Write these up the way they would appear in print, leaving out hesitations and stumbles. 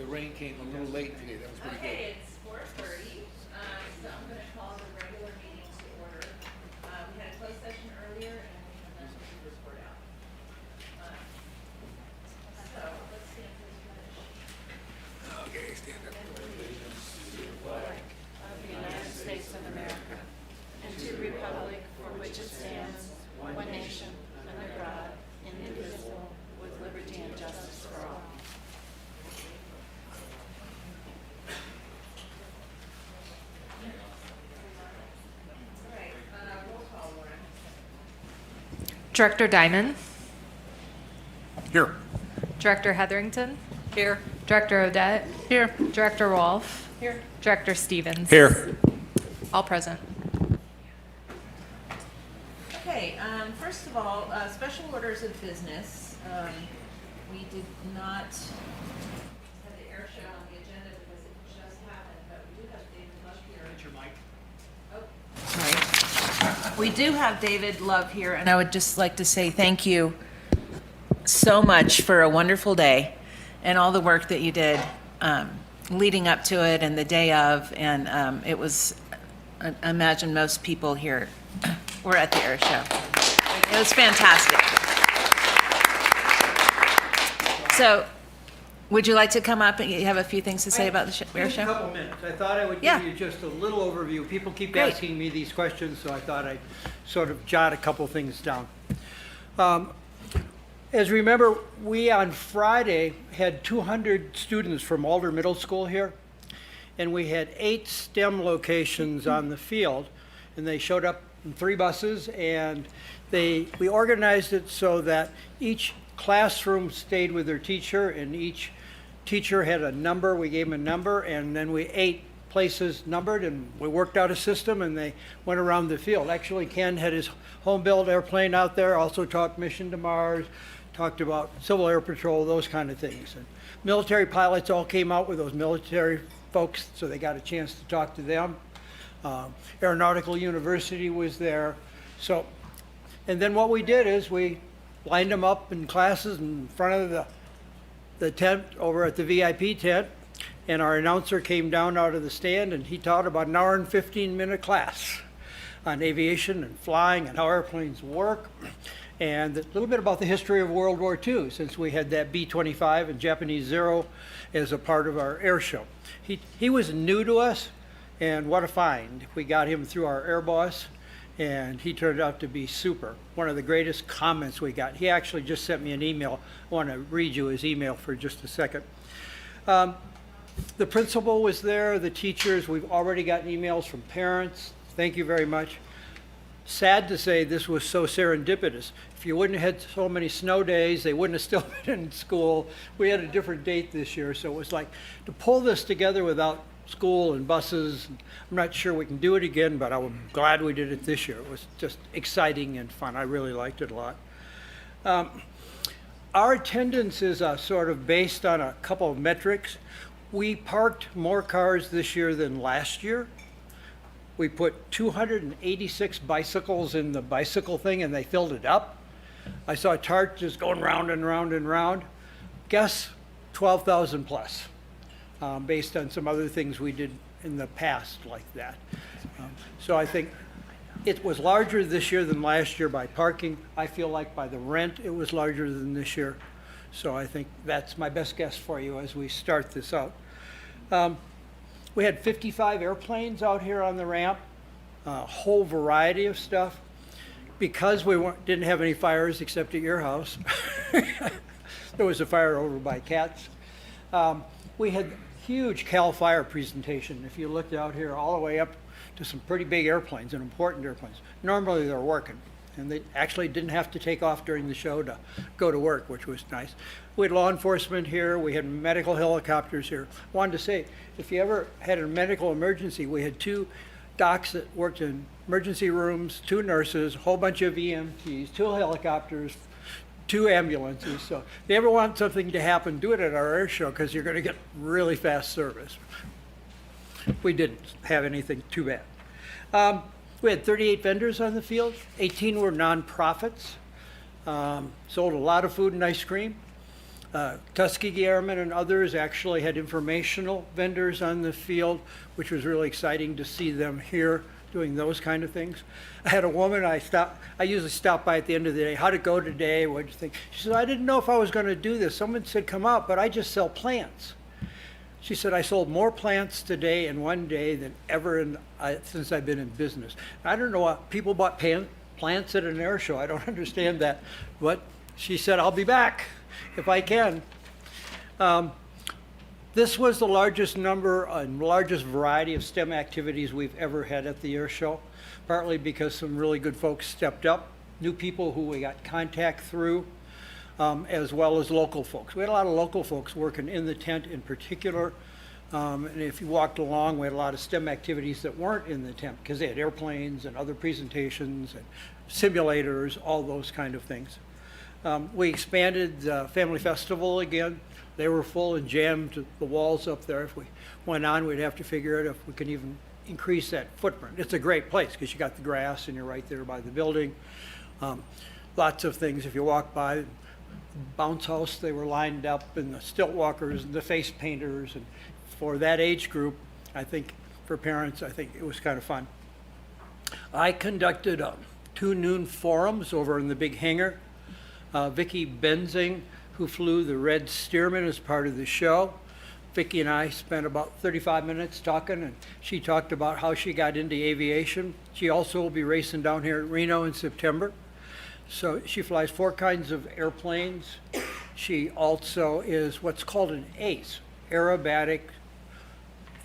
the rain came a little late today. That was pretty good. Okay, it's 4:30, so I'm going to call the regular meeting to order. We had a closed session earlier, and we have none to report out. So let's stand for the pledge. Okay, stand up. Of the United States of America, and to the republic for which it stands, one nation, under God, indivisible, with liberty and justice for all. All right, roll call, Lauren. Director Diamond, Here. Director Hetherington, Here. Director Odette, Here. Director Rolfe, Here. Director Stevens. Here. All present. Okay, first of all, special orders of business. We did not have the air show on the agenda because it just happened, but we do have David Love here. Your mic. Oh, sorry. We do have David Love here, and I would just like to say thank you so much for a wonderful day and all the work that you did leading up to it and the day of, and it was, I imagine most people here were at the air show. It was fantastic. So, would you like to come up and you have a few things to say about the air Just a show? couple minutes. I thought I would Yeah. give you just a little overview. People keep Great. asking me these questions, so I thought I'd sort of jot a couple things down. As you remember, we on Friday had 200 students from Alder Middle School here, and we had 8 STEM locations on the field, and they showed up in 3 buses, and we organized it so that each classroom stayed with their teacher, and each teacher had a number. We gave them a number, and then we 8 places numbered, and we worked out a system, and they went around the field. Actually, Ken had his home-built airplane out there, also taught Mission to Mars, talked about Civil Air Patrol, those kind of things. And military pilots all came out with those military folks, so they got a chance to talk to them. Aeronautical University was there. So, and then what we did is we lined them up in classes in front of the tent over at the VIP tent, and our announcer came down out of the stand, and he taught about an hour and 15-minute class on aviation and flying and how airplanes work, and a little bit about the history of World War II, since we had that B-25 and Japanese Zero as a part of our air show. He was new to us, and what a find. We got him through our air boss, and he turned out to be super. One of the greatest comments we got. He actually just sent me an email. I want to read you his email for just a second. The principal was there, the teachers. We've already gotten emails from parents. Thank you very much. Sad to say this was so serendipitous. If you wouldn't have had so many snow days, they wouldn't have still been in school. We had a different date this year, so it was like to pull this together without school and buses. I'm not sure we can do it again, but I'm glad we did it this year. It was just exciting and fun. I really liked it a lot. Our attendance is sort of based on a couple of metrics. We parked more cars this year than last year. We put 286 bicycles in the bicycle thing, and they filled it up. I saw a chart just going round and round and round. Guess 12,000 plus, based on some other things we did in the past like that. So I think it was larger this year than last year by parking. I feel like by the rent, it was larger than this year. So I think that's my best guess for you as we start this out. We had 55 airplanes out here on the ramp, a whole variety of stuff. Because we didn't have any fires except at your house, there was a fire over by Katz. We had huge CAL FIRE presentation. If you looked out here all the way up to some pretty big airplanes and important airplanes. Normally they're working, and they actually didn't have to take off during the show to go to work, which was nice. We had law enforcement here. We had medical helicopters here. Wanted to say, if you ever had a medical emergency, we had 2 docs that worked in emergency rooms, 2 nurses, a whole bunch of EMTs, 2 helicopters, 2 ambulances. So if you ever want something to happen, do it at our air show, because you're going to get really fast service. We didn't have anything too bad. We had 38 vendors on the field. 18 were nonprofits. Sold a lot of food and ice cream. Tuskegee Airmen and others actually had informational vendors on the field, which was really exciting to see them here doing those kind of things. I had a woman, I usually stop by at the end of the day, how'd it go today, what'd you think? She said, I didn't know if I was gonna do this. Someone said, come out, but I just sell plants. She said, I sold more plants today in one day than ever since I've been in business. I don't know what, people bought plants at an air show. I don't understand that. But she said, I'll be back if I can. This was the largest number and largest variety of STEM activities we've ever had at the air show, partly because some really good folks stepped up, new people who we got contact through, as well as local folks. We had a lot of local folks working in the tent in particular. And if you walked along, we had a lot of STEM activities that weren't in the tent because they had airplanes and other presentations and simulators, all those kind of things. We expanded the Family Festival again. They were full and jammed to the walls up there. If we went on, we'd have to figure out if we could even increase that footprint. It's a great place because you got the grass and you're right there by the building. Lots of things. If you walk by, bounce house, they were lined up, and the stilt walkers and the face painters. And for that age group, I think, for parents, I think it was kind of fun. I conducted 2 noon forums over in the big hangar. Vicki Benzing, who flew the Red Stearman as part of the show. Vicki and I spent about 35 minutes talking, and she talked about how she got into aviation. She also will be racing down here at Reno in September. So she flies 4 kinds of airplanes. She also is what's called an ACE, aerobatic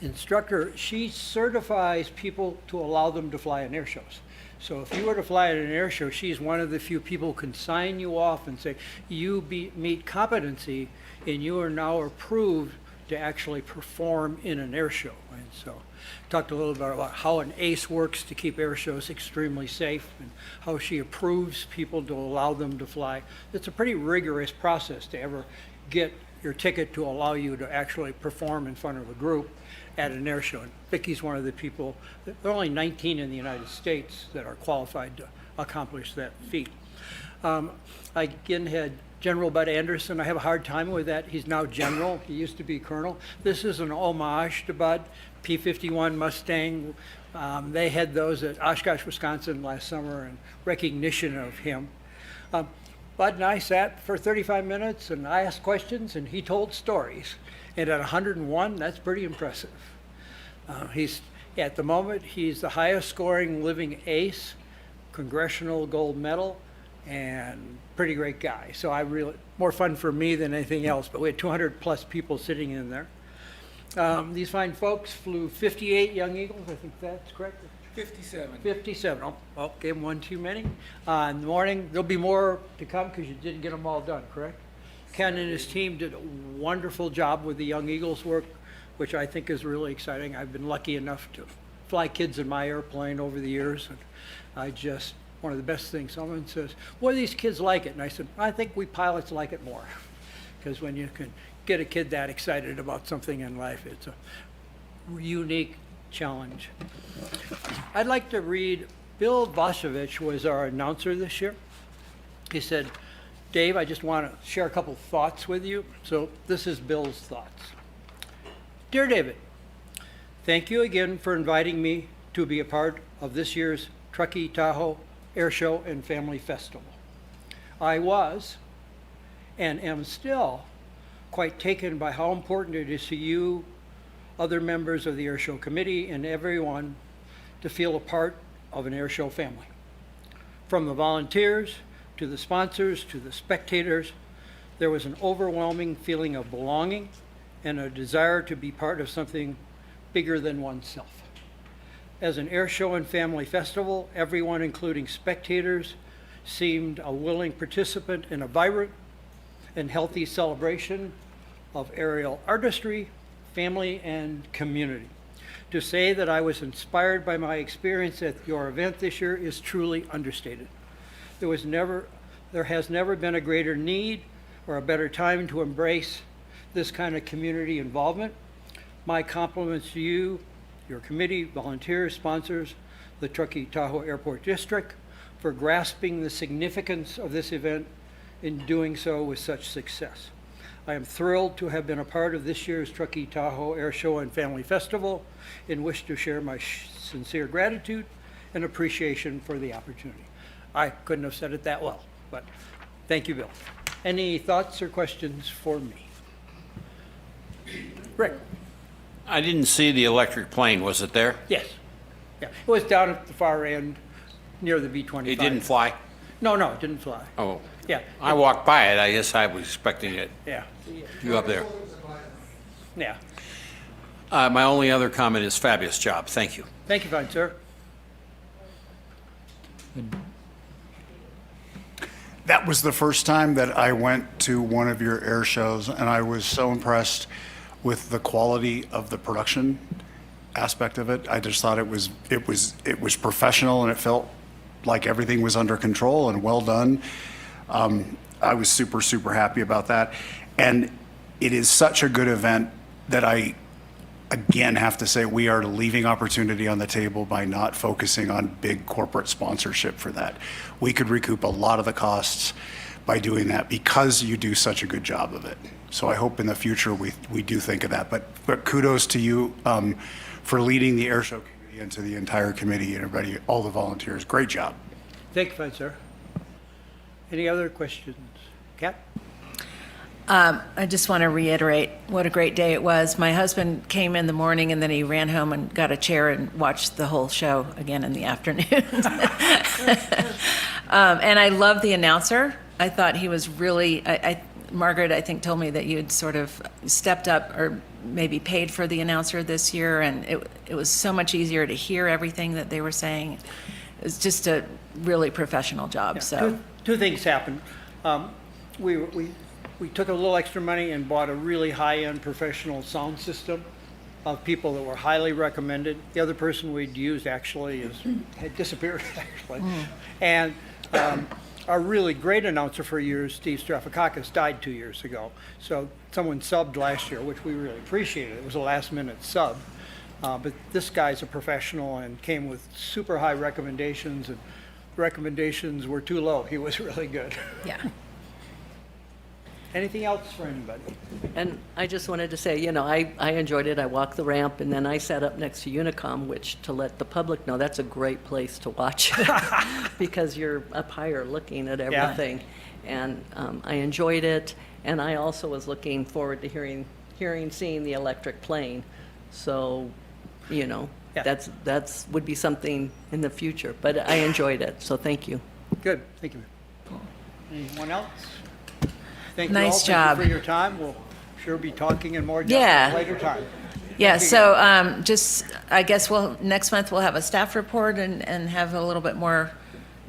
instructor. She certifies people to allow them to fly in air shows. So if you were to fly at an air show, she's one of the few people who can sign you off and say, you meet competency and you are now approved to actually perform in an air show. And so talked a little bit about how an ACE works to keep air shows extremely safe and how she approves people to allow them to fly. It's a pretty rigorous process to ever get your ticket to allow you to actually perform in front of a group at an air show. And Vicki's one of the people, there are only 19 in the United States that are qualified to accomplish that feat. I again had General Bud Anderson. I have a hard time with that. He's now general. He used to be colonel. This is an homage to Bud, P-51 Mustang. They had those at Oshkosh, Wisconsin last summer in recognition of him. Bud and I sat for 35 minutes and I asked questions and he told stories. And at 101, that's pretty impressive. At the moment, he's the highest scoring living ace, congressional gold medal, and pretty great guy. So more fun for me than anything else, but we had 200 plus people sitting in there. These fine folks flew 58 Young Eagles, I think that's correct? 57. 57, oh, gave them one too many. In the morning, there'll be more to come because you didn't get them all done, correct? Ken and his team did a wonderful job with the Young Eagles work, which I think is really exciting. I've been lucky enough to fly kids in my airplane over the years, and one of the best things, someone says, well, these kids like it. And I said, I think we pilots like it more. Because when you can get a kid that excited about something in life, it's a unique challenge. I'd like to read, Bill Vasevich was our announcer this year. He said, Dave, I just want to share a couple thoughts with you. So this is Bill's thoughts. Dear David, thank you again for inviting me to be a part of this year's Truckee, Tahoe Air Show and Family Festival. I was, and am still, quite taken by how important it is to you, other members of the Air Show Committee, and everyone to feel a part of an air show family. From the volunteers, to the sponsors, to the spectators, there was an overwhelming feeling of belonging and a desire to be part of something bigger than oneself. As an air show and family festival, everyone, including spectators, seemed a willing participant in a vibrant and healthy celebration of aerial artistry, family, and community. To say that I was inspired by my experience at your event this year is truly understated. There has never been a greater need or a better time to embrace this kind of community involvement. My compliments to you, your committee, volunteers, sponsors, the Truckee Tahoe Airport District, for grasping the significance of this event in doing so with such success. I am thrilled to have been a part of this year's Truckee Tahoe Air Show and Family Festival and wish to share my sincere gratitude and appreciation for the opportunity. I couldn't have said it that well, but thank you, Bill. Any thoughts or questions for me? Rick? I didn't see the electric plane. Was it there? Yes. Yeah, it was down at the far end near the B-25. It didn't fly? No, it didn't fly. Oh, Yeah, I walked by it. I guess I was expecting it. yeah, You up there? yeah. My only other comment is fabulous job. Thank you. Thank you, fine sir. That was the first time that I went to one of your air shows, and I was so impressed with the quality of the production aspect of it. I just thought it was professional, and it felt like everything was under control and well done. I was super, super happy about that. And it is such a good event that I, again, have to say we are leaving opportunity on the table by not focusing on big corporate sponsorship for that. We could recoup a lot of the costs by doing that because you do such a good job of it. So I hope in the future we do think of that. But kudos to you for leading the air show committee and to the entire committee and everybody, all the volunteers. Great job. Thank you, fine sir. Any other questions? Kat? I just want to reiterate what a great day it was. My husband came in the morning and then he ran home and got a chair and watched the whole show again in the afternoon. And I love the announcer. I thought he was really, Margaret, I think, told me that you'd sort of stepped up or maybe paid for the announcer this year, and it was so much easier to hear everything that they were saying. It was just a really professional job. Yeah, So two things happened. We took a little extra money and bought a really high-end professional sound system of people that were highly recommended. The other person we'd used actually had disappeared, actually. And our really great announcer for years, Steve Strafakakis, died 2 years ago. So someone subbed last year, which we really appreciated. It was a last-minute sub. But this guy's a professional and came with super high recommendations, and recommendations were too low. He was really good. yeah. Anything else for anybody? And I just wanted to say, I enjoyed it. I walked the ramp, and then I sat up next to Unicom, which, to let the public know, that's a great place to watch because you're up higher looking at everything. And I enjoyed it, and I also was looking forward to seeing the electric plane. So, that's would be something in the future. But I enjoyed it, so thank you. Good, thank you. Anyone else? Thank you Nice all. job. Thank you for your time. We'll sure be talking in more depth Yeah. at a later time. Yeah, Thank you. so just, I guess next month we'll have a staff report and have a little bit more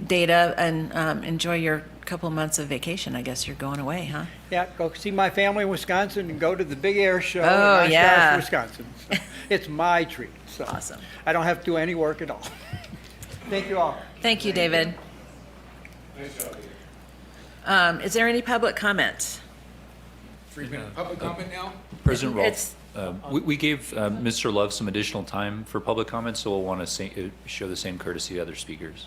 data and enjoy your couple months of vacation. I guess you're going away, huh? Yeah, go see my family in Wisconsin and go to the big air show Oh, in yeah. Oshkosh, Wisconsin. So it's my treat. So Awesome. I don't have to do any work at all. Thank you all. Thank you, David. Is there any public comment? 3-minute public comment now? President It's- Rolfe, we gave Mr. Love some additional time for public comment, so we'll want to show the same courtesy to other speakers.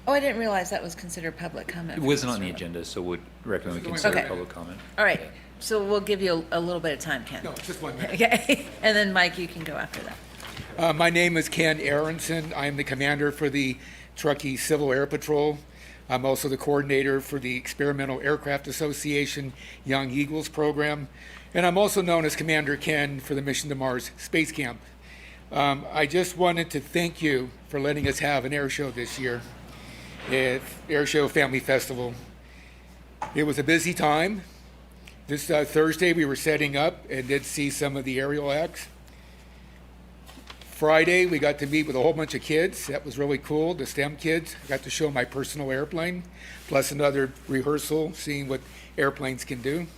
Oh, I didn't realize that was considered public comment. It wasn't on the agenda, so would recommend we consider Okay. public comment. All right, so we'll give you a little bit of time, Ken. No, just 1 minute. Okay, and then Mike, you can go after that. My name is Ken Aronson. I'm the commander for the Truckee Civil Air Patrol. I'm also the coordinator for the Experimental Aircraft Association Young Eagles program. And I'm also known as Commander Ken for the Mission to Mars Space Camp. I just wanted to thank you for letting us have an air show this year, Air Show Family Festival. It was a busy time. This Thursday we were setting up and did see some of the aerial acts. Friday, we got to meet with a whole bunch of kids. That was really cool, the STEM kids. I got to show my personal airplane, plus another rehearsal, seeing what airplanes can do.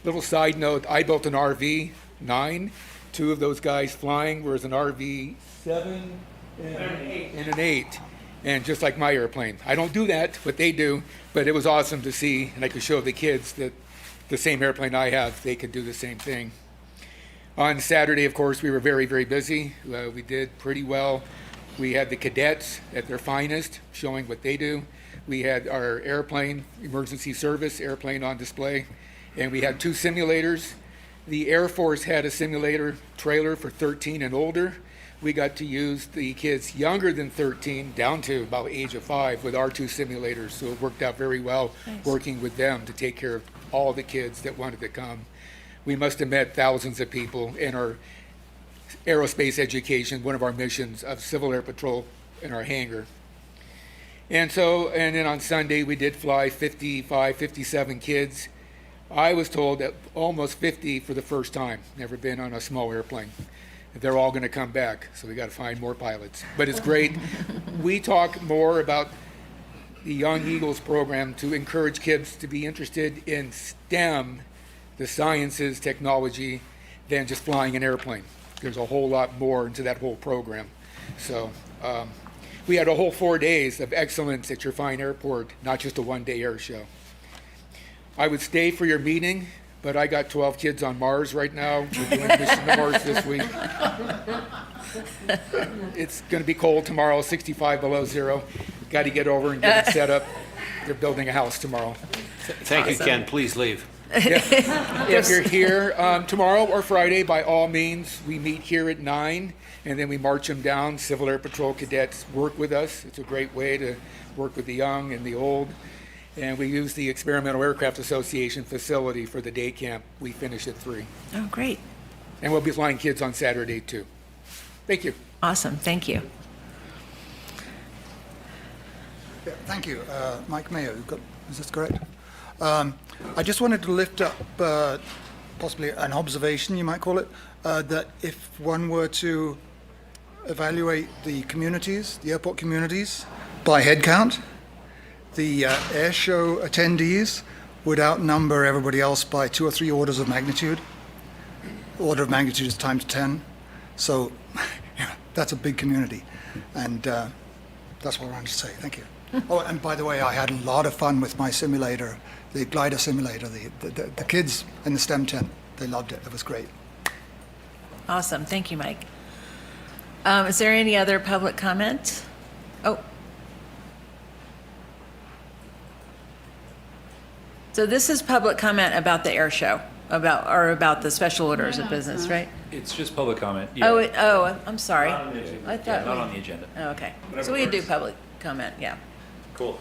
Little side note, I built an RV-9. 2 of those guys flying, whereas an RV-7 and an 8. And just like my airplane. I don't do that, but they do. But it was awesome to see, and I could show the kids that the same airplane I have, they could do the same thing. On Saturday, of course, we were very, very busy. We did pretty well. We had the cadets at their finest, showing what they do. We had our airplane, emergency service airplane on display. And we had 2 simulators. The Air Force had a simulator trailer for 13 and older. We got to use the kids younger than 13 down to about age of 5 with our 2 simulators. So it worked out very well working with them to take care of all the kids that wanted to come. We must have met thousands of people in our aerospace education, one of our missions of Civil Air Patrol in our hangar. And then on Sunday we did fly 55, 57 kids. I was told that almost 50 for the first time, never been on a small airplane. They're all going to come back, so we got to find more pilots. But it's great. We talk more about the Young Eagles program to encourage kids to be interested in STEM, the sciences, technology, than just flying an airplane. There's a whole lot more into that whole program. So we had a whole 4 days of excellence at your fine airport, not just a one-day air show. I would stay for your meeting, but I got 12 kids on Mars right now. We're doing mission to Mars this week. It's going to be cold tomorrow, 65 below zero. Got to get over and get it set up. They're building a house tomorrow. Thank you, Ken. Please leave. If you're here tomorrow or Friday, by all means, we meet here at 9, and then we march them down. Civil Air Patrol cadets work with us. It's a great way to work with the young and the old. And we use the Experimental Aircraft Association facility for the day camp. We finish at 3. Oh, great. And we'll be flying kids on Saturday, too. Thank you. Awesome. Thank you. Yeah, thank you. Mike Mayo, is this correct? I just wanted to lift up possibly an observation, you might call it, that if one were to evaluate the communities, the airport communities, by head count, the air show attendees would outnumber everybody else by 2 or 3 orders of magnitude. Order of magnitude is times 10. So yeah, that's a big community. And that's what I wanted to say. Thank you. Oh, and by the way, I had a lot of fun with my simulator, the glider simulator, the kids in the STEM tent. They loved it. It was great. Awesome. Thank you, Mike. Is there any other public comment? Oh. So this is public comment about the air show, about the special orders of business, right? It's just public comment. I'm sorry. I thought Not on the agenda. Oh, okay. So we can do public comment, yeah. Cool.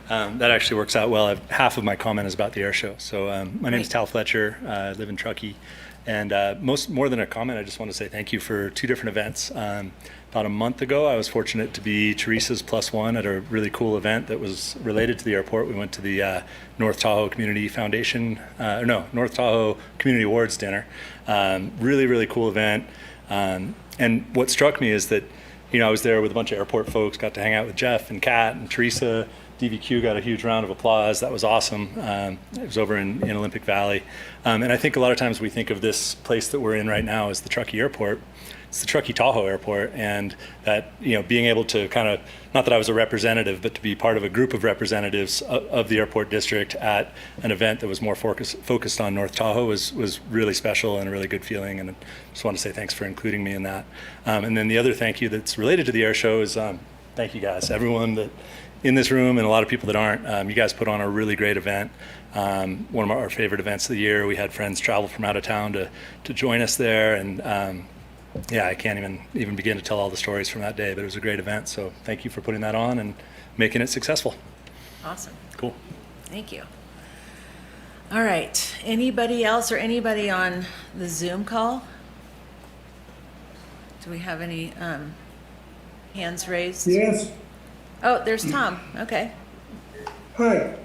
That actually works out well. Half of my comment is about the air show. So my name is Tal Fletcher. I live in Truckee. And more than a comment, I just want to say thank you for 2 different events. About a month ago, I was fortunate to be Teresa's +1 at a really cool event that was related to the airport. We went to the North Tahoe Community Foundation, North Tahoe Community Awards dinner. Really, really cool event. And what struck me is that, I was there with a bunch of airport folks, got to hang out with Jeff and Kat and Teresa. DVQ got a huge round of applause. That was awesome. It was over in Olympic Valley. And I think a lot of times we think of this place that we're in right now as the Truckee Airport. It's the Truckee Tahoe Airport, and that, being able to kind of, not that I was a representative, but to be part of a group of representatives of the airport district at an event that was more focused on North Tahoe was really special and a really good feeling. And I just want to say thanks for including me in that. And then the other thank you that's related to the air show is thank you guys, everyone that in this room and a lot of people that aren't. You guys put on a really great event. One of our favorite events of the year. We had friends travel from out of town to join us there, and I can't even begin to tell all the stories from that day, but it was a great event. So thank you for putting that on and making it successful. Awesome. Cool. Thank you. All right. Anybody else or anybody on the Zoom call? Do we have any hands raised? Yes. Oh, there's Tom. Okay. Hi.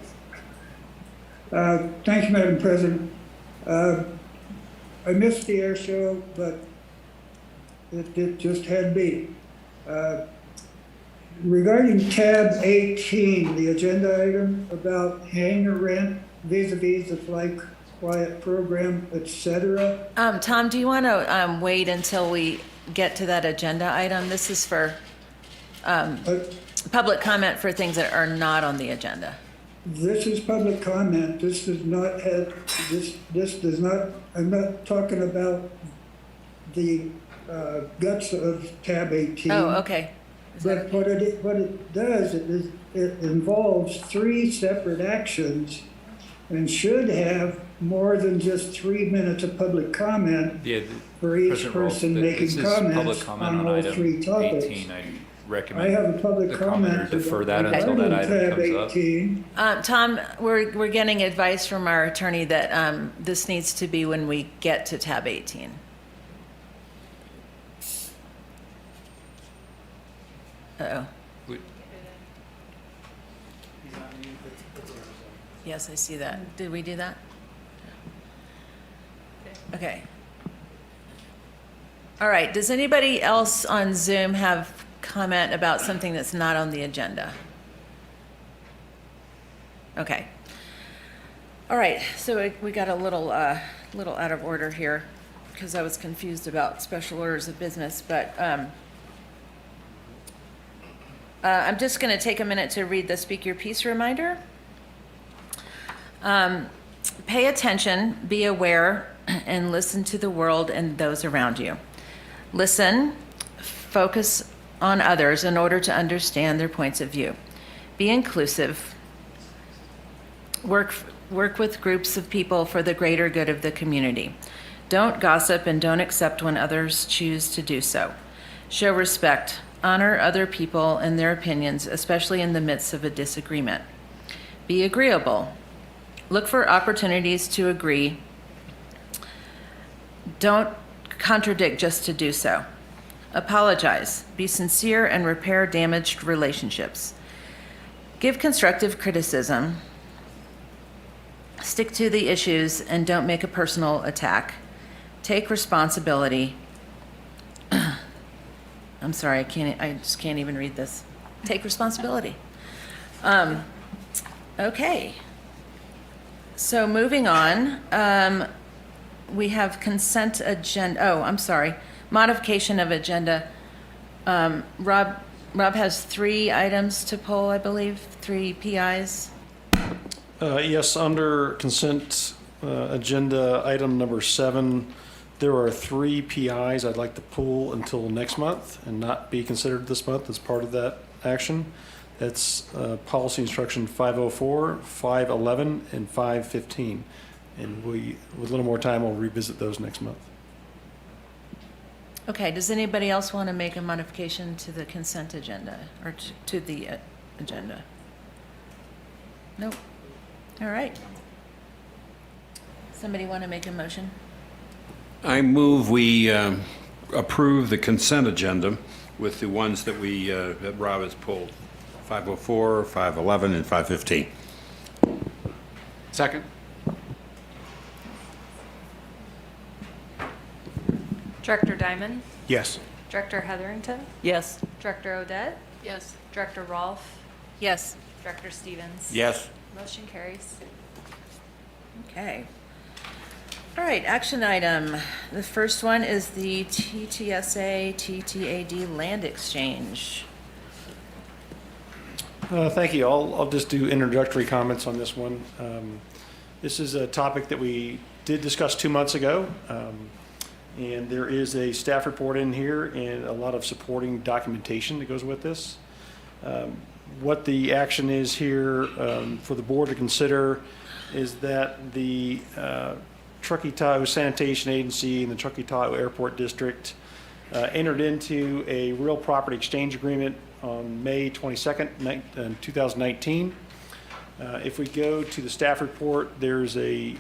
Thank you, Madam President. I missed the air show, but it just had be. Regarding tab 18, the agenda item about hangar rent vis-a-vis the flight quiet program, etc. Tom, do you want to wait until we get to that agenda item? This is for public comment for things that are not on the agenda. This is public comment. This does not have, this does not, I'm not talking about the guts of tab 18. Oh, okay. But what it does, it involves 3 separate actions and should have more than just 3 minutes of public comment Yeah, for each President Rolfe, person this making is public comments comment on on all item 3 topics. 18. I I recommend have a public the comment. commenter defer that until that item tab comes up. 18. Tom, we're getting advice from our attorney that this needs to be when we get to tab 18. Uh-oh. We- Yes, I see that. Did we do that? Okay. All right, does anybody else on Zoom have comment about something that's not on the agenda? Okay. All right, so we got a little out of order here because I was confused about special orders of business, but I'm just going to take a minute to read the Speak Your Piece reminder. Pay attention, be aware, and listen to the world and those around you. Listen, focus on others in order to understand their points of view. Be inclusive. Work with groups of people for the greater good of the community. Don't gossip and don't accept when others choose to do so. Show respect. Honor other people and their opinions, especially in the midst of a disagreement. Be agreeable. Look for opportunities to agree. Don't contradict just to do so. Apologize. Be sincere and repair damaged relationships. Give constructive criticism. Stick to the issues and don't make a personal attack. Take responsibility. I'm sorry, I just can't even read this. Take responsibility. Okay. So moving on, we have consent agenda. Oh, I'm sorry. Modification of agenda. Rob has 3 items to pull, I believe, 3 PIs. Yes, under consent agenda item number 7, there are 3 PIs I'd like to pull until next month and not be considered this month as part of that action. That's policy instruction 504, 511, and 515. And with a little more time, we'll revisit those next month. Okay, does anybody else want to make a modification to the consent agenda or to the agenda? Nope. All right. Somebody want to make a motion? I move we approve the consent agenda with the ones that that Rob has pulled, 504, 511, and 515. Second? Director Diamond, Yes. Director Heatherington, Yes. Director Odette, Yes. Director Rolfe, Yes. Director Stevens. Yes. Motion carries. Okay. All right, action item. The first one is the TTSA TTAD land exchange. Thank you. I'll just do introductory comments on this one. This is a topic that we did discuss 2 months ago. And there is a staff report in here and a lot of supporting documentation that goes with this. What the action is here for the board to consider is that the Truckee Tahoe Sanitation Agency and the Truckee Tahoe Airport District entered into a real property exchange agreement on May 22nd, 2019. If we go to the staff report, there's a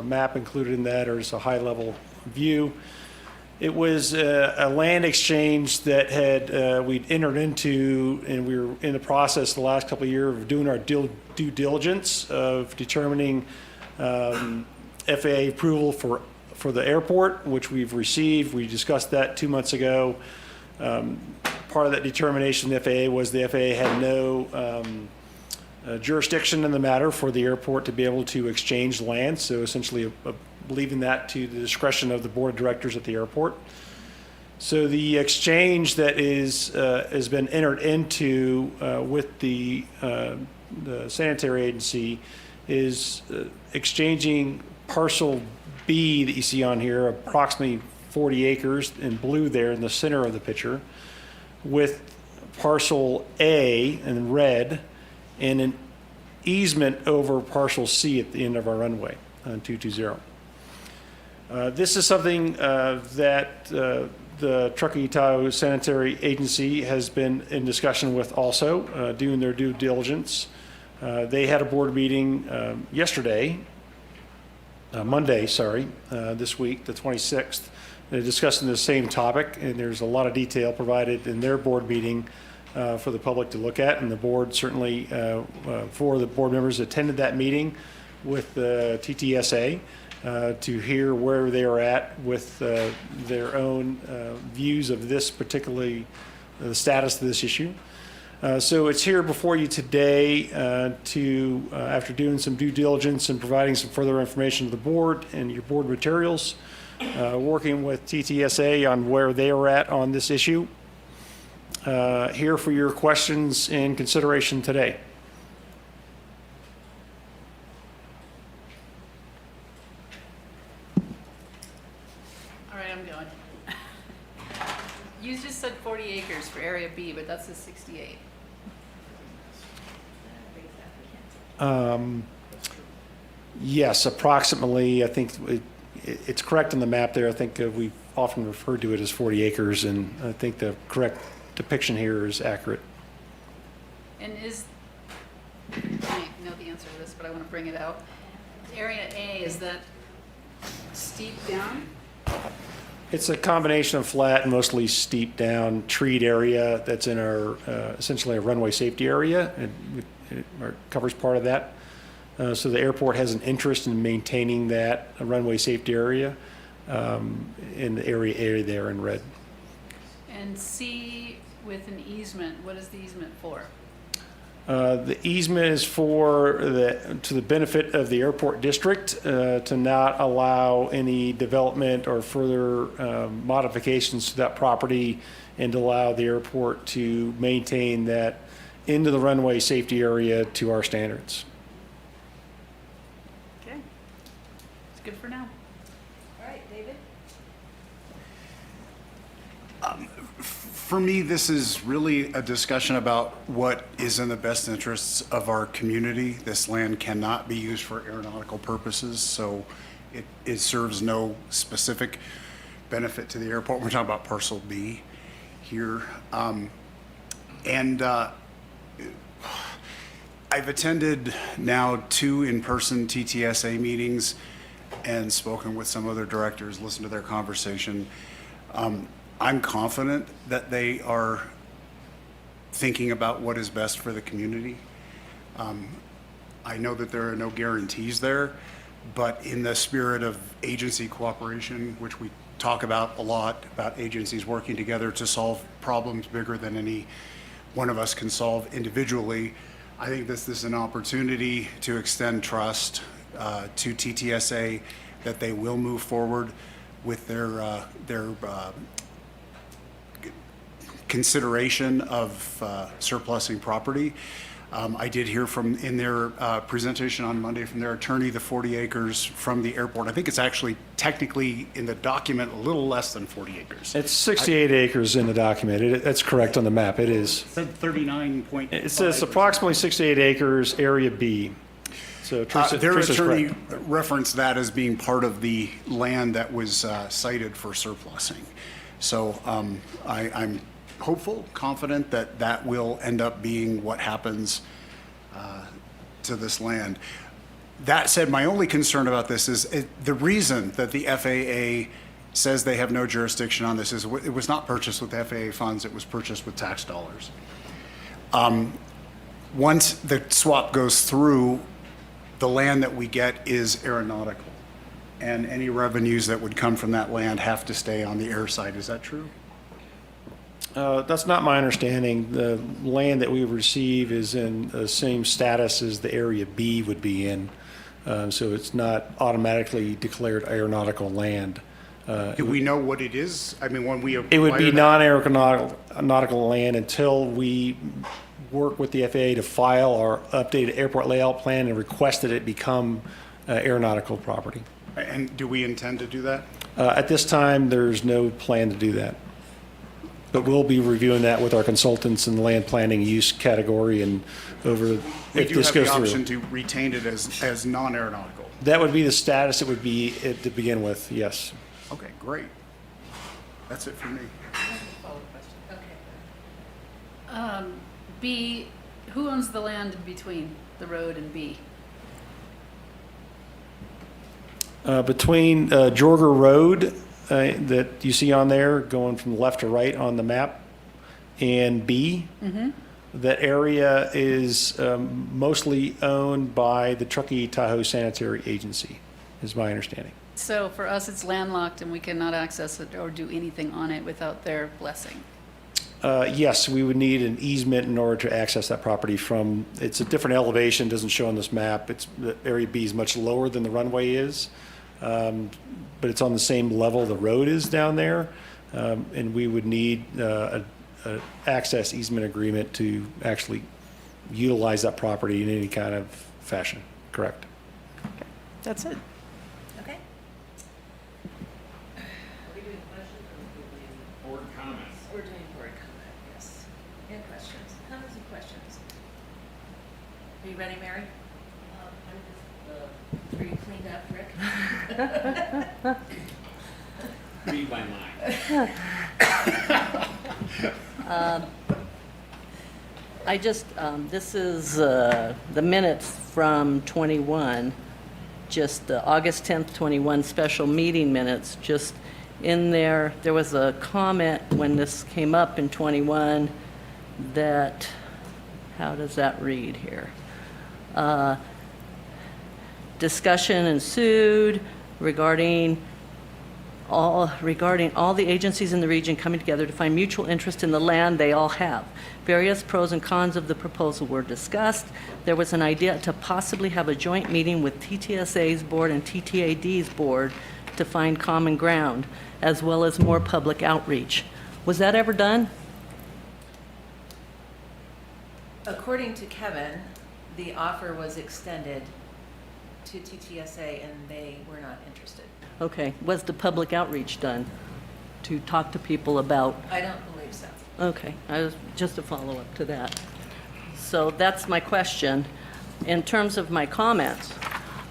map included in that, or it's a high-level view. It was a land exchange that we'd entered into, and we were in the process the last couple of years of doing our due diligence of determining FAA approval for the airport, which we've received. We discussed that 2 months ago. Part of that determination, the FAA was the FAA had no jurisdiction in the matter for the airport to be able to exchange land, so essentially leaving that to the discretion of the board of directors at the airport. So the exchange that has been entered into with the sanitary agency is exchanging parcel B that you see on here, approximately 40 acres in blue there in the center of the picture, with parcel A in red, and easement over parcel C at the end of our runway on 220. This is something that the Truckee Tahoe Sanitary Agency has been in discussion with also, doing their due diligence. They had a board meeting Monday, this week, the 26th, discussing the same topic, and there's a lot of detail provided in their board meeting for the public to look at, and the board certainly, for the board members attended that meeting with the TTSA to hear where they are at with their own views of this particularly, the status of this issue. So it's here before you today after doing some due diligence and providing some further information to the board and your board materials, working with TTSA on where they are at on this issue. Here for your questions and consideration today. All right, I'm going. You just said 40 acres for Area B, but that's a 68. Yes, approximately. I think it's correct on the map there. I think we've often referred to it as 40 acres, and I think the correct depiction here is accurate. And I know the answer to this, but I want to bring it out. Area A, is that steep down? It's a combination of flat and mostly steep down treed area that's in our essentially a runway safety area. It covers part of that. So the airport has an interest in maintaining that runway safety area in the area there in red. And C with an easement, what is the easement for? The easement is to the benefit of the airport district to not allow any development or further modifications to that property, and to allow the airport to maintain that into the runway safety area to our standards. Okay. It's good for now. All right, David? For me, this is really a discussion about what is in the best interests of our community. This land cannot be used for aeronautical purposes, so it serves no specific benefit to the airport. We're talking about parcel B here. I've attended now 2 in-person TTSA meetings and spoken with some other directors, listened to their conversation. I'm confident that they are thinking about what is best for the community. I know that there are no guarantees there, but in the spirit of agency cooperation, which we talk about a lot, about agencies working together to solve problems bigger than any one of us can solve individually, I think this is an opportunity to extend trust to TTSA that they will move forward with their consideration of surplusing property. I did hear in their presentation on Monday from their attorney, the 40 acres from the airport. I think it's actually technically in the document a little less than 40 acres. It's 68 acres in the document. That's correct on the map. It is. It said 39.5. It says approximately 68 acres, Area B. So their Teresa's attorney correct. referenced that as being part of the land that was cited for surplusing. So I'm hopeful, confident that that will end up being what happens to this land. That said, my only concern about this is the reason that the FAA says they have no jurisdiction on this is it was not purchased with FAA funds, it was purchased with tax dollars. Once the swap goes through, the land that we get is aeronautical, and any revenues that would come from that land have to stay on the air side. Is that true? That's not my understanding. The land that we receive is in the same status as the Area B would be in, so it's not automatically declared aeronautical land. Do we know what it is? I mean, when we It would be acquire that- non-aeronautical land until we work with the FAA to file our updated airport layout plan and request that it become aeronautical property. And do we intend to do that? At this time, there's no plan to do that. But we'll be reviewing that with our consultants in the land planning use category and over, We if do this have the goes option through. to retain it as non-aeronautical. That would be the status it would be to begin with, yes. Okay, great. That's it for me. B, who owns the land in between the road and B? Between Jorger Road that you see on there, going from left to right on the map, and B, that area is mostly owned by the Truckee Tahoe Sanitary Agency, is my understanding. So for us, it's landlocked and we cannot access it or do anything on it without their blessing. Yes, we would need an easement in order to access that property from, it's a different elevation, doesn't show on this map. The area B is much lower than the runway is, but it's on the same level the road is down there. And we would need a access easement agreement to actually utilize that property in any kind of fashion, correct? That's it. Okay. Board comments. We're doing board comment, yes. And questions, comments and questions. Are you ready, Mary? Are you cleaned up, Rick? Read my mind. I just, this is the minutes from 21, just the August 10th, 21 special meeting minutes. Just in there, there was a comment when this came up in 21 that, how does that read here? Discussion ensued regarding all the agencies in the region coming together to find mutual interest in the land they all have. Various pros and cons of the proposal were discussed. There was an idea to possibly have a joint meeting with TTSA's board and TTAD's board to find common ground, as well as more public outreach. Was that ever done? According to Kevin, the offer was extended to TTSA and they were not interested. Okay. Was the public outreach done to talk to people about? I don't believe so. Okay, I was just a follow-up to that. So that's my question. In terms of my comments,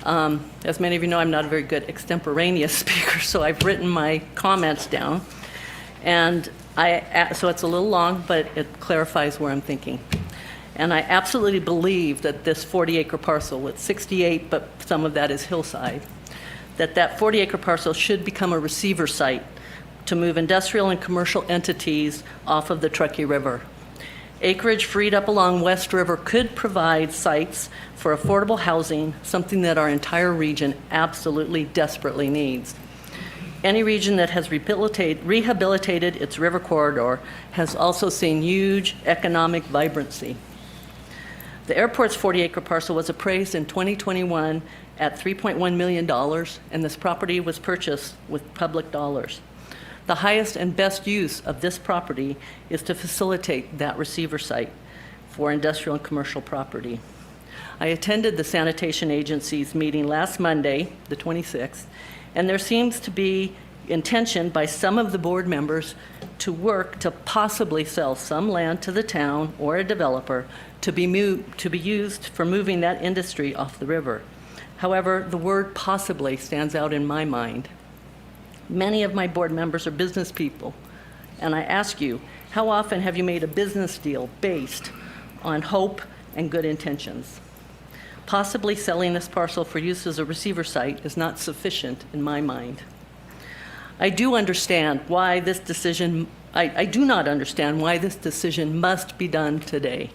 as many of you know, I'm not a very good extemporaneous speaker, so I've written my comments down. And so it's a little long, but it clarifies where I'm thinking. And I absolutely believe that this 40-acre parcel with 68, but some of that is hillside, that 40-acre parcel should become a receiver site to move industrial and commercial entities off of the Truckee River. Acreage freed up along West River could provide sites for affordable housing, something that our entire region absolutely desperately needs. Any region that has rehabilitated its river corridor has also seen huge economic vibrancy. The airport's 40-acre parcel was appraised in 2021 at $3.1 million, and this property was purchased with public dollars. The highest and best use of this property is to facilitate that receiver site for industrial and commercial property. I attended the sanitation agency's meeting last Monday, the 26th, and there seems to be intention by some of the board members to work to possibly sell some land to the town or a developer to be used for moving that industry off the river. However, the word possibly stands out in my mind. Many of my board members are business people, and I ask you, how often have you made a business deal based on hope and good intentions? Possibly selling this parcel for use as a receiver site is not sufficient in my mind. I do understand why this decision, I do not understand why this decision must be done today.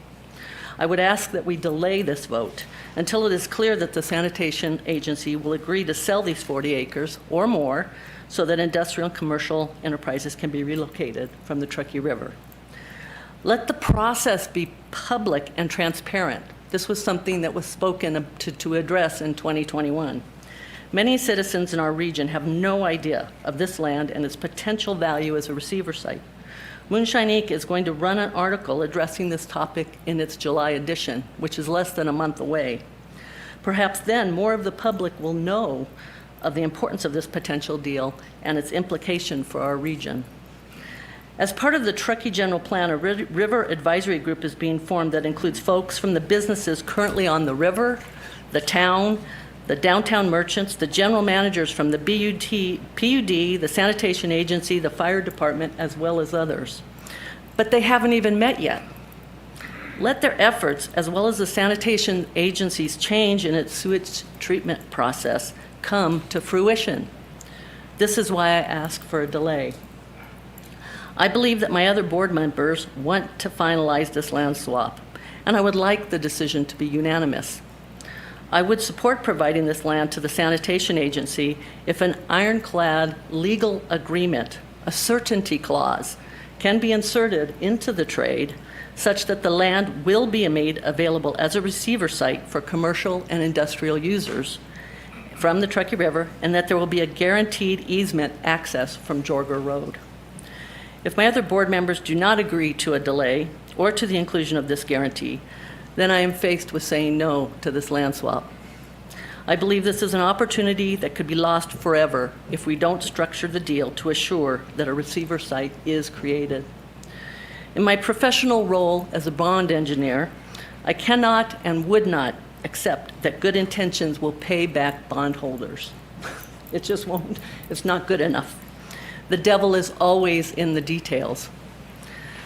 I would ask that we delay this vote until it is clear that the sanitation agency will agree to sell these 40 acres or more so that industrial and commercial enterprises can be relocated from the Truckee River. Let the process be public and transparent. This was something that was spoken to address in 2021. Many citizens in our region have no idea of this land and its potential value as a receiver site. Moonshine Inc. is going to run an article addressing this topic in its July edition, which is less than a month away. Perhaps then more of the public will know of the importance of this potential deal and its implication for our region. As part of the Truckee General Plan, a river advisory group is being formed that includes folks from the businesses currently on the river, the town, the downtown merchants, the general managers from the PUD, the sanitation agency, the fire department, as well as others. But they haven't even met yet. Let their efforts, as well as the sanitation agency's change in its sewage treatment process, come to fruition. This is why I ask for a delay. I believe that my other board members want to finalize this land swap, and I would like the decision to be unanimous. I would support providing this land to the sanitation agency if an ironclad legal agreement, a certainty clause, can be inserted into the trade such that the land will be made available as a receiver site for commercial and industrial users from the Truckee River, and that there will be a guaranteed easement access from Jorger Road. If my other board members do not agree to a delay or to the inclusion of this guarantee, then I am faced with saying no to this land swap. I believe this is an opportunity that could be lost forever if we don't structure the deal to assure that a receiver site is created. In my professional role as a bond engineer, I cannot and would not accept that good intentions will pay back bondholders. It just won't. It's not good enough. The devil is always in the details.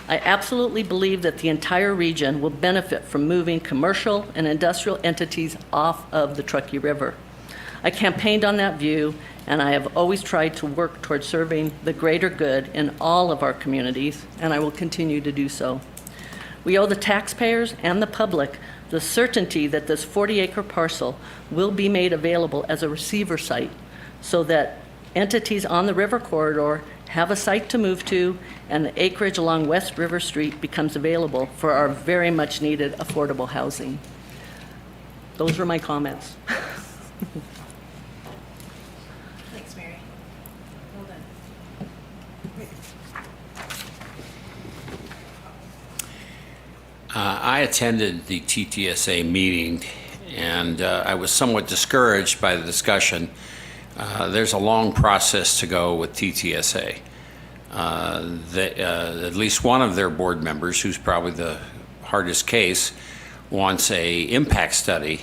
I absolutely believe that the entire region will benefit from moving commercial and industrial entities off of the Truckee River. I campaigned on that view, and I have always tried to work towards serving the greater good in all of our communities, and I will continue to do so. We owe the taxpayers and the public the certainty that this 40-acre parcel will be made available as a receiver site so that entities on the river corridor have a site to move to, and the acreage along West River Street becomes available for our very much needed affordable housing. Those were my comments. Thanks, Mary. Well done. I attended the TTSA meeting, and I was somewhat discouraged by the discussion. There's a long process to go with TTSA. At least one of their board members, who's probably the hardest case, wants a impact study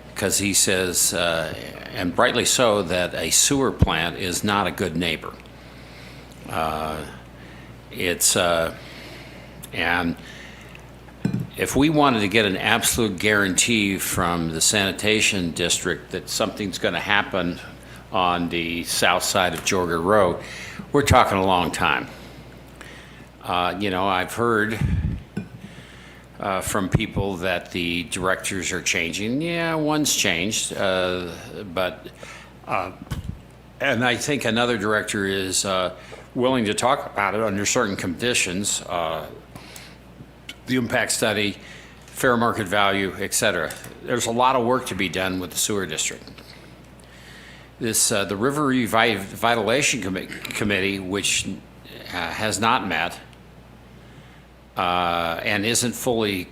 because he says, and rightly so, that a sewer plant is not a good neighbor. And if we wanted to get an absolute guarantee from the sanitation district that something's going to happen on the south side of Jorger Road, we're talking a long time. I've heard from people that the directors are changing. Yeah, one's changed, and I think another director is willing to talk about it under certain conditions, the impact study, fair market value, et cetera. There's a lot of work to be done with the sewer district. The River Revitalization Committee, which has not met and isn't fully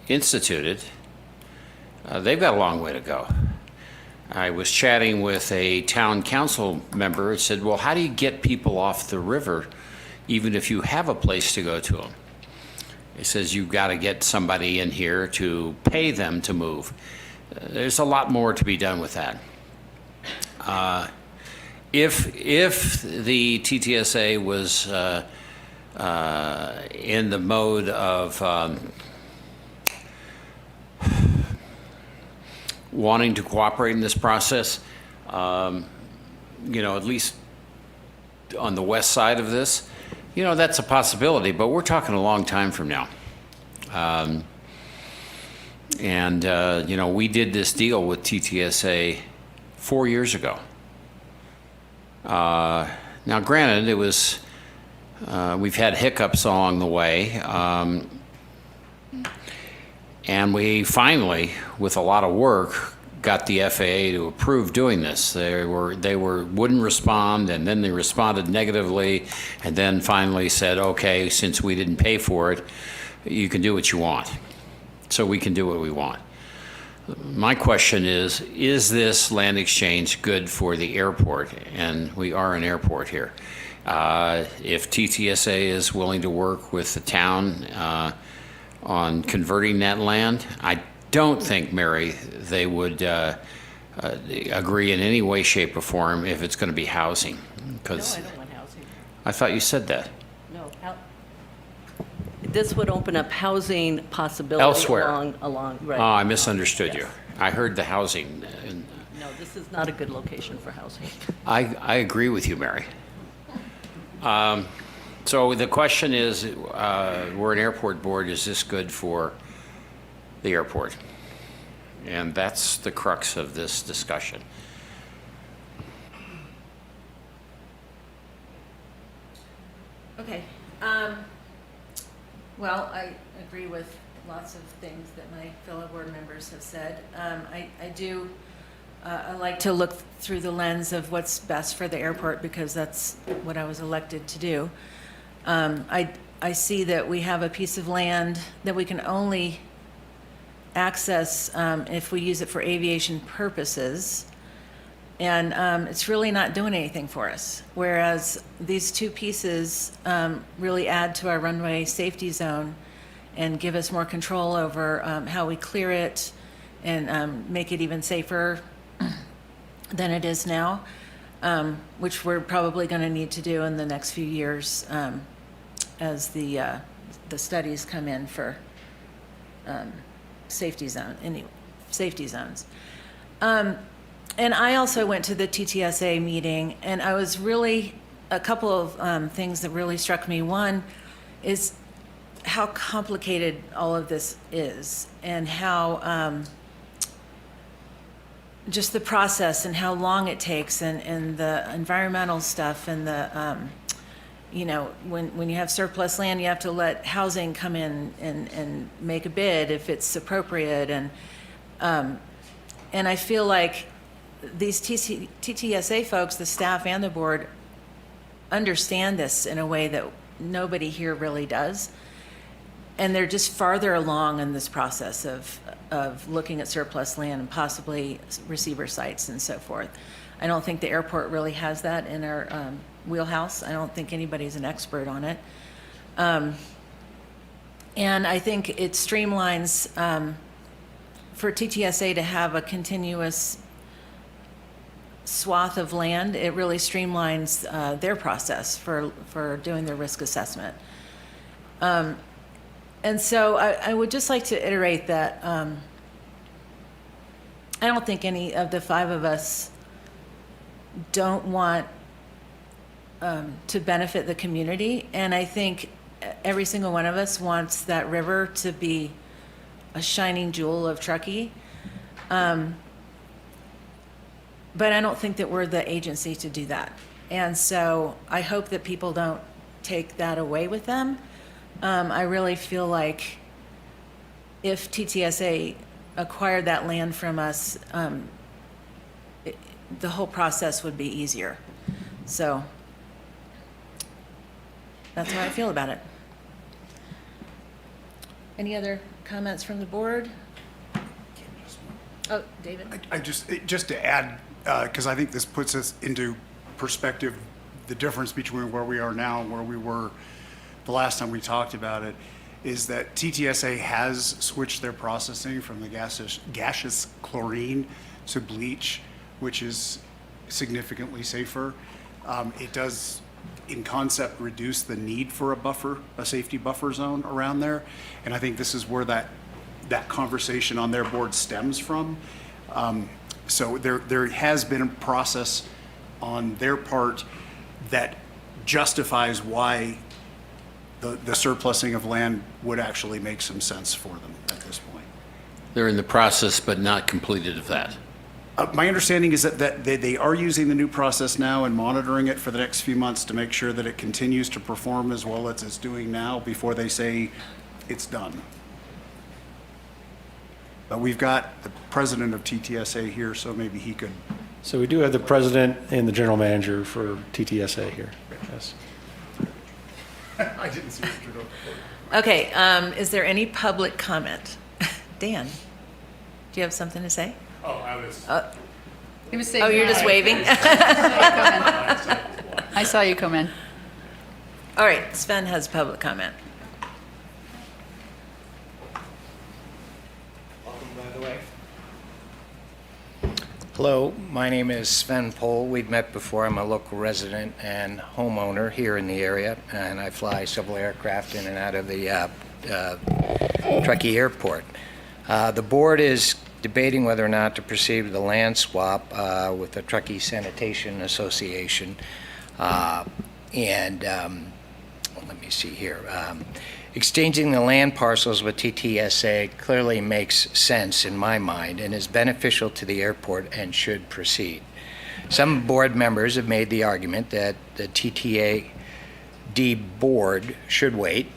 instituted, they've got a long way to go. I was chatting with a town council member and said, well, how do you get people off the river even if you have a place to go to them? He says, you've got to get somebody in here to pay them to move. There's a lot more to be done with that. If the TTSA was in the mode of wanting to cooperate in this process, at least on the west side of this, that's a possibility, but we're talking a long time from now. We did this deal with TTSA 4 years ago. Now, granted, it was we've had hiccups along the way, and we finally, with a lot of work, got the FAA to approve doing this. They wouldn't respond, and then they responded negatively, and then finally said, okay, since we didn't pay for it, you can do what you want. So we can do what we want. My question is this land exchange good for the airport? And we are an airport here. If TTSA is willing to work with the town on converting that land, I don't think, Mary, they would agree in any way, shape, or form if it's going to be housing. No, Because I don't want housing. I thought you said that. No. This would open up housing possibility Elsewhere. along, right. Oh, I misunderstood you. Yes. I heard the housing. And No, this is not a good location for housing. I agree with you, Mary. So the question is, we're an airport board, is this good for the airport? And that's the crux of this discussion. Okay. Well, I agree with lots of things that my fellow board members have said. I like to look through the lens of what's best for the airport because that's what I was elected to do. I see that we have a piece of land that we can only access if we use it for aviation purposes. And it's really not doing anything for us. Whereas these two pieces really add to our runway safety zone and give us more control over how we clear it and make it even safer than it is now, which we're probably going to need to do in the next few years as the studies come in for safety zones. And I also went to the TTSA meeting, and I was really, a couple of things that really struck me. One is how complicated all of this is, and how just the process and how long it takes, and the environmental stuff, and the, when you have surplus land, you have to let housing come in and make a bid if it's appropriate. And I feel like these TTSA folks, the staff and the board, understand this in a way that nobody here really does. And they're just farther along in this process of looking at surplus land and possibly receiver sites and so forth. I don't think the airport really has that in our wheelhouse. I don't think anybody's an expert on it. And I think it streamlines for TTSA to have a continuous swath of land. It really streamlines their process for doing their risk assessment. And so I would just like to iterate that I don't think any of the five of us don't want to benefit the community. And I think every single one of us wants that river to be a shining jewel of Truckee. But I don't think that we're the agency to do that. And so I hope that people don't take that away with them. I really feel like if TTSA acquired that land from us, the whole process would be easier. So that's how I feel about it. Any other comments from the board? Oh, David? Just to add, because I think this puts us into perspective, the difference between where we are now and where we were the last time we talked about it, is that TTSA has switched their processing from the gaseous chlorine to bleach, which is significantly safer. It does, in concept, reduce the need for a safety buffer zone around there. And I think this is where that conversation on their board stems from. So there has been a process on their part that justifies why the surplusing of land would actually make some sense for them at this point. They're in the process, but not completed of that. My understanding is that they are using the new process now and monitoring it for the next few months to make sure that it continues to perform as well as it's doing now before they say it's done. But we've got the president of TTSA here, so maybe he could. So we do have the president and the general manager for TTSA here. Yes. I didn't see Mr. Doe. Okay, is there any public comment? Dan? Do you have something to say? Oh, I was. He was saying Oh, you're just hi. waving? I saw you come in. All right, Sven has public comment. Hello, my name is Sven Pohl. We've met before. I'm a local resident and homeowner here in the area, and I fly civil aircraft in and out of the Truckee Airport. The board is debating whether or not to proceed with the land swap with the Truckee Sanitation Association. Let me see here. Exchanging the land parcels with TTSA clearly makes sense in my mind and is beneficial to the airport and should proceed. Some board members have made the argument that the TTAD board should wait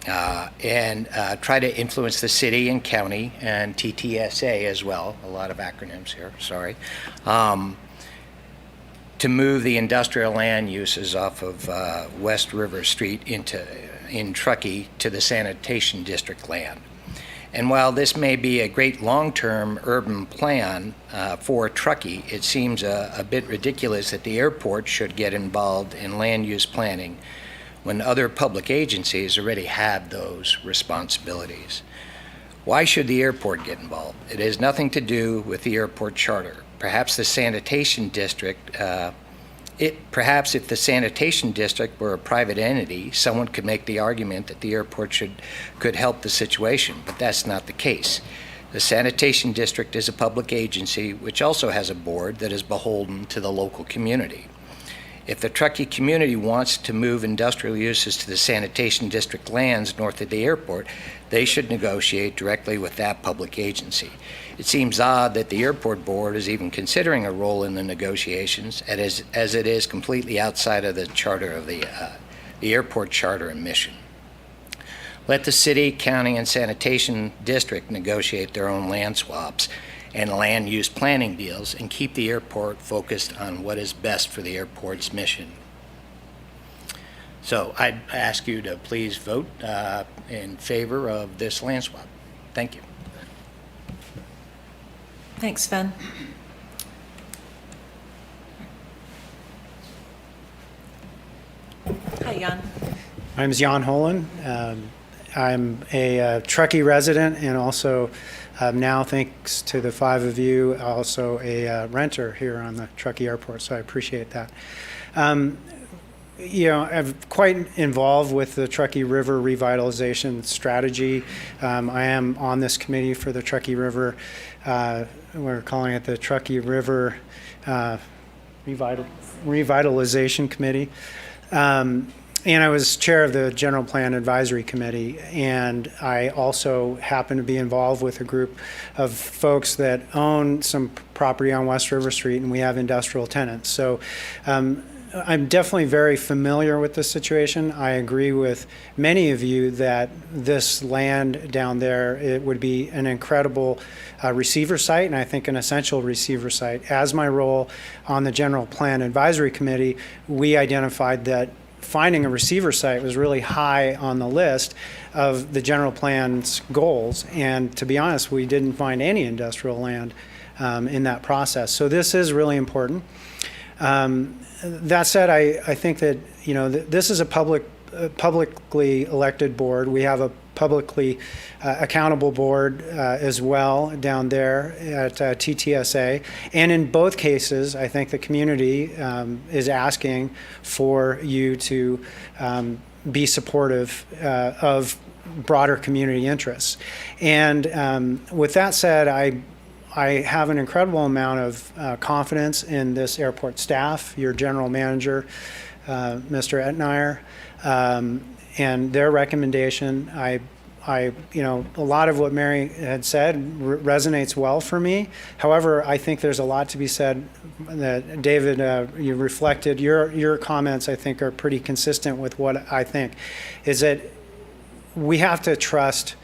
and try to influence the city and county and TTSA as well, a lot of acronyms here, sorry, to move the industrial land uses off of West River Street in Truckee to the sanitation district land. And while this may be a great long-term urban plan for Truckee, it seems a bit ridiculous that the airport should get involved in land use planning when other public agencies already have those responsibilities. Why should the airport get involved? It has nothing to do with the airport charter. Perhaps the sanitation district Perhaps if the sanitation district were a private entity, someone could make the argument that the airport could help the situation, but that's not the case. The sanitation district is a public agency which also has a board that is beholden to the local community. If the Truckee community wants to move industrial uses to the sanitation district lands north of the airport, they should negotiate directly with that public agency. It seems odd that the airport board is even considering a role in the negotiations, as it is completely outside of the charter of the airport charter and mission. Let the city, county, and sanitation district negotiate their own land swaps and land use planning deals and keep the airport focused on what is best for the airport's mission. So I'd ask you to please vote in favor of this land swap. Thank you. Thanks, Sven. Hi, Jan. My name is Jan Holen. I'm a Truckee resident and also now, thanks to the five of you, also a renter here on the Truckee Airport, so I appreciate that. You know, I'm quite involved with the Truckee River revitalization strategy. I am on this committee for the Truckee River. We're calling it the Truckee River Revitalization Committee. And I was chair of the General Plan Advisory Committee, and I also happen to be involved with a group of folks that own some property on West River Street, and we have industrial tenants. So I'm definitely very familiar with this situation. I agree with many of you that this land down there, it would be an incredible receiver site, and I think an essential receiver site. As my role on the General Plan Advisory Committee, we identified that finding a receiver site was really high on the list of the general plan's goals. And to be honest, we didn't find any industrial land in that process. So this is really important. That said, I think that, you know, this is a publicly elected board. We have a publicly accountable board as well down there at TTSA. And in both cases, I think the community is asking for you to be supportive of broader community interests. And with that said, I have an incredible amount of confidence in this airport staff, your general manager, Mr. Etnier, and their recommendation. You know, a lot of what Mary had said resonates well for me. However, I think there's a lot to be said that David, you reflected, your comments I think are pretty consistent with what I think, is that we have to trust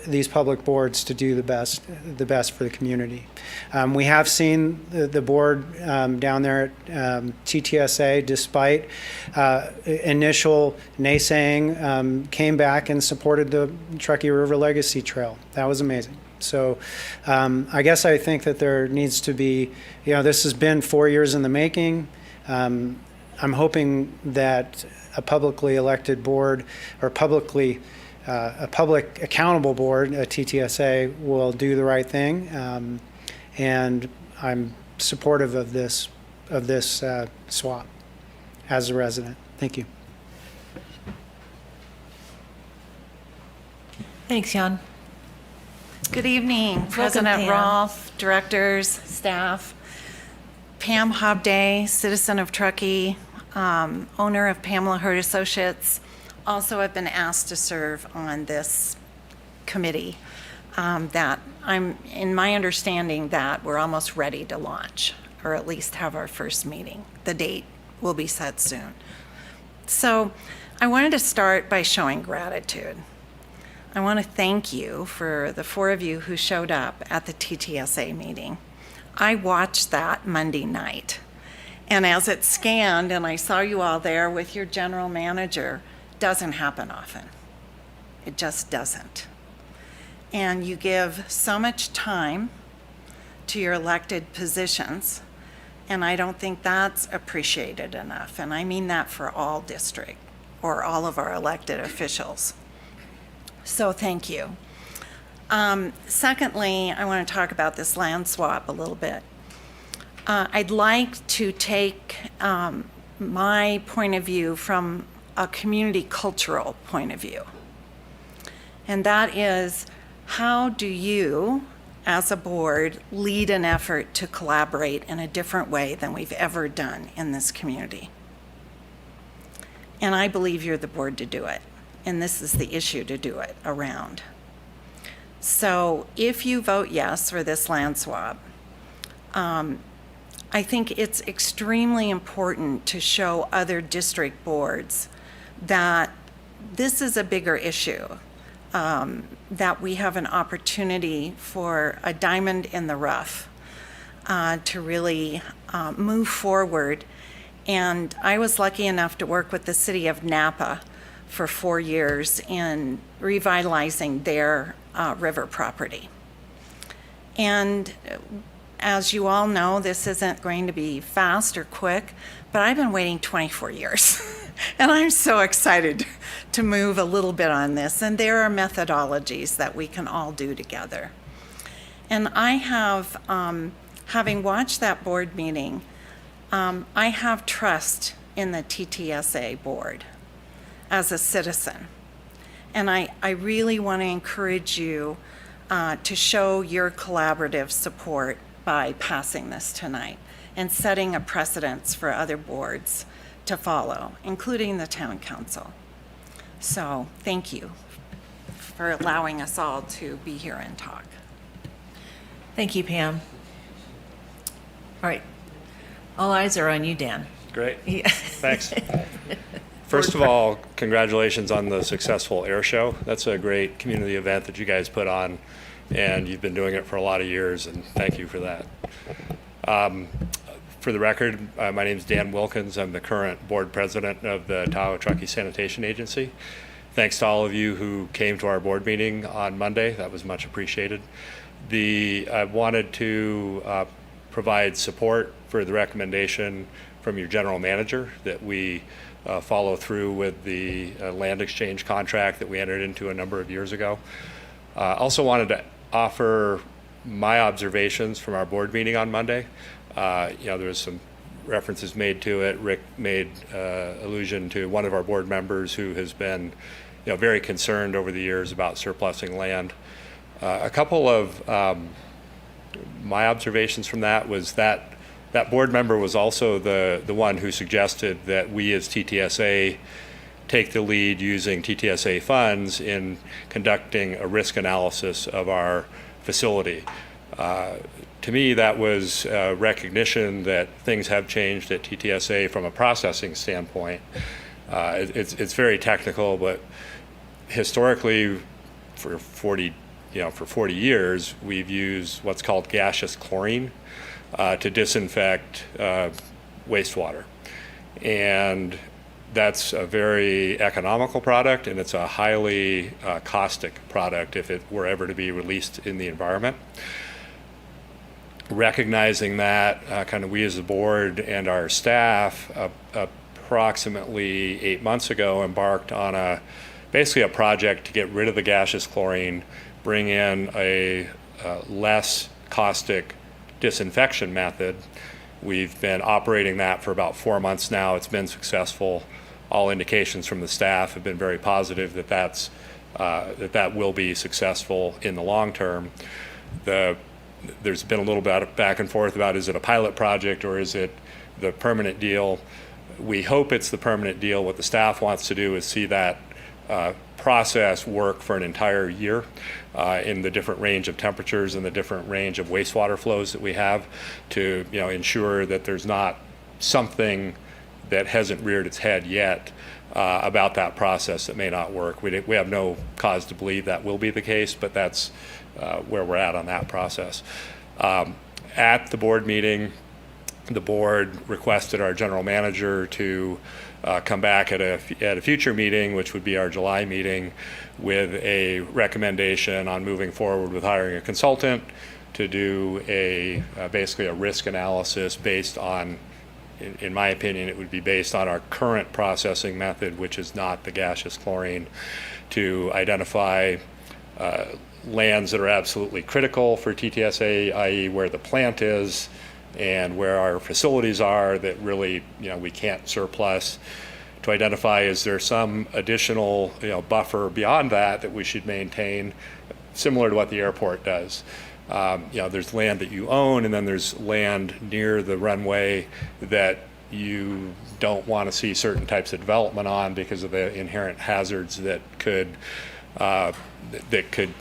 these public boards to do the best for the community. We have seen the board down there at TTSA, despite initial naysaying, came back and supported the Truckee River Legacy Trail. That was amazing. So I guess I think that there needs to be, this has been 4 years in the making. I'm hoping that a publicly elected board or a public accountable board, a TTSA, will do the right thing. And I'm supportive of this swap as a resident. Thank you. Thanks, Jan. Good evening, President Pam. Rolfe, directors, staff. Pam Hobday, citizen of Truckee, owner of Pamela Hurd Associates. Also have been asked to serve on this committee that I'm, in my understanding, that we're almost ready to launch, or at least have our first meeting. The date will be set soon. So I wanted to start by showing gratitude. I want to thank you for the 4 of you who showed up at the TTSA meeting. I watched that Monday night, and as it scanned and I saw you all there with your general manager, doesn't happen often. It just doesn't. And you give so much time to your elected positions, and I don't think that's appreciated enough. And I mean that for all district or all of our elected officials. So thank you. Secondly, I want to talk about this land swap a little bit. I'd like to take my point of view from a community cultural point of view. And that is, how do you, as a board, lead an effort to collaborate in a different way than we've ever done in this community? And I believe you're the board to do it. And this is the issue to do it around. So if you vote yes for this land swap, I think it's extremely important to show other district boards that this is a bigger issue, that we have an opportunity for a diamond in the rough to really move forward. And I was lucky enough to work with the city of Napa for 4 years in revitalizing their river property. And as you all know, this isn't going to be fast or quick, but I've been waiting 24 years. And I'm so excited to move a little bit on this. And there are methodologies that we can all do together. And I have, having watched that board meeting, I have trust in the TTSA board as a citizen. And I really want to encourage you to show your collaborative support by passing this tonight and setting a precedence for other boards to follow, including the town council. So thank you for allowing us all to be here and talk. Thank you, Pam. All right. All eyes are on you, Dan. Great. Thanks. First of all, congratulations on the successful air show. That's a great community event that you guys put on, and you've been doing it for a lot of years, and thank you for that. For the record, my name is Dan Wilkins. I'm the current board president of the Tahoe Truckee Sanitation Agency. Thanks to all of you who came to our board meeting on Monday. That was much appreciated. I wanted to provide support for the recommendation from your general manager that we follow through with the land exchange contract that we entered into a number of years ago. Also wanted to offer my observations from our board meeting on Monday. There was some references made to it. Rick made allusion to one of our board members who has been very concerned over the years about surplusing land. A couple of my observations from that was that board member was also the one who suggested that we as TTSA take the lead using TTSA funds in conducting a risk analysis of our facility. To me, that was recognition that things have changed at TTSA from a processing standpoint. It's very technical, but historically, for 40 years, we've used what's called gaseous chlorine to disinfect wastewater. And That's a very economical product, and it's a highly caustic product if it were ever to be released in the environment. Recognizing that, kind of we as a board and our staff approximately 8 months ago embarked on basically a project to get rid of the gaseous chlorine, bring in a less caustic disinfection method. We've been operating that for about 4 months now. It's been successful. All indications from the staff have been very positive that that will be successful in the long term. There's been a little bit of back and forth about, is it a pilot project or is it the permanent deal? We hope it's the permanent deal. What the staff wants to do is see that process work for an entire year in the different range of temperatures and the different range of wastewater flows that we have to ensure that there's not something that hasn't reared its head yet about that process that may not work. We have no cause to believe that will be the case, but that's where we're at on that process. At the board meeting, the board requested our general manager to come back at a future meeting, which would be our July meeting, with a recommendation on moving forward with hiring a consultant to do basically a risk analysis based on, in my opinion, it would be based on our current processing method, which is not the gaseous chlorine, to identify lands that are absolutely critical for TTSA, i.e. where the plant is and where our facilities are that really we can't surplus, to identify is there some additional buffer beyond that we should maintain, similar to what the airport does. There's land that you own, and then there's land near the runway that you don't want to see certain types of development on because of the inherent hazards that could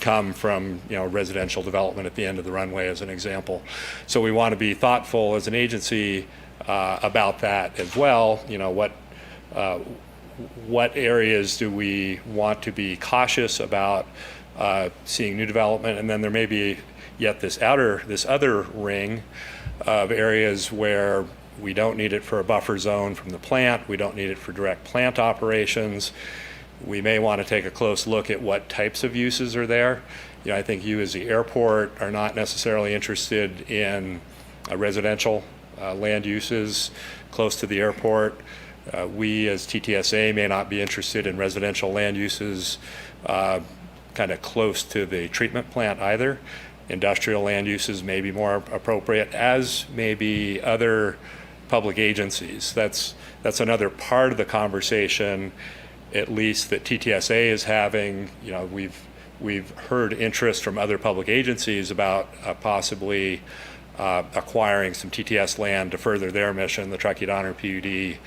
come from residential development at the end of the runway, as an example. So we want to be thoughtful as an agency about that as well. What areas do we want to be cautious about seeing new development, and then there may be yet this other ring of areas where we don't need it for a buffer zone from the plant, we don't need it for direct plant operations. We may want to take a close look at what types of uses are there. I think you as the airport are not necessarily interested in residential land uses close to the airport. We as TTSA may not be interested in residential land uses kind of close to the treatment plant either. Industrial land uses may be more appropriate, as may be other public agencies. That's another part of the conversation, at least that TTSA is having. We've heard interest from other public agencies about possibly acquiring some TTS land to further their mission, the Truckee Donner PUD,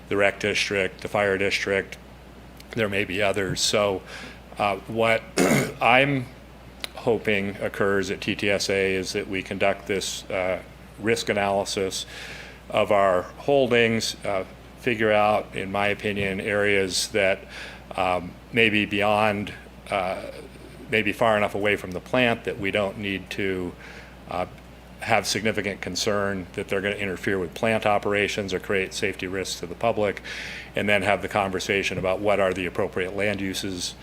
the rec district, the fire district. There may be others. So what I'm hoping occurs at TTSA is that we conduct this risk analysis of our holdings, figure out, in my opinion, areas that may be beyond, maybe far enough away from the plant that we don't need to have significant concern that they're going to interfere with plant operations or create safety risks to the public, and then have the conversation about what are the appropriate land uses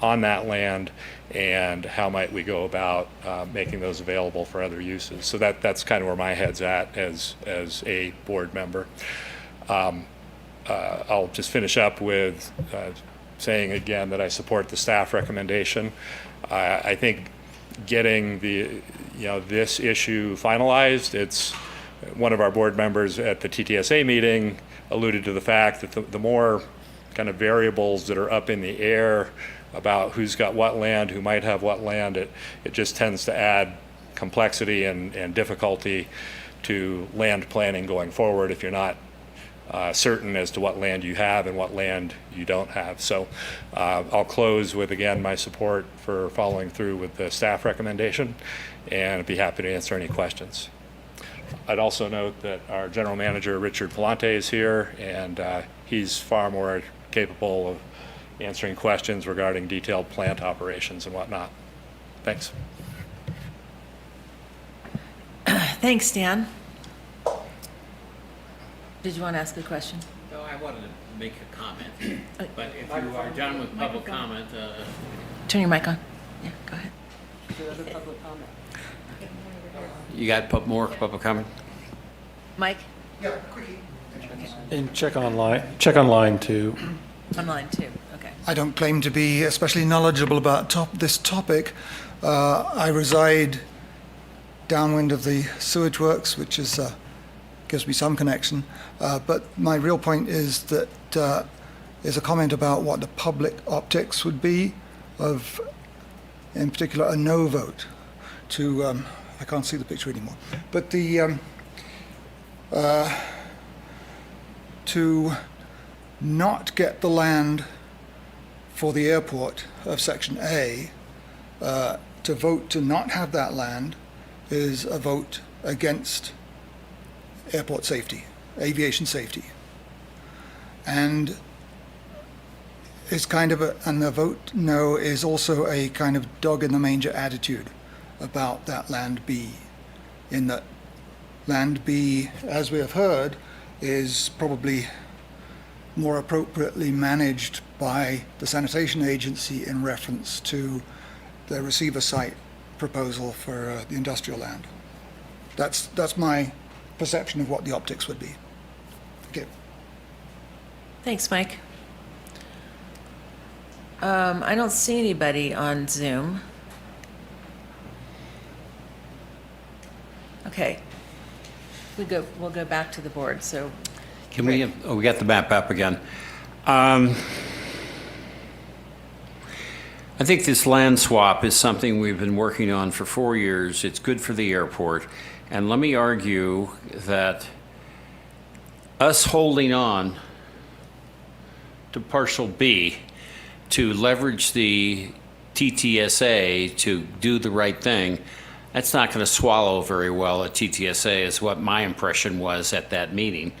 on that land and how might we go about making those available for other uses. So that's kind of where my head's at as a board member. I'll just finish up with saying again that I support the staff recommendation. I think getting this issue finalized, it's one of our board members at the TTSA meeting alluded to the fact that the more kind of variables that are up in the air about who's got what land, who might have what land, it just tends to add complexity and difficulty to land planning going forward if you're not certain as to what land you have and what land you don't have. So I'll close with, again, my support for following through with the staff recommendation, and I'd be happy to answer any questions. I'd also note that our general manager, Richard Palante, is here, and he's far more capable of answering questions regarding detailed plant operations and whatnot. Thanks. Thanks, Dan. Did you want to ask a question? No, I wanted to make a comment. But if you are done with public comment, Turn your mic on. Yeah, go ahead. you got more public comment? Mike, Yeah, quickie. And check online too. online too. Okay. I don't claim to be especially knowledgeable about this topic. I reside downwind of the sewage works, which is gives me some connection. But my real point is that is a comment about what the public optics would be of, in particular, a no vote to. I can't see the picture anymore, but the to not get the land for the airport of Section A, to vote to not have that land is a vote against airport safety, aviation safety. And it's kind of and the vote no is also a kind of dog in the manger attitude about that land B, in that land B, as we have heard, is probably more appropriately managed by the sanitation agency in reference to the receiver site proposal for the industrial land. That's my perception of what the optics would be. Okay. Thanks, Mike. I don't see anybody on Zoom. Okay. We'll go back to the board, so. Can we, we got the map up again. I think this land swap is something we've been working on for 4 years. It's good for the airport. And let me argue that us holding on to parcel B to leverage the TTSA to do the right thing, that's not going to swallow very well at TTSA, is what my impression was at that meeting.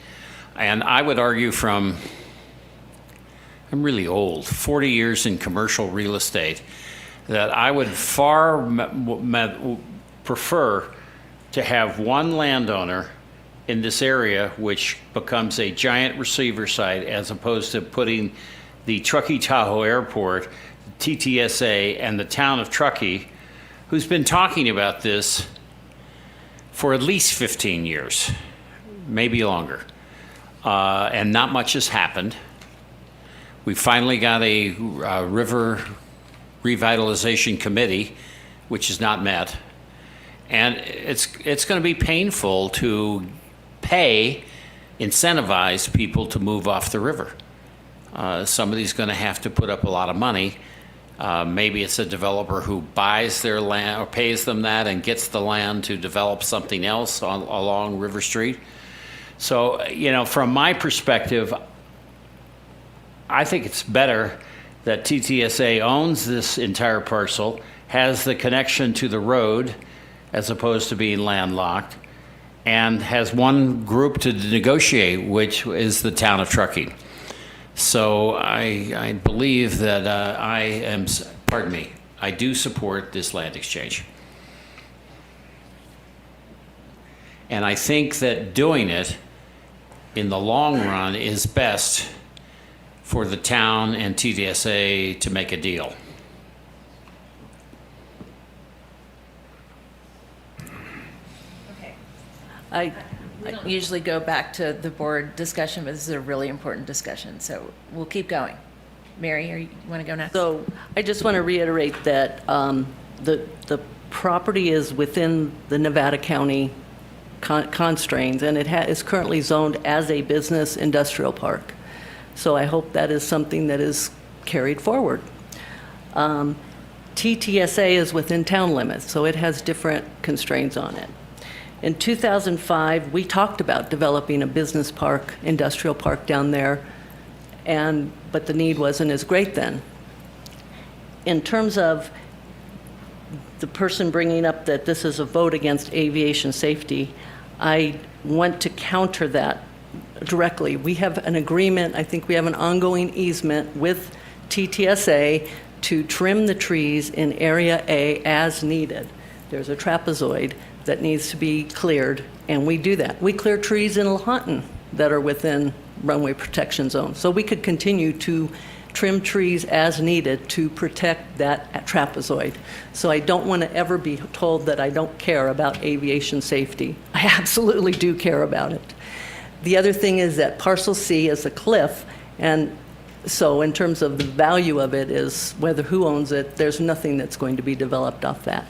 And I would argue I'm really old, 40 years in commercial real estate, that I would far prefer to have one landowner in this area, which becomes a giant receiver site, as opposed to putting the Truckee Tahoe Airport, TTSA, and the town of Truckee, who's been talking about this for at least 15 years, maybe longer. And not much has happened. We finally got a river revitalization committee, which has not met. And it's going to be painful to incentivize people to move off the river. Somebody's going to have to put up a lot of money. Maybe it's a developer who buys their land or pays them that and gets the land to develop something else along River Street. So, from my perspective, I think it's better that TTSA owns this entire parcel, has the connection to the road as opposed to being landlocked, and has one group to negotiate, which is the town of Truckee. So I believe that I do support this land exchange. And I think that doing it in the long run is best for the town and TTSA to make a deal. We don't usually go back to the board discussion, but this is a really important discussion, so we'll keep going. Mary, you want to go next? So I just want to reiterate that the property is within the Nevada County constraints, and it is currently zoned as a business industrial park. So I hope that is something that is carried forward. TTSA is within town limits, so it has different constraints on it. In 2005, we talked about developing a business park, industrial park down there, but the need wasn't as great then. In terms of the person bringing up that this is a vote against aviation safety, I want to counter that directly. We have an agreement, I think we have an ongoing easement with TTSA to trim the trees in Area A as needed. There's a trapezoid that needs to be cleared, and we do that. We clear trees in Lahontan that are within runway protection zone. So we could continue to trim trees as needed to protect that trapezoid. So I don't want to ever be told that I don't care about aviation safety. I absolutely do care about it. The other thing is that parcel C is a cliff, and so in terms of the value of it is whether who owns it, there's nothing that's going to be developed off that.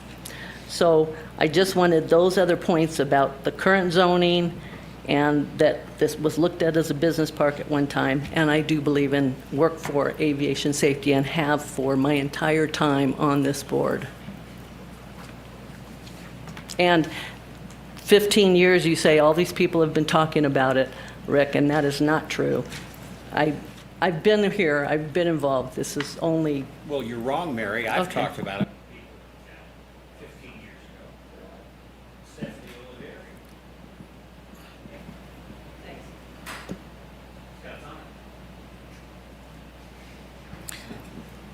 So I just wanted those other points about the current zoning and that this was looked at as a business park at one time, and I do believe in work for aviation safety and have for my entire time on this board. And 15 years, you say all these people have been talking about it, Rick, and that is not true. I've been here, I've been involved. This is only. Well, you're wrong, Mary. I've Okay. talked about it.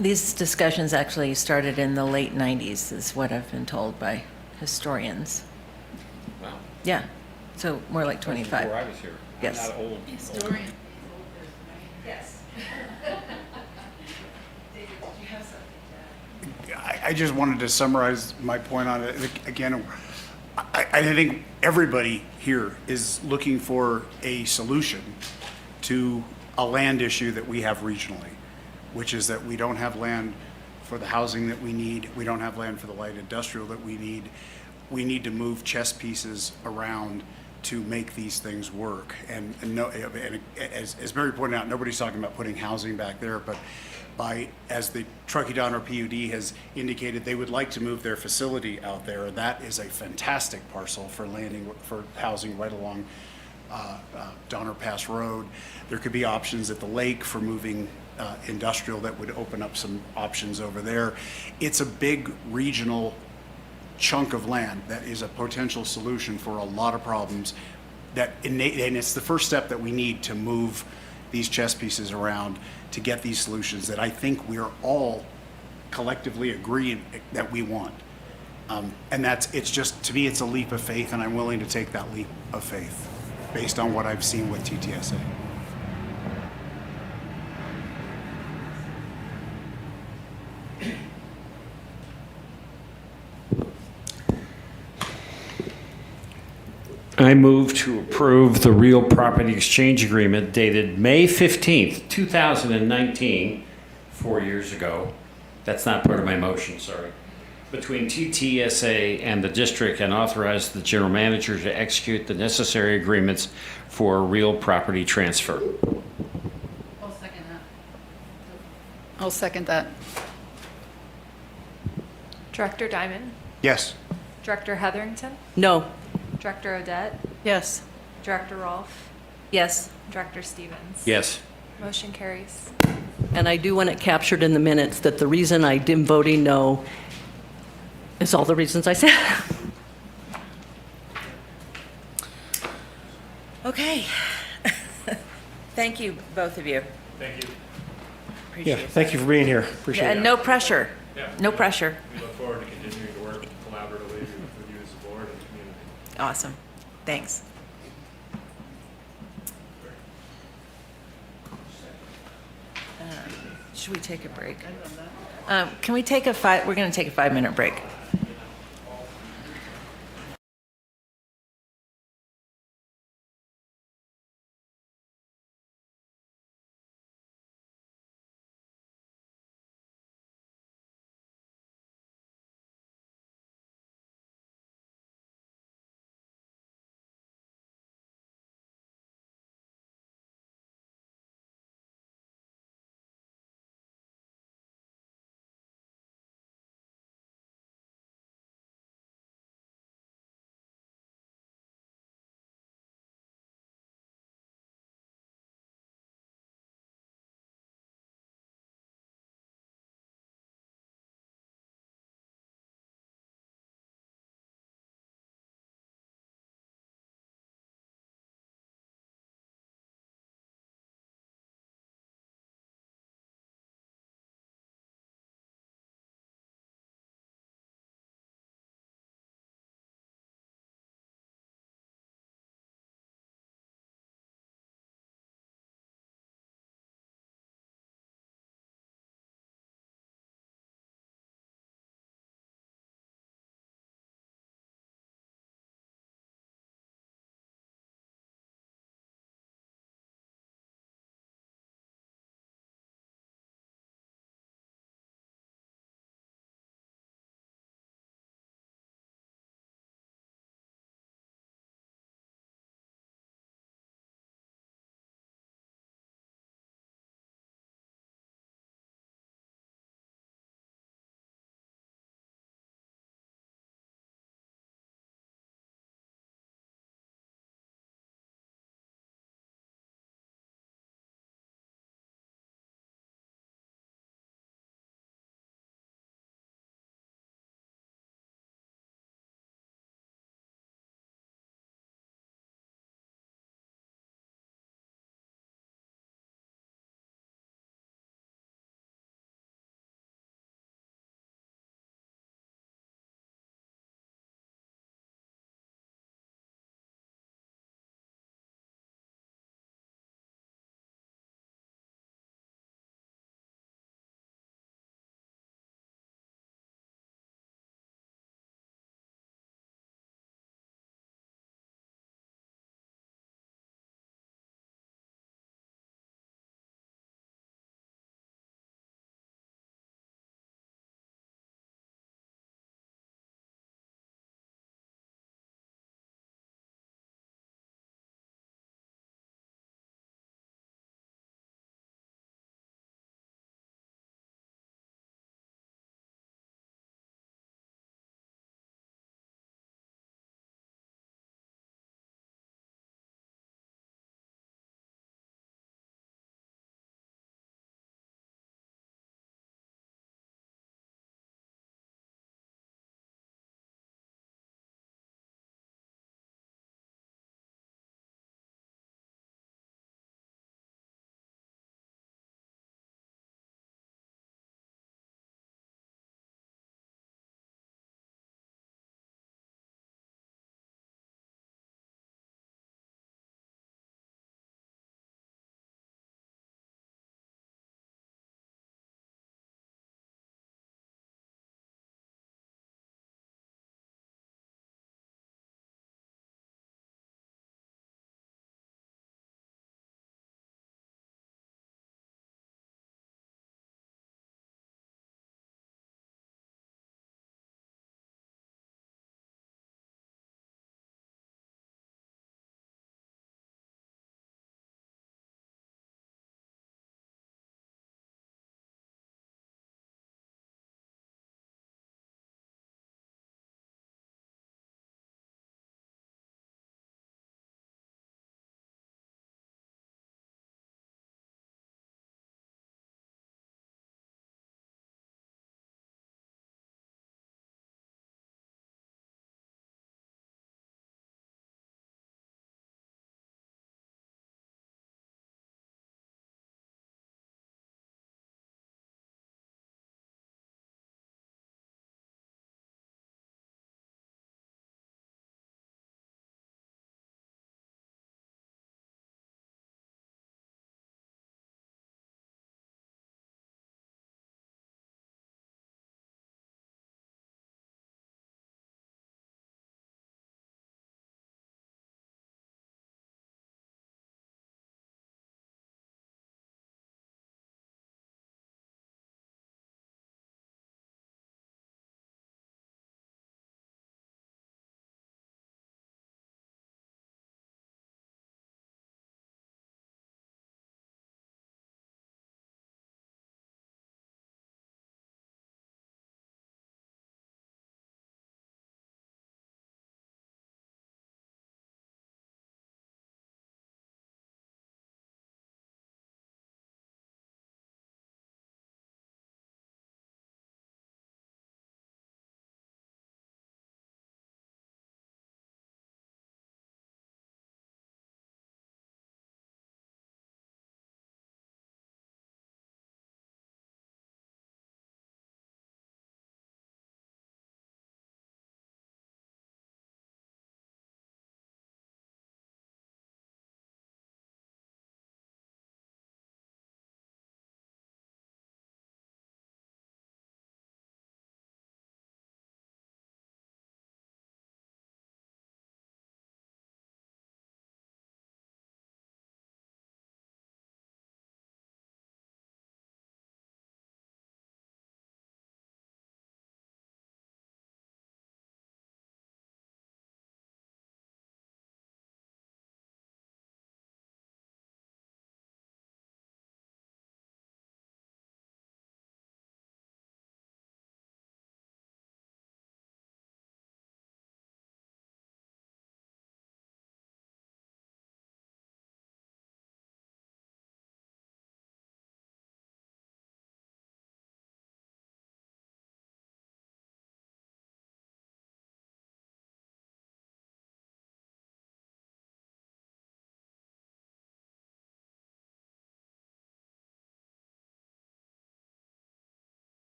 These discussions actually started in the late 90s, is what I've been told by historians. Wow. Yeah, so more like 25. Before I was here. Yes. I'm not old. Historian. Yes. David, did you have something to add? I just wanted to summarize my point on it. Again, I think everybody here is looking for a solution to a land issue that we have regionally, which is that we don't have land for the housing that we need. We don't have land for the light industrial that we need. We need to move chess pieces around to make these things work. And as Mary pointed out, nobody's talking about putting housing back there, but as the Truckee Donner PUD has indicated, they would like to move their facility out there. That is a fantastic parcel for housing right along Donner Pass Road. There could be options at the lake for moving industrial that would open up some options over there. It's a big regional chunk of land that is a potential solution for a lot of problems and it's the first step that we need to move these chess pieces around to get these solutions that I think we're all collectively agreeing that we want. And it's just, to me, it's a leap of faith, and I'm willing to take that leap of faith based on what I've seen with TTSA. I move to approve the real property exchange agreement dated May 15th, 2019, 4 years ago. That's not part of my motion, sorry. Between TTSA and the district, and authorize the general manager to execute the necessary agreements for real property transfer. I'll second that. I'll second that. Director Diamond? Yes. Director Heatherington? No. Director Odette? Yes. Director Rolfe? Yes. Director Stevens? Yes. Motion carries. And I do want it captured in the minutes that the reason I am voting no is all the reasons I said. Okay. Thank you, both of you. Thank you. Appreciate Yeah, it. thank you for being here. Appreciate And it. no pressure. Yeah. No pressure. We look forward to continuing to work collaboratively with you as a board and community. Awesome. Thanks. Should we take a break? Can we take we're going to take a 5-minute break.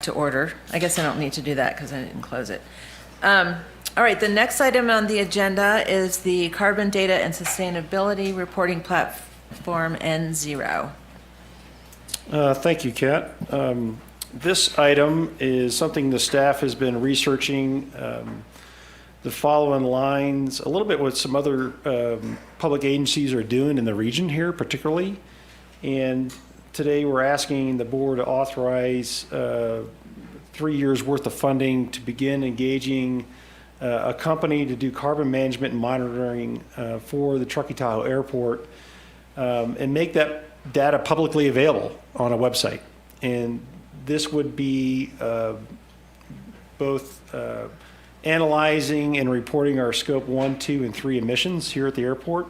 to order. I guess I don't need to do that because I didn't close it. All right, the next item on the agenda is the Carbon Data and Sustainability Reporting Platform N0. Thank you, Kat. This item is something the staff has been researching the following lines, a little bit what some other public agencies are doing in the region here particularly. And today we're asking the board to authorize 3 years worth of funding to begin engaging a company to do carbon management and monitoring for the Truckee Tahoe Airport and make that data publicly available on a website. And this would be both analyzing and reporting our scope 1, 2, and 3 emissions here at the airport,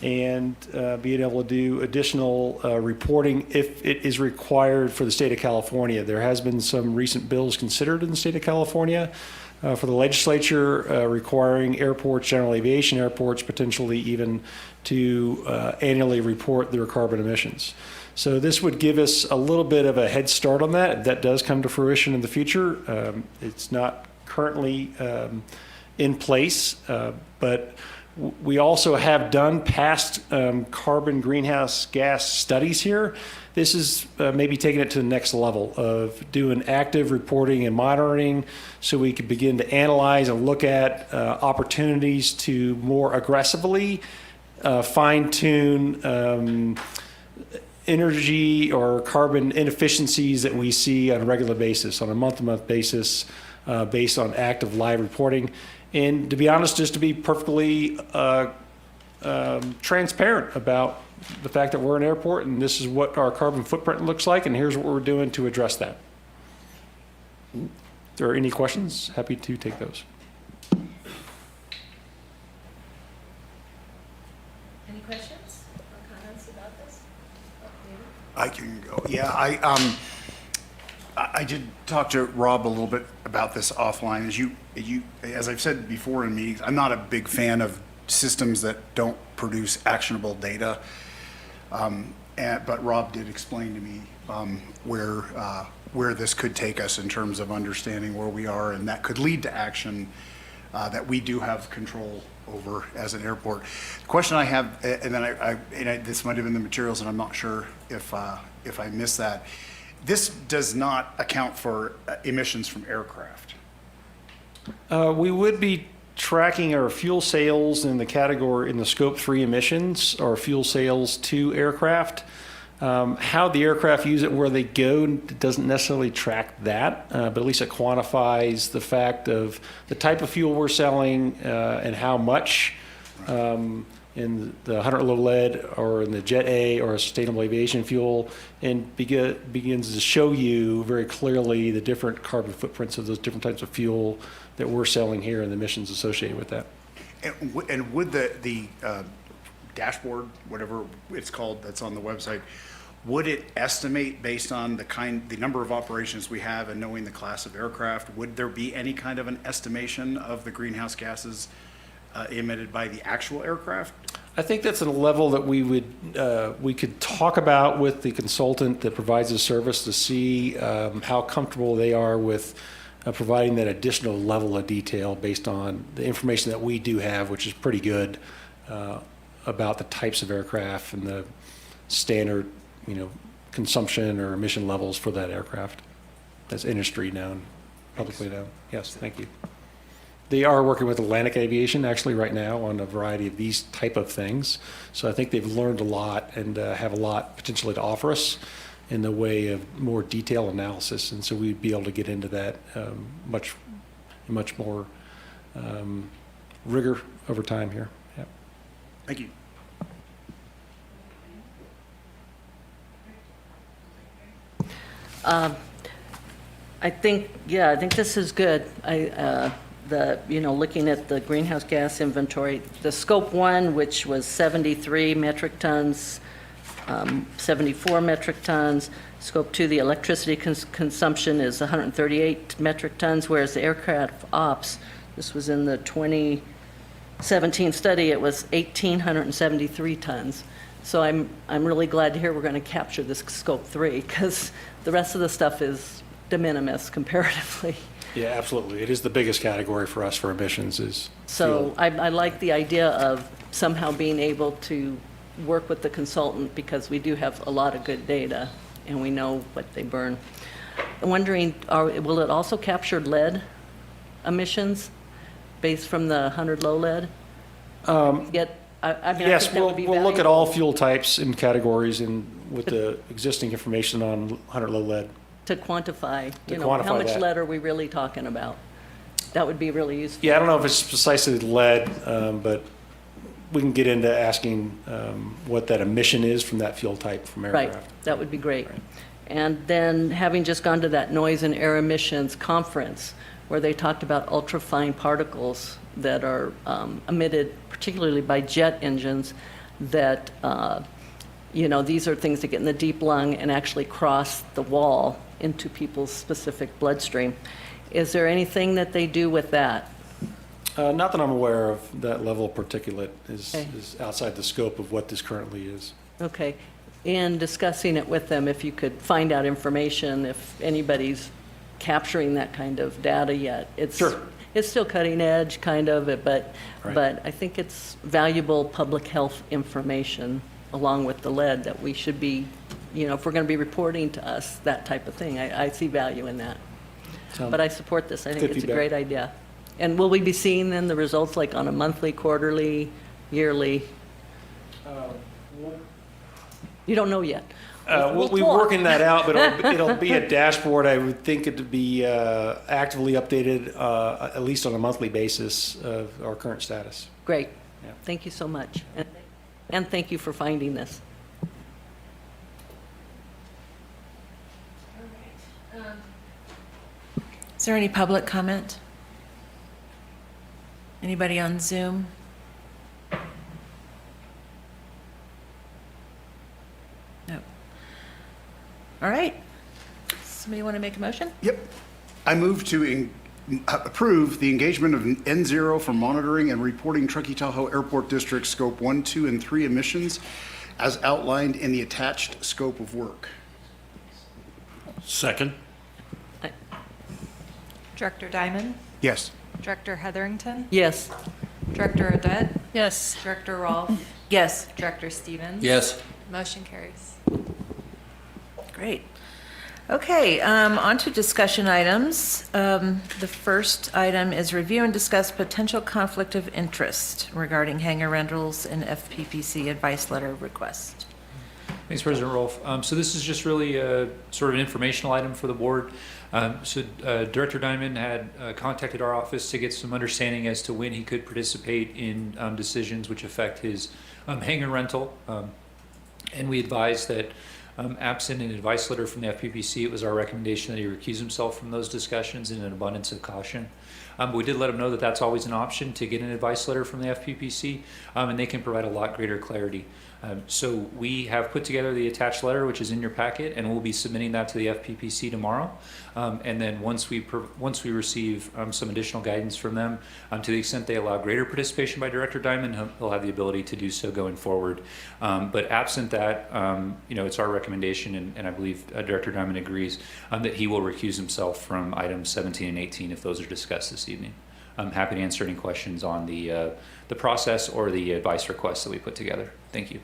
and being able to do additional reporting if it is required for the state of California. There has been some recent bills considered in the state of California for the legislature requiring airports, general aviation airports, potentially even to annually report their carbon emissions. So this would give us a little bit of a head start on that. If that does come to fruition in the future. It's not currently in place, but we also have done past carbon greenhouse gas studies here. This is maybe taking it to the next level of doing active reporting and monitoring so we could begin to analyze and look at opportunities to more aggressively fine-tune energy or carbon inefficiencies that we see on a regular basis, on a month-to-month basis, based on active live reporting. And to be honest, just to be perfectly transparent about the fact that we're an airport and this is what our carbon footprint looks like and here's what we're doing to address that. If there are any questions, happy to take those. Any questions or comments about this? I can go. Yeah, I did talk to Rob a little bit about this offline. As I've said before in meetings, I'm not a big fan of systems that don't produce actionable data. But Rob did explain to me where this could take us in terms of understanding where we are, and that could lead to action that we do have control over as an airport. The question I have, and then this might have been the materials, and I'm not sure if I missed that. This does not account for emissions from aircraft. We would be tracking our fuel sales in the category, in the scope 3 emissions, or fuel sales to aircraft. How the aircraft use it, where they go, doesn't necessarily track that, but at least it quantifies the fact of the type of fuel we're selling and how much in the 100 low lead or in the Jet A or a sustainable aviation fuel, and begins to show you very clearly the different carbon footprints of those different types of fuel that we're selling here and the emissions associated with that. And would the dashboard, whatever it's called, that's on the website, would it estimate based on the number of operations we have and knowing the class of aircraft, would there be any kind of an estimation of the greenhouse gases emitted by the actual aircraft? I think that's a level that we could talk about with the consultant that provides the service to see how comfortable they are with providing that additional level of detail based on the information that we do have, which is pretty good about the types of aircraft and the standard, consumption or emission levels for that aircraft. That's industry known, publicly known. Yes, thank you. They are working with Atlantic Aviation actually right now on a variety of these type of things. So I think they've learned a lot and have a lot potentially to offer us in the way of more detailed analysis. And so we'd be able to get into that much more rigor over time here. Yeah. Thank you. I think this is good. Looking at the greenhouse gas inventory, the scope 1, which was 73 metric tons, 74 metric tons. Scope 2, the electricity consumption is 138 metric tons, whereas the aircraft ops, this was in the 2017 study, it was 1,873 tons. So I'm really glad to hear we're going to capture this scope 3, because the rest of the stuff is de minimis comparatively. Yeah, absolutely. It is the biggest category for us for emissions is So fuel. I like the idea of somehow being able to work with the consultant because we do have a lot of good data and we know what they burn. I'm wondering, will it also capture lead emissions based from the 100 low lead? I mean, I Yes, think that would be we'll look at all valuable fuel types and categories and with the existing information on 100 low lead. to quantify, To you know, how quantify much that. lead are we really talking about? That would be really useful. Yeah, I don't know if it's precisely lead, but we can get into asking what that emission is from that fuel type from Right, aircraft. that would be great. And then, having just gone to that noise and air emissions conference, where they talked about ultrafine particles that are emitted particularly by jet engines, that, you know, these are things that get in the deep lung and actually cross the wall into people's specific bloodstream. Is there anything that they do with that? Not that I'm aware of. That level of particulate is, Okay. is outside the scope of what this currently is. Okay. In discussing it with them, if you could find out information, if anybody's capturing that kind of data yet. Sure. It's still cutting edge, kind of, but, Right. but I think it's valuable public health information along with the lead that we should be, you know, if we're going to be reporting to us, that type of thing. I see value in that. But I support this. I think Good it's a feedback. great idea. And will we be seeing then the results like on a monthly, quarterly, yearly? You don't know yet. We're talk. working that out, but it'll be a dashboard. I would think it to be actively updated at least on a monthly basis of our current status. Great. Yeah. Thank you so much. And thank you for finding this. Is there any public comment? Anybody on Zoom? No. All right. Somebody want to make a motion? Yep. I move to approve the engagement of N0 for monitoring and reporting Truckee Tahoe Airport District Scope 1, 2, and 3 emissions as outlined in the attached scope of work. Second. Director Diamond, Yes. Director Heatherington, Yes. Director Odette, Yes. Director Rolfe, Yes. Director Stevens. Yes. Motion carries. Great. Okay, on to discussion items. The first item is review and discuss potential conflict of interest regarding hangar rentals and FPPC advice letter request. Thanks, President Rolfe. So this is just really a sort of an informational item for the board. Director Diamond had contacted our office to get some understanding as to when he could participate in decisions which affect his hangar rental. And we advised that absent an advice letter from the FPPC, it was our recommendation that he recuse himself from those discussions in an abundance of caution. But we did let him know that that's always an option to get an advice letter from the FPPC, and they can provide a lot greater clarity. So we have put together the attached letter, which is in your packet, and we'll be submitting that to the FPPC tomorrow. And then once we receive some additional guidance from them, to the extent they allow greater participation by Director Diamond, he'll have the ability to do so going forward. But absent that, it's our recommendation, and I believe Director Diamond agrees, that he will recuse himself from items 17 and 18 if those are discussed this evening. I'm happy to answer any questions on the process or the advice requests that we put together. Thank you.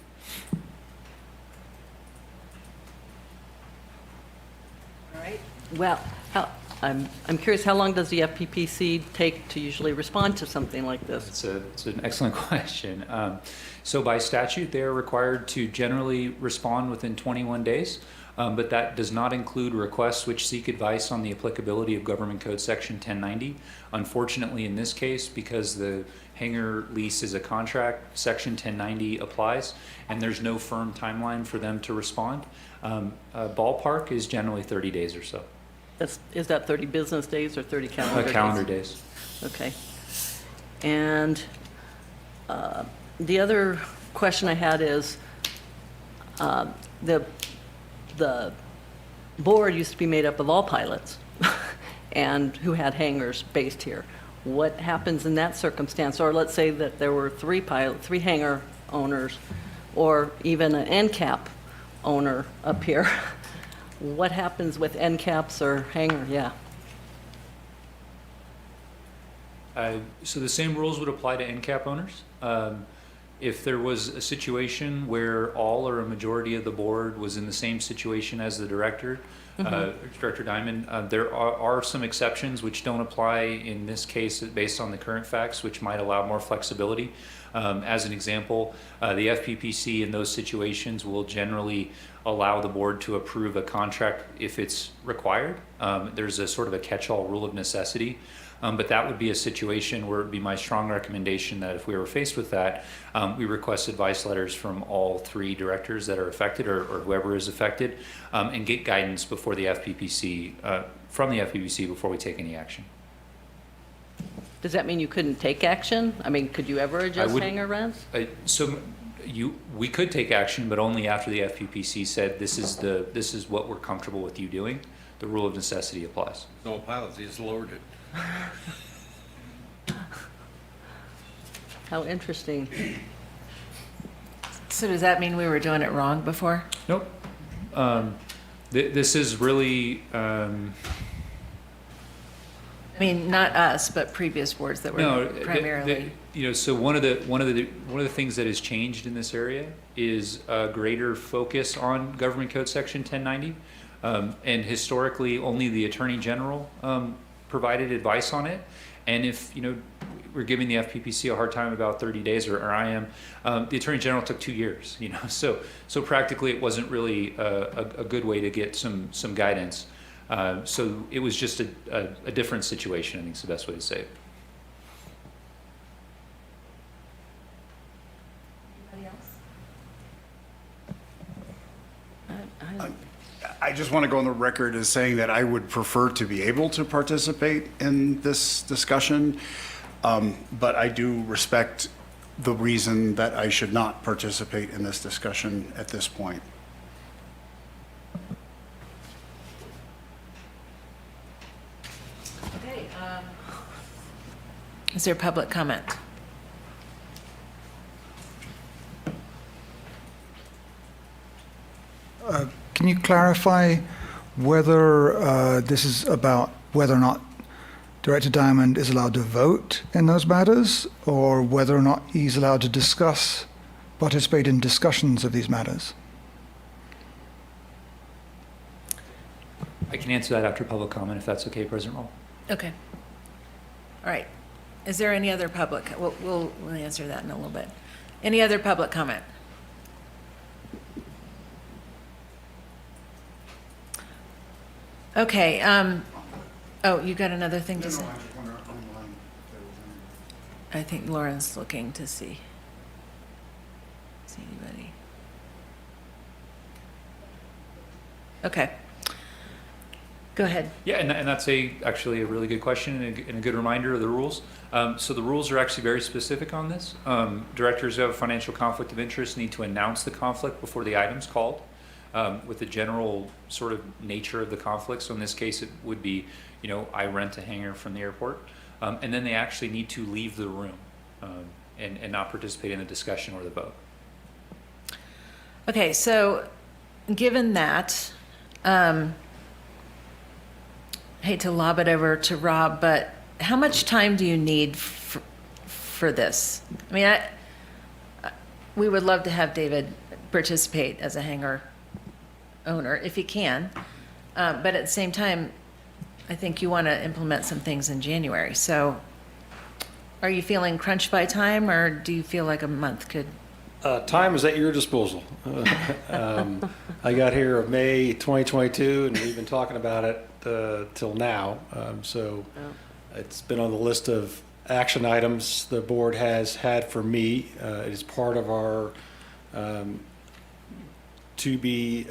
All right. Well, I'm curious, how long does the FPPC take to usually respond to something like this? It's an excellent question. So by statute, they are required to generally respond within 21 days, but that does not include requests which seek advice on the applicability of Government Code Section 1090. Unfortunately, in this case, because the hangar lease is a contract, Section 1090 applies, and there's no firm timeline for them to respond. Ballpark is generally 30 days or so. Is that 30 business days or 30 calendar days? Calendar days. Okay. And the other question I had is, the board used to be made up of all pilots and who had hangars based here. What happens in that circumstance? Or let's say that there were three hangar owners, or even an NCAP owner up here. what happens with end caps or hanger, yeah. So the same rules would apply to NCAP owners. If there was a situation where all or a majority of the board was in the same situation as the director, Director Diamond, there are some exceptions which don't apply in this case based on the current facts, which might allow more flexibility. As an example, the FPPC in those situations will generally allow the board to approve a contract if it's required. There's a sort of a catch-all rule of necessity. But that would be a situation where it would be my strong recommendation that if we were faced with that, we request advice letters from all three directors that are affected or whoever is affected, and get guidance before the FPPC, from the FPPC before we take any action. Does that mean you couldn't take action? I mean, could you ever adjust hanger rents? We could take action, but only after the FPPC said this is what we're comfortable with you doing. The rule of necessity applies. No pilots, he just lowered it. How interesting. So does that mean we were doing it wrong before? Nope. This is really, I mean, not us, but previous boards that were primarily. So one of the things that has changed in this area is a greater focus on Government Code Section 1090, and historically only the Attorney General provided advice on it. And if we're giving the FPPC a hard time about 30 days, or I am, the Attorney General took 2 years. So practically it wasn't really a good way to get some guidance. So it was just a different situation, I think is the best way to say it. Anybody else? I just want to go on the record as saying that I would prefer to be able to participate in this discussion, but I do respect the reason that I should not participate in this discussion at this point. Okay. Is there public comment? Can you clarify whether this is about whether or not Director Diamond is allowed to vote in those matters, or whether or not he's allowed to participate in discussions of these matters? I can answer that after public comment if that's okay, President Roll. Okay. All right. Is there any other public? We'll answer that in a little bit. Any other public comment? Okay. Oh, you got another thing to say? I think Lauren's looking to see anybody. Okay. Go ahead. Yeah, and that's actually a really good question and a good reminder of the rules. So the rules are actually very specific on this. Directors who have a financial conflict of interest need to announce the conflict before the item's called, with the general sort of nature of the conflict. So in this case, it would be, I rent a hangar from the airport, and then they actually need to leave the room and not participate in the discussion or the vote. Okay, so given that, hate to lob it over to Rob, but how much time do you need for this? I mean, we would love to have David participate as a hangar owner if he can, but at the same time, I think you want to implement some things in January. So are you feeling crunched by time, or do you feel like a month could? Time is at your disposal. I got here in May 2022, and we've been talking about it till now. So it's been on the list of action items the board has had for me. It is part of our to be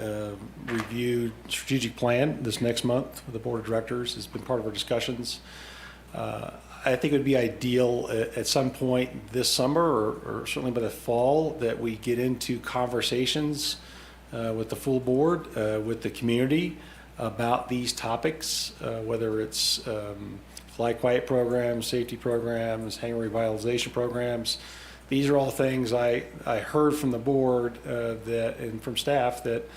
reviewed strategic plan this next month with the board of directors. Has been part of our discussions. I think it would be ideal at some point this summer, or certainly by the fall, that we get into conversations with the full board, with the community about these topics, whether it's fly quiet programs, safety programs, hangar revitalization programs. These are all things I heard from the board and from staff that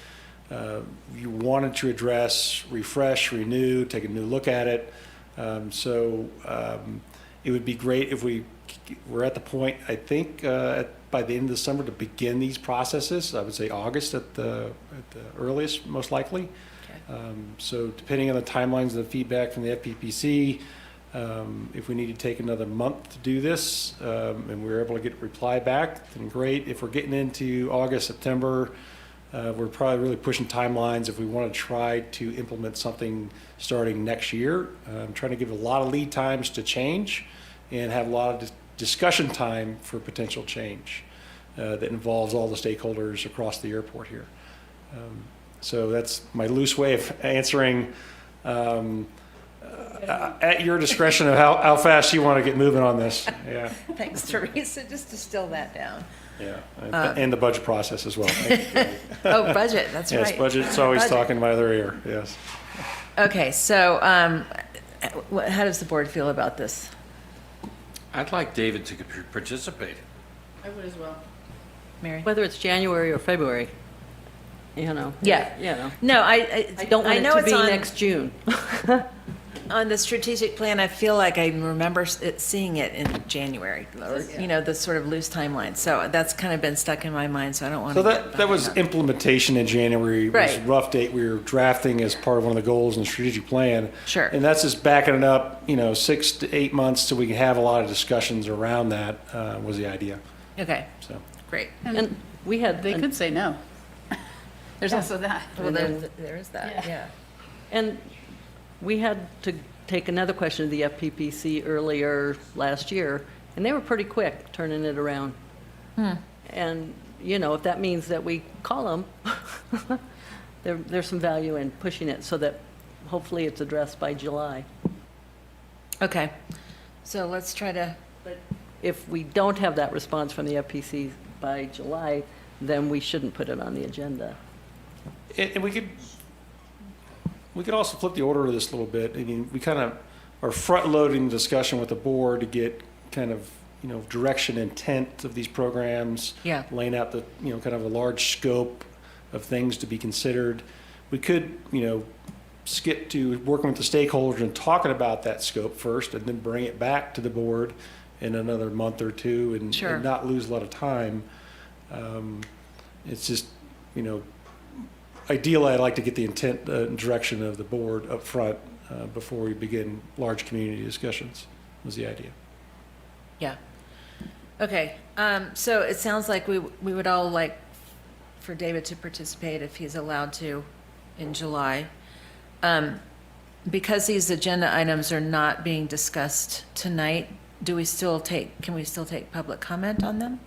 you wanted to address, refresh, renew, take a new look at it. It would be great if we're at the point, I think, by the end of the summer to begin these processes. I would say August at the earliest, most likely. So depending on the timelines and the feedback from the FPPC, if we need to take another month to do this, and we're able to get a reply back, then great. If we're getting into August, September, we're probably really pushing timelines if we want to try to implement something starting next year. I'm trying to give a lot of lead times to change and have a lot of discussion time for potential change that involves all the stakeholders across the airport here. So that's my loose way of answering at your discretion of how fast you want to get moving on this. Yeah. Thanks, Teresa, just distill that down. Yeah, and the budget process as well. Oh, budget, that's right. Yes, budget's always talking in my other ear, yes. Okay, so how does the board feel about this? I'd like David to participate. I would as well. Mary? Whether it's January or February, you know. Yeah. You know. No, I don't want know it to it's be on- next June. On the strategic plan, I feel like I remember seeing it in January, or, you know, the sort of loose timeline. So that's kind of been stuck in my mind, so I don't want So to. that was implementation in January. It was a Right. rough date we were drafting as part of one of the goals in the strategic plan. Sure. And that's just backing it up, 6 to 8 months so we can have a lot of discussions around that, was the idea. Okay, So. great. And we had. They could say no. There's also that. Well, there is that, yeah. And we had to take another question to the FPPC earlier last year, and they were pretty quick turning it around. And, if that means that we call them, there's some value in pushing it so that hopefully it's addressed by July. Okay, so let's try to, But if we don't have that response from the FPC by July, then we shouldn't put it on the agenda. And we could also flip the order of this a little bit. I mean, we kind of are front-loading the discussion with the board to get kind of, direction, intent of these programs. Yeah. Laying out the, kind of a large scope of things to be considered. We could, skip to working with the stakeholders and talking about that scope first, and then bring it back to the board in another month or two and, Sure. and not lose a lot of time. It's just, ideally, I'd like to get the intent and direction of the board up front before we begin large community discussions, was the idea. yeah. Okay, so it sounds like we would all like for David to participate if he's allowed to in July. Because these agenda items are not being discussed tonight, can we still take public comment on them?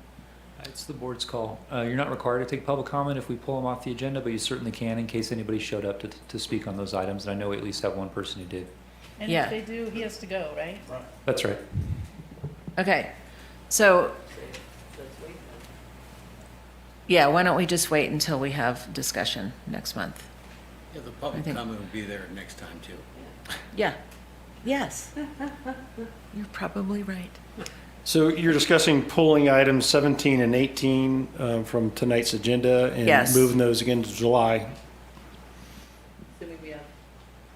It's the board's call. You're not required to take public comment if we pull them off the agenda, but you certainly can in case anybody showed up to speak on those items. And I know we at least have one person who did. And Yeah. if they do, he has to go, right? That's right. Okay, so, yeah, why don't we just wait until we have discussion next month? Yeah, the I public think- comment will be there next time, too. Yeah, yes. You're probably right. So you're discussing pulling items 17 and 18 from tonight's agenda and Yes. moving those again to July,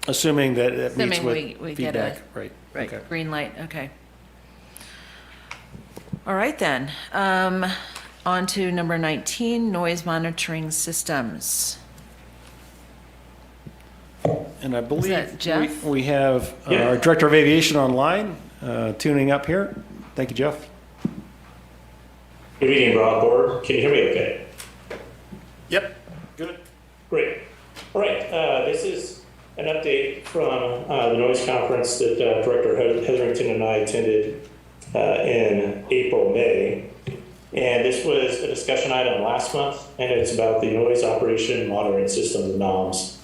assuming that it meets Assuming we with get feedback, right? Right, Okay. green light, okay. All right then, on to number 19, noise monitoring systems. And I that believe Jeff? we have our Director of Aviation online, tuning up here. Thank you, Jeff. Good evening, Broad Board. Can you hear me okay? Yep. Good. Great. All right. This is an update from the noise conference that Director Hetherington and I attended in April, May. And this was a discussion item last month, and it's about the noise operation monitoring system, the NOMS.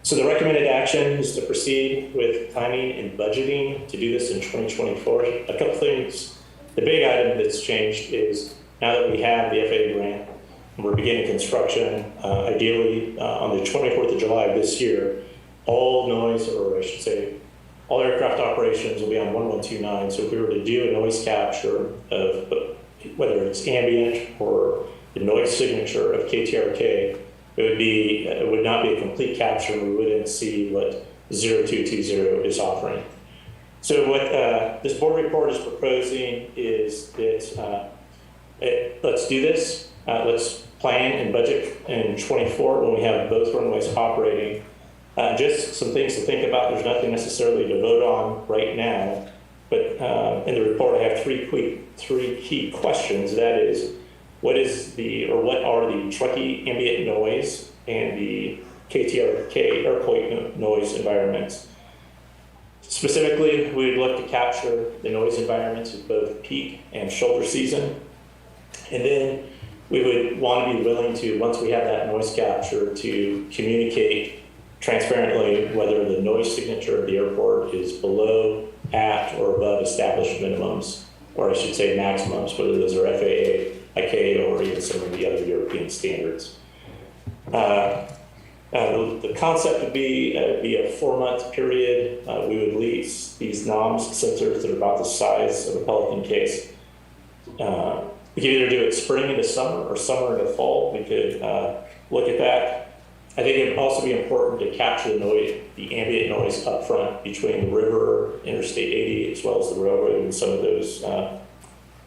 So the recommended action is to proceed with timing and budgeting to do this in 2024. A couple things. The big item that's changed is now that we have the FAA grant and we're beginning construction, ideally on the 24th of July of this year, all noise, or I should say, all aircraft operations will be on 1129. So if we were to do a noise capture of whether it's ambient or the noise signature of KTRK, it would not be a complete capture, and we wouldn't see what 0220 is offering. So what this board report is proposing is that let's do this. Let's plan and budget in 24 when we have both runways operating. Just some things to think about. There's nothing necessarily to vote on right now, but in the report I have three key questions. That is, what are the Truckee ambient noise and the KTRK airport noise environments? Specifically, we would look to capture the noise environments of both peak and shoulder season. And then we would want to be willing to, once we have that noise capture, to communicate transparently whether the noise signature of the airport is below, at, or above established minimums, or I should say maximums, whether those are FAA, ICAO, or even some of the other European standards. The concept would be a 4-month period. We would lease these NOMS sensors that are about the size of a Pelican case. We could either do it spring into summer or summer into fall. We could look at that. I think it would also be important to capture the noise, the ambient noise up front between the river, Interstate 80, as well as the railroad, and some of those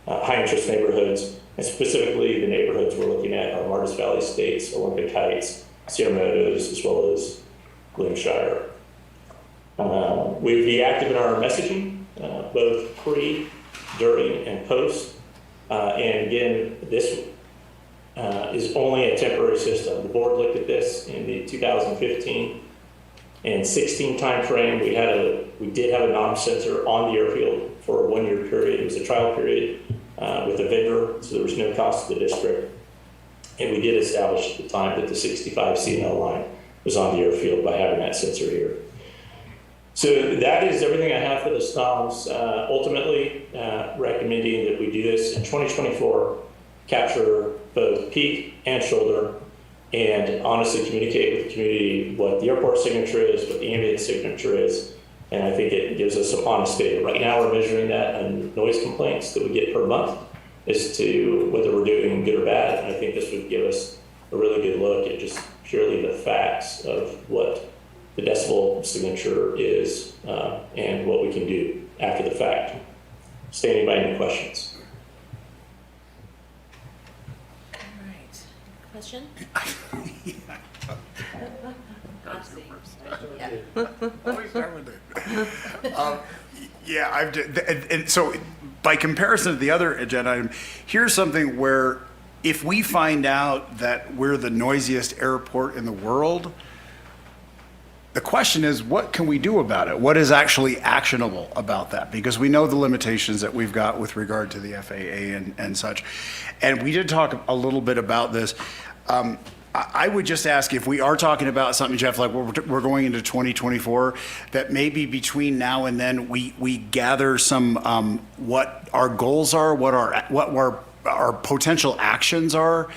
high interest neighborhoods. And specifically, the neighborhoods we're looking at are Martis Valley Estates, Olympic Heights, Sierra Meadows, as well as Glenshire. We would be active in our messaging, both pre, during, and post. And again, this is only a temporary system. The board looked at this in the 2015 and 16 timeframe. We did have a NOM sensor on the airfield for a 1-year period. It was a trial period with a vendor, so there was no cost to the district. And we did establish at the time that the 65 CNL line was on the airfield by having that sensor here. So that is everything I have for the SNOMS. Ultimately, recommending that we do this in 2024, capture both peak and shoulder, and honestly communicate with the community what the airport signature is, what the ambient signature is, and I think it gives us some honest data. Right now we're measuring that on noise complaints that we get per month as to whether we're doing good or bad, and I think this would give us a really good look at just purely the facts of what the decibel signature is and what we can do after the fact. Standing by any questions. All right. Question? And so by comparison to the other agenda item, here's something where if we find out that we're the noisiest airport in the world, the question is, what can we do about it? What is actually actionable about that? Because we know the limitations that we've got with regard to the FAA and such. And we did talk a little bit about this. I would just ask, if we are talking about something, Jeff, like we're going into 2024, that maybe between now and then we gather some what our goals are, what our potential actions are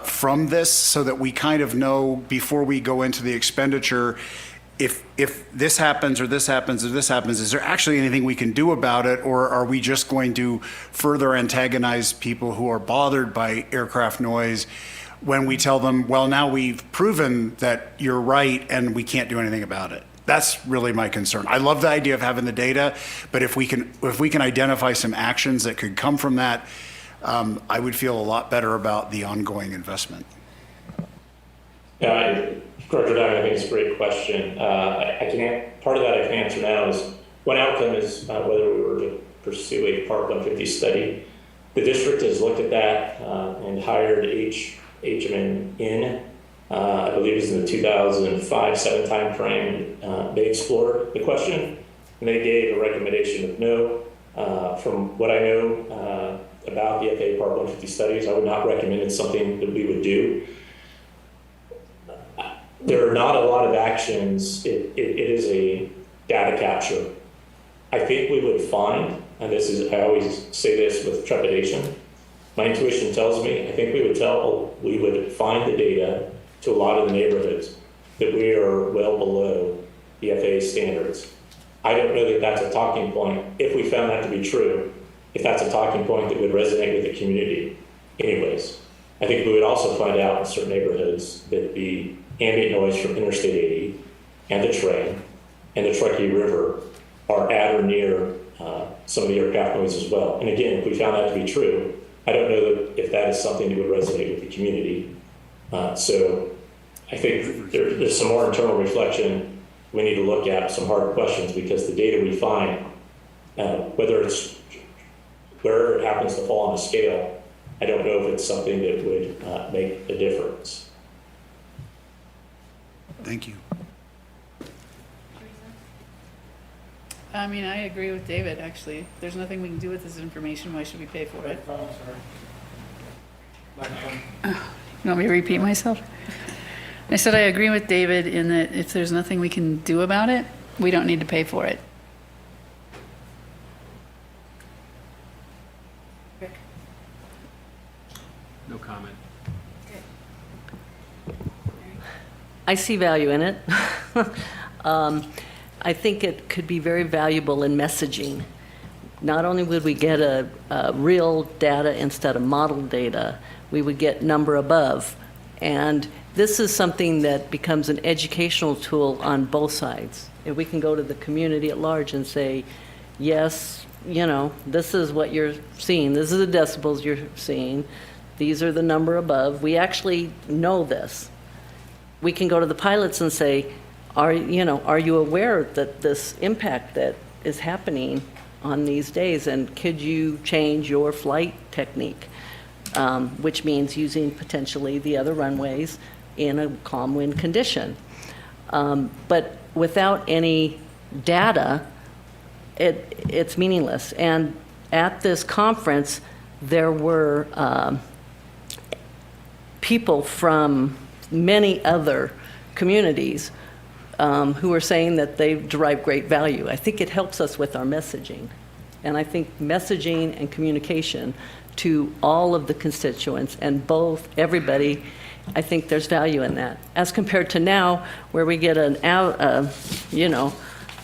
from this, so that we kind of know before we go into the expenditure, if this happens or this happens or this happens, is there actually anything we can do about it, or are we just going to further antagonize people who are bothered by aircraft noise when we tell them, well, now we've proven that you're right and we can't do anything about it? That's really my concern. I love the idea of having the data, but if we can identify some actions that could come from that, I would feel a lot better about the ongoing investment. Yeah, Director Diamond, I think it's a great question. Part of that I can answer now is one outcome is whether we were to pursue a Part 150 study. The district has looked at that and hired HMN, I believe it was in the 2005-07 timeframe. They explored the question and they gave a recommendation of no. From what I know about the FAA Part 150 studies, I would not recommend it's something that we would do. There are not a lot of actions. It is a data capture. I think we would find, and I always say this with trepidation, my intuition tells me, I think we would find the data to a lot of the neighborhoods that we are well below the FAA standards. I don't know that that's a talking point. If we found that to be true, if that's a talking point that would resonate with the community anyways. I think we would also find out in certain neighborhoods that the ambient noise from Interstate 80 and the train and the Truckee River are at or near some of the aircraft noise as well. And again, if we found that to be true, I don't know if that is something that would resonate with the community. So I think there's some more internal reflection we need to look at, some hard questions, because the data we find, whether it happens to fall on a scale, I don't know if it's something that would make a difference. Thank you. I mean, I agree with David, actually. If there's nothing we can do with this information, why should we pay for it? You want me to repeat myself? I said I agree with David in that if there's nothing we can do about it, we don't need to pay for it. No comment. I see value in it. I think it could be very valuable in messaging. Not only would we get a real data instead of model data, we would get number above. And this is something that becomes an educational tool on both sides. If we can go to the community at large and say, yes, you know, this is what you're seeing. This is the decibels you're seeing. These are the number above. We actually know this. We can go to the pilots and say, are you aware that this impact that is happening on these days, and could you change your flight technique, which means using potentially the other runways in a calm wind condition. But without any data, it's meaningless. And at this conference, there were people from many other communities who are saying that they derive great value. I think it helps us with our messaging. And I think messaging and communication to all of the constituents and everybody, I think there's value in that. As compared to now, where we get a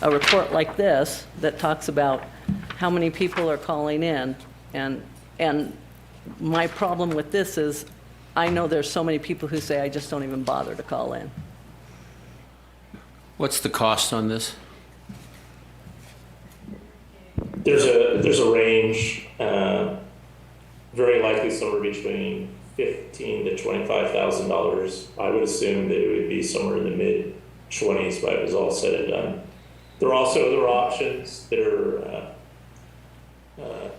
report like this that talks about how many people are calling in. And my problem with this is I know there's so many people who say, I just don't even bother to call in. What's the cost on this? There's a range, very likely somewhere between $15,000 to $25,000. I would assume that it would be somewhere in the mid-20s by it was all said and done. There are also other options that are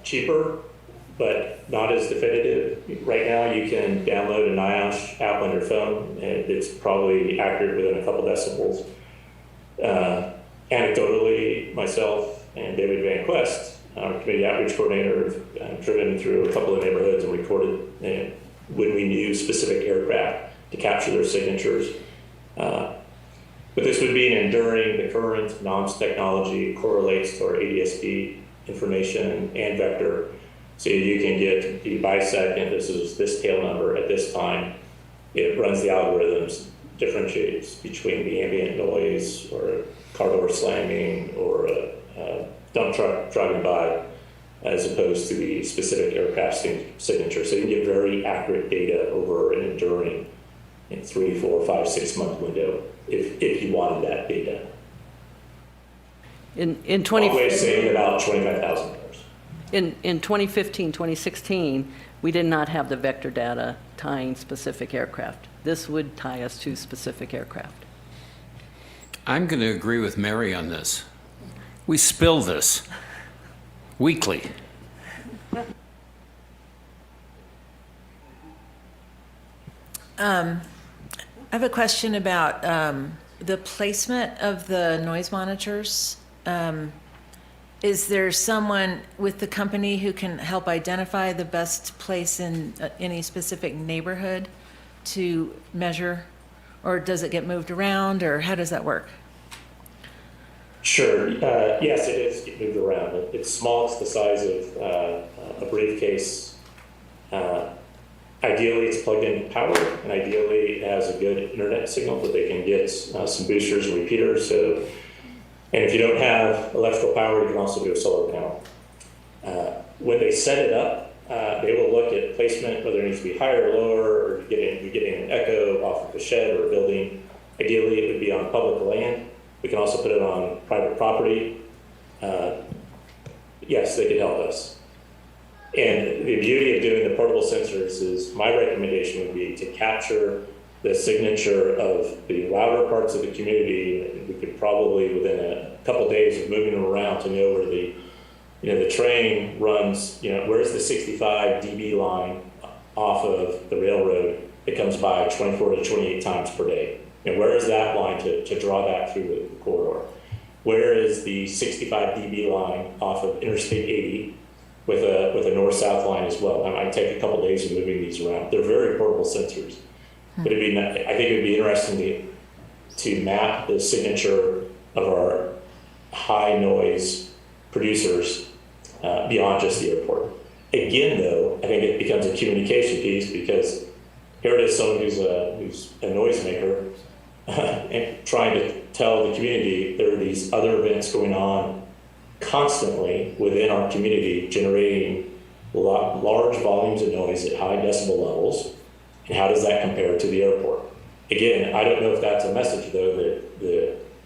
cheaper, but not as definitive. Right now, you can download a NIOSH app on your phone, and it's probably accurate within a couple decibels. Anecdotally, myself and David Van Quest, our community outreach coordinator, have driven through a couple of neighborhoods and recorded when we use specific aircraft to capture their signatures. But this would be an enduring. The current NOMS technology correlates to our ADSB information and vector. So you can get the bisecond, this is this tail number at this time. It runs the algorithms, differentiates between the ambient noise or a car door slamming or a dump truck driving by, as opposed to the specific aircraft signature. So you can get very accurate data over an enduring 3, 4, 5, 6 month window if you wanted that data. In 20 Long way of saying about $25,000. In 2015, 2016, we did not have the vector data tying specific aircraft. This would tie us to specific aircraft. I'm going to agree with Mary on this. We spill this weekly. I have a question about the placement of the noise monitors. Is there someone with the company who can help identify the best place in any specific neighborhood to measure? Or does it get moved around, or how does that work? Sure. Yes, it is get moved around. It's small. It's the size of a briefcase. Ideally, it's plugged in power, and ideally, it has a good internet signal that they can get some boosters and repeaters. So, and if you don't have electrical power, you can also do a solar panel. When they set it up, they will look at placement, whether it needs to be higher or lower, or you're getting an echo off of a shed or a building. Ideally, it would be on public land. We can also put it on private property. Yes, they could help us. And the beauty of doing the portable sensors is my recommendation would be to capture the signature of the louder parts of the community. We could probably, within a couple days of moving them around, to know where the train runs, where's the 65 dB line off of the railroad that comes by 24 to 28 times per day. Where is that line to draw that through the corridor? Where is the 65 dB line off of Interstate 80 with a north-south line as well? I might take a couple days of moving these around. They're very portable sensors. But I think it would be interesting to map the signature of our high noise producers beyond just the airport. Again, though, I think it becomes a communication piece, because here it is, someone who's a noisemaker and trying to tell the community there are these other events going on constantly within our community, generating large volumes of noise at high decibel levels. And how does that compare to the airport? Again, I don't know if that's a message, though, that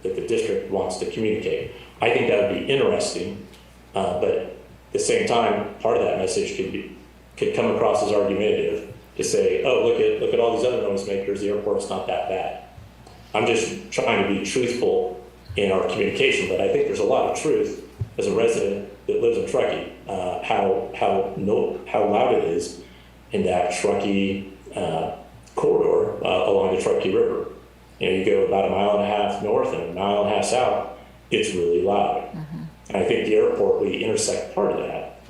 the district wants to communicate. I think that would be interesting, but at the same time, part of that message could come across as argumentative to say, oh, look at all these other noisemakers, the airport's not that bad. I'm just trying to be truthful in our communication, but I think there's a lot of truth as a resident that lives in Truckee, how loud it is in that Truckee corridor along the Truckee River. You go about 1.5 miles north and 1.5 miles south, it's really loud. Mm-hmm. And I think the airport, we intersect part of that.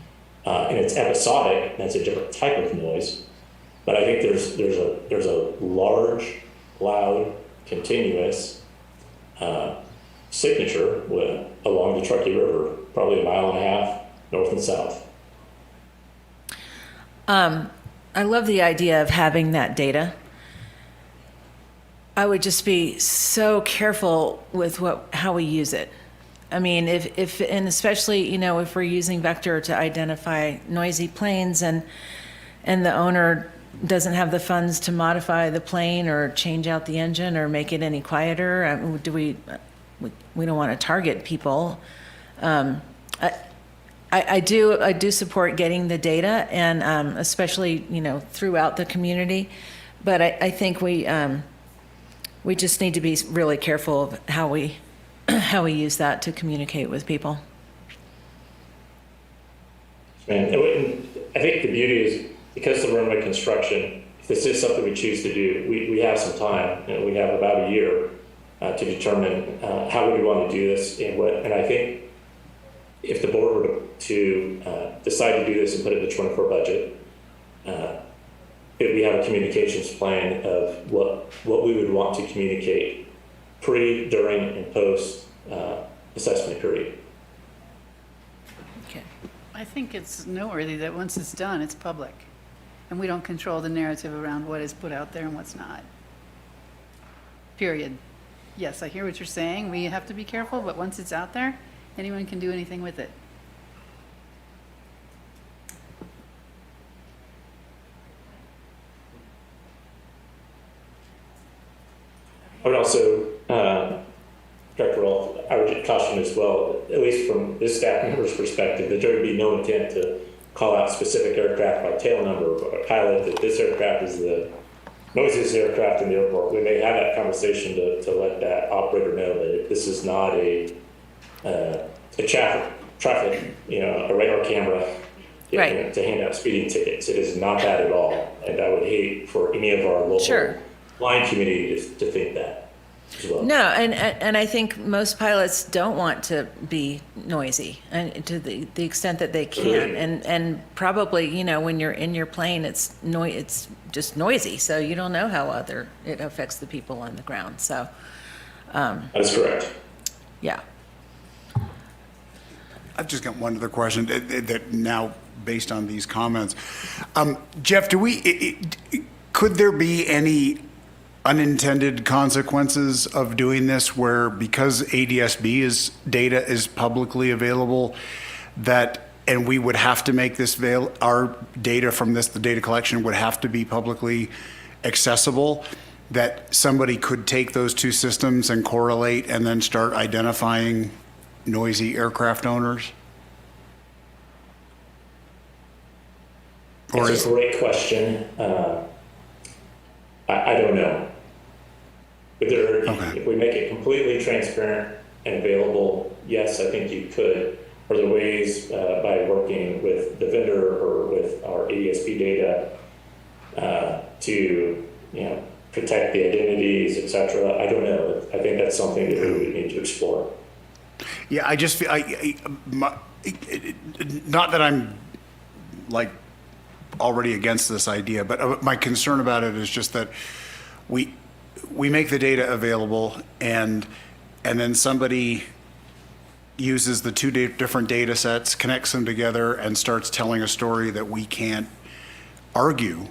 And it's episodic, and that's a different type of noise. But I think there's a large, loud, continuous signature along the Truckee River, probably 1.5 miles north and south. I love the idea of having that data. I would just be so careful with how we use it. I mean, if and especially, if we're using vector to identify noisy planes and the owner doesn't have the funds to modify the plane or change out the engine or make it any quieter, we don't want to target people. I do support getting the data, and especially throughout the community, but I think we just need to be really careful of how we use that to communicate with people. And I think the beauty is, because of runway construction, if this is something we choose to do, we have some time. We have about a year to determine how we want to do this and I think if the board were to decide to do this and put it in the 24 budget, we have a communications plan of what we would want to communicate pre, during, and post assessment period. Okay. I think it's noteworthy that once it's done, it's public. And we don't control the narrative around what is put out there and what's not. Period. Yes, I hear what you're saying. We have to be careful, but once it's out there, anyone can do anything with it. I would also, Director Rolfe, I would caution as well, at least from this staff member's perspective, that there would be no intent to call out specific aircraft by tail number or pilot, that this aircraft is the noisiest aircraft in the airport. We may have that conversation to let that operator know that this is not a traffic, a radar camera Right. to hand out speeding tickets. It is not that at all. And I would hate for any of our local Sure. line community to think that as well. No, and I think most pilots don't want to be noisy, and to the extent that they can, and probably when you're in your plane, it's just noisy, so you don't know how it affects the people on the ground. So that's correct. Yeah. I've just got one other question that now, based on these comments, Jeff, could there be any unintended consequences of doing this, where because ADSB data is publicly available, that and we would have to make this our data from this, the data collection would have to be publicly accessible, that somebody could take those two systems and correlate and then start identifying noisy aircraft owners? That's a great question. I don't know. But if we make it completely transparent and available, yes, I think you could. Are there ways by working with the vendor or with our ADSP data to protect the identities, et cetera? I don't know. I think that's something that we would need to explore. Yeah, I just feel, not that I'm like already against this idea, but my concern about it is just that we make the data available and then somebody uses the two different data sets, connects them together, and starts telling a story that we can't argue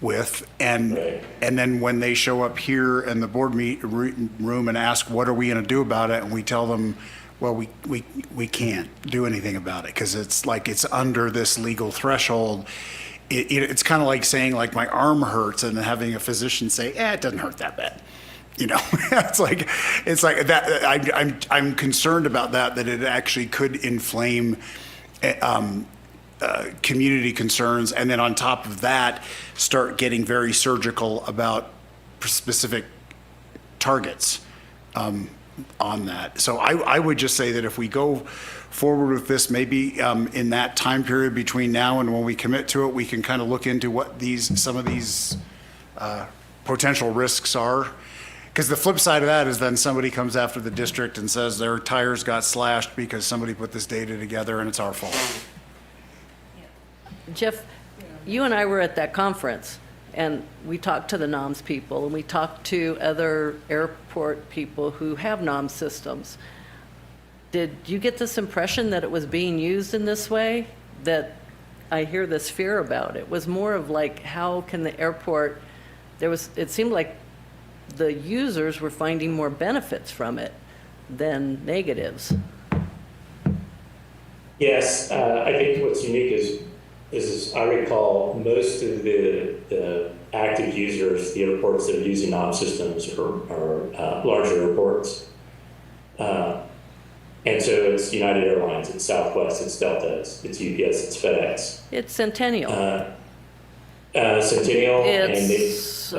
with. And then when they show up here in the board room and ask, what are we going to do about it? And we tell them, well, we can't do anything about it because it's like it's under this legal threshold. It's kind of like saying like my arm hurts and having a physician say, it doesn't hurt that bad. It's like that. I'm concerned about that it actually could inflame community concerns, and then on top of that, start getting very surgical about specific targets on that. So I would just say that if we go forward with this, maybe in that time period between now and when we commit to it, we can kind of look into what some of these potential risks are. Because the flip side of that is then somebody comes after the district and says their tires got slashed because somebody put this data together and it's our fault. Jeff, you and I were at that conference, and we talked to the NOMS people, and we talked to other airport people who have NOMS systems. Did you get this impression that it was being used in this way? That I hear this fear about it was more of like, how can the airport, it seemed like the users were finding more benefits from it than negatives. Yes, I think what's unique is I recall most of the active users, the airports that are using NOM systems are larger airports. And so it's United Airlines, it's Southwest, it's Delta, it's UPS, it's FedEx. It's Centennial. Centennial, it's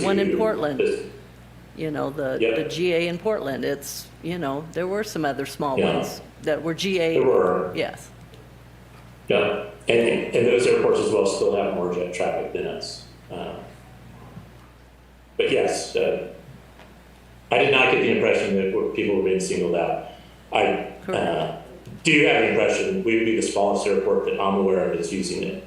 one in Portland. The GA in Portland. It's, there were some other small ones that were GA. There were. Yes. Yeah, and those airports as well still have more jet traffic than us. But yes, I did not get the impression that people were being singled out. I do have the impression we would be the smallest airport that I'm aware of that's using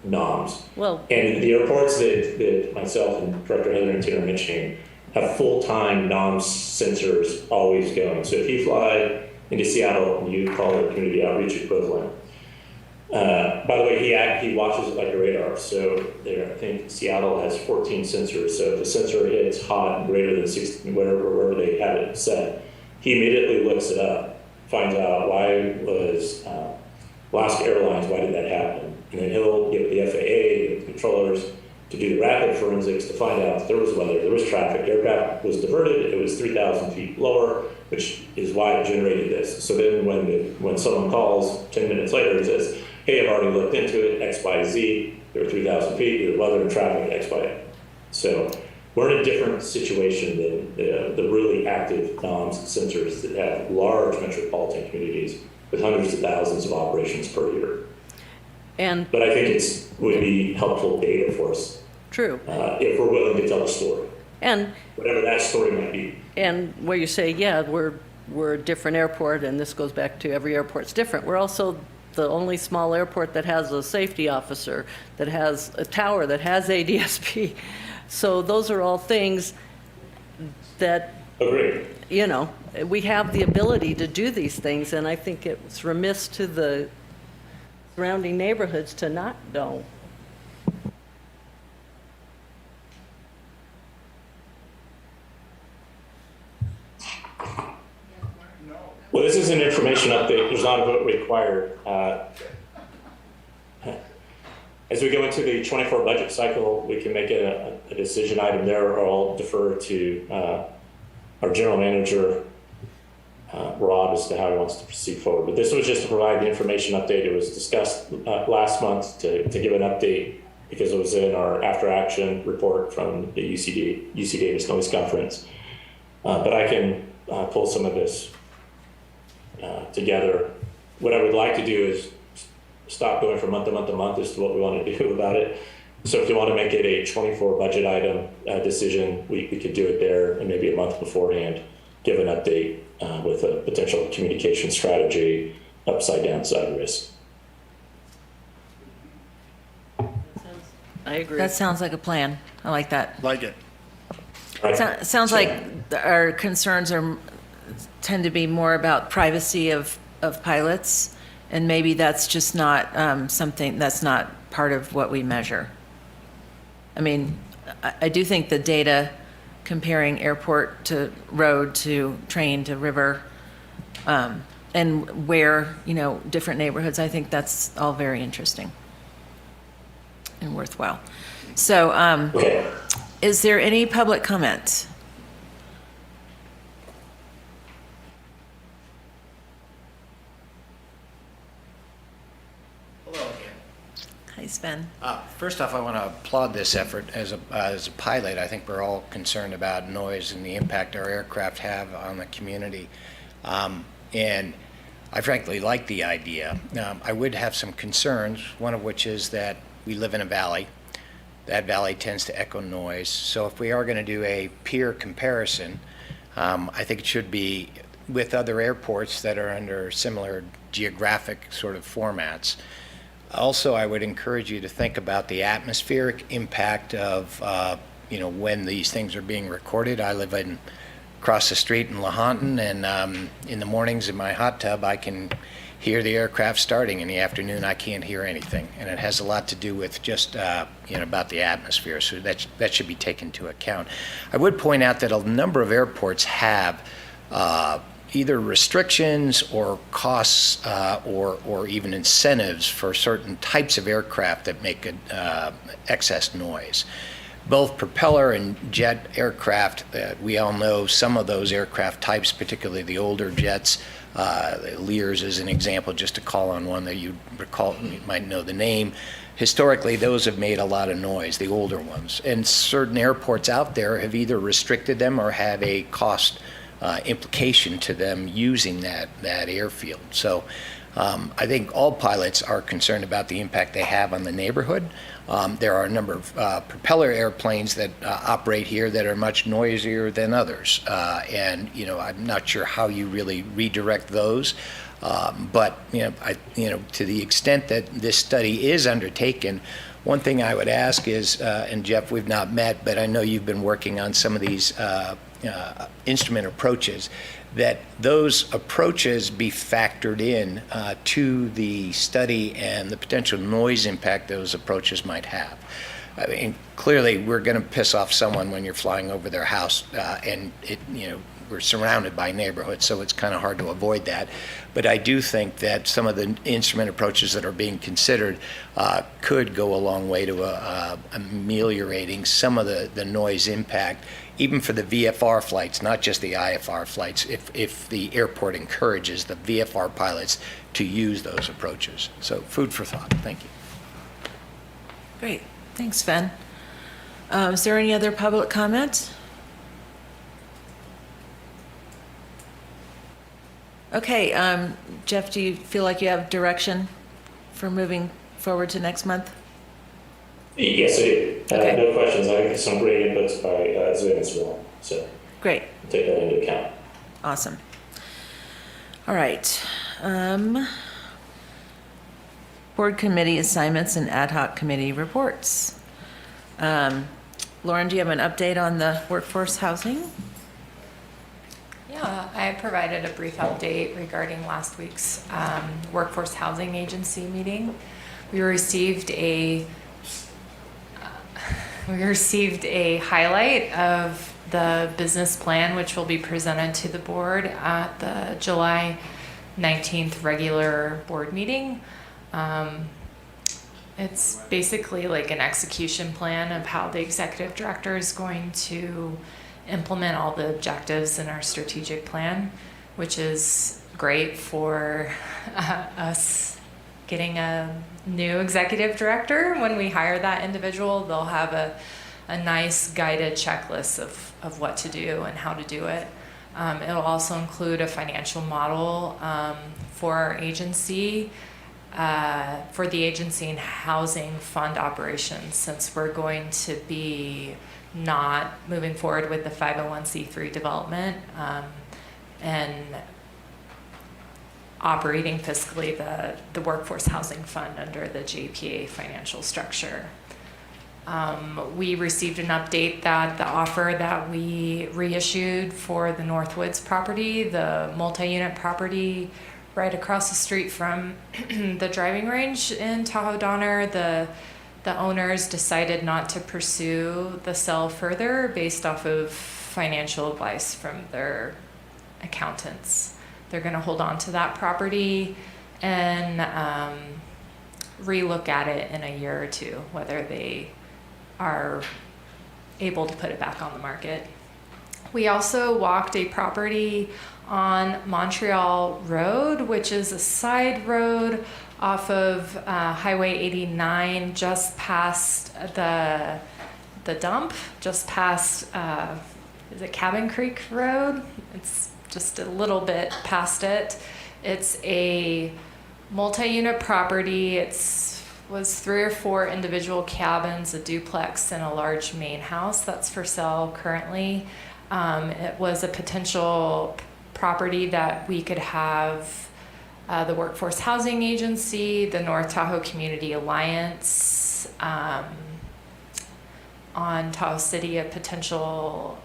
NOMS. Well, and the airports that myself and Director Hetherington are mentioning have full-time NOMS sensors always going. So if you fly into Seattle and you call it community outreach equivalent, by the way, he watches it like a radar. So I think Seattle has 14 sensors. So if the sensor hits hot and greater than 60, wherever they have it set, he immediately looks it up, finds out why was Alaska Airlines, why did that happen? And then he'll get with the FAA, the controllers, to do the rapid forensics to find out if there was weather, there was traffic, aircraft was diverted, it was 3,000 feet lower, which is why it generated this. So then when someone calls 10 minutes later and says, hey, I've already looked into it, X, Y, Z, there were 3,000 feet, there was weather and traffic, X, Y. So we're in a different situation than the really active NOMS sensors that have large metropolitan communities with hundreds of thousands of operations per year. But I think it would be helpful data for us. True. If we're willing to tell a story. And whatever that story might be. And where you say, yeah, we're a different airport, and this goes back to every airport's different. We're also the only small airport that has a safety officer, that has a tower, that has ADSP. So those are all things that, we have the ability to do these things, and I think it's remiss to the surrounding neighborhoods to not know. Well, this is an information update. There's not a vote required. As we go into the 24 budget cycle, we can make a decision item there, or I'll defer to our general manager, Rob, as to how he wants to proceed forward. But this was just to provide the information update. It was discussed last month to give an update because it was in our after action report from the UC Davis Noise Conference. But I can pull some of this together. What I would like to do is stop going from month to month to month as to what we want to do about it. So if you want to make it a 24 budget item decision, we could do it there, and maybe a month beforehand, give an update with a potential communication strategy, upside downside risk. I agree. That sounds like a plan. I like that. Like it. Sounds like our concerns tend to be more about privacy of pilots, and maybe that's just not something that's not part of what we measure. I mean, I do think the data comparing airport to road to train to river, and where, different neighborhoods, I think that's all very interesting and worthwhile. So, is there any public comment? Hello again. Hi, Sven. First off, I want to applaud this effort. As a pilot, I think we're all concerned about noise and the impact our aircraft have on the community. And I frankly like the idea. I would have some concerns, one of which is that we live in a valley. That valley tends to echo noise. So if we are going to do a peer comparison, I think it should be with other airports that are under similar geographic sort of formats. Also, I would encourage you to think about the atmospheric impact of, when these things are being recorded. I live across the street in Lahontan, and in the mornings in my hot tub, I can hear the aircraft starting. In the afternoon, I can't hear anything, and it has a lot to do with just about the atmosphere. So that should be taken into account. I would point out that a number of airports have either restrictions or costs or even incentives for certain types of aircraft that make excess noise. Both propeller and jet aircraft, we all know some of those aircraft types, particularly the older jets. Lears is an example, just to call on one that you might know the name. Historically, those have made a lot of noise, the older ones. And certain airports out there have either restricted them or have a cost implication to them using that airfield. So I think all pilots are concerned about the impact they have on the neighborhood. There are a number of propeller airplanes that operate here that are much noisier than others. And I'm not sure how you really redirect those. But to the extent that this study is undertaken, one thing I would ask is, and Jeff, we've not met, but I know you've been working on some of these instrument approaches, that those approaches be factored in to the study and the potential noise impact those approaches might have. I mean, clearly we're going to piss off someone when you're flying over their house, and we're surrounded by neighborhoods, so it's kind of hard to avoid that. But I do think that some of the instrument approaches that are being considered could go a long way to ameliorating some of the noise impact, even for the VFR flights, not just the IFR flights, if the airport encourages the VFR pilots to use those approaches. So food for thought. Thank you. Great. Thanks, Sven. Is there any other public comment? Okay, Jeff, do you feel like you have direction for moving forward to next month? Yes, I do. Okay. No questions. I got some great inputs by Sven as well. So Great. take that into account. Awesome. All right. Board committee assignments and ad hoc committee reports. Lauren, do you have an update on the workforce housing? Yeah, I provided a brief update regarding last week's Workforce Housing Agency meeting. We received a highlight of the business plan, which will be presented to the board at the July 19th regular board meeting. It's basically like an execution plan of how the executive director is going to implement all the objectives in our strategic plan, which is great for us getting a new executive director. When we hire that individual, they'll have a nice guided checklist of what to do and how to do it. It'll also include a financial model for our agency, for the agency and housing fund operations, since we're going to be not moving forward with the 501c3 development and operating fiscally the workforce housing fund under the JPA financial structure. We received an update that the offer that we reissued for the Northwoods property, the multi-unit property right across the street from the driving range in Tahoe Donner, the owners decided not to pursue the sale further based off of financial advice from their accountants. They're going to hold on to that property and relook at it in a year or two, whether they are able to put it back on the market. We also walked a property on Montreal Road, which is a side road off of Highway 89, just past the dump, just past, is it Cabin Creek Road? It's just a little bit past it. It's a multi-unit property. Was 3 or 4 individual cabins, a duplex, and a large main house that's for sale currently. It was a potential property that we could have the Workforce Housing Agency, the North Tahoe Community Alliance, on Tahoe City, a potential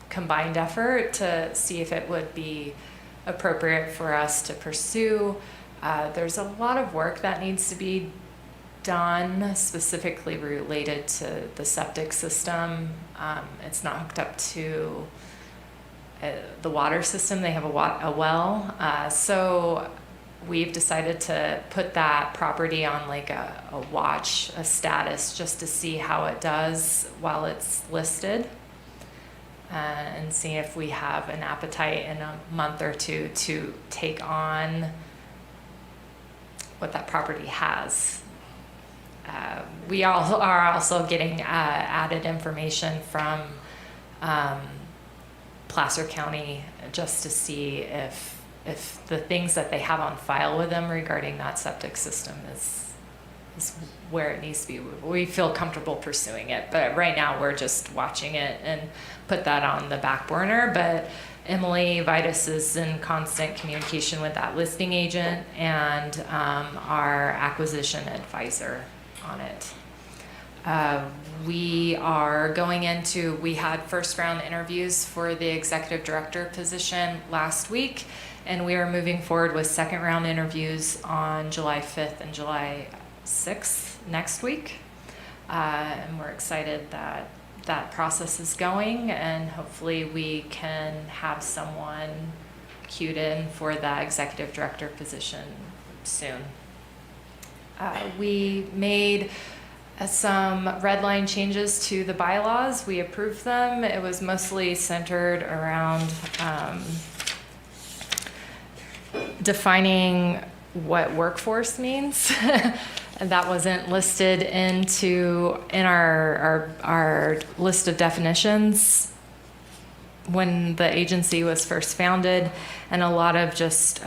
combined effort to see if it would be appropriate for us to pursue. There's a lot of work that needs to be done specifically related to the septic system. It's not hooked up to the water system. They have a well. So we've decided to put that property on like a watch, a status, just to see how it does while it's listed. And see if we have an appetite in a month or two to take on what that property has. We all are also getting added information from Placer County just to see if the things that they have on file with them regarding that septic system is where it needs to be. We feel comfortable pursuing it, but right now we're just watching it and put that on the back burner. But Emily Vitus is in constant communication with that listing agent and our acquisition advisor on it. We had first round interviews for the executive director position last week, and we are moving forward with second round interviews on July 5th and July 6th next week. And we're excited that that process is going, and hopefully we can have someone queued in for that executive director position soon. We made some red line changes to the bylaws. We approved them. It was mostly centered around defining what workforce means. And that wasn't listed in our list of definitions when the agency was first founded, and a lot of just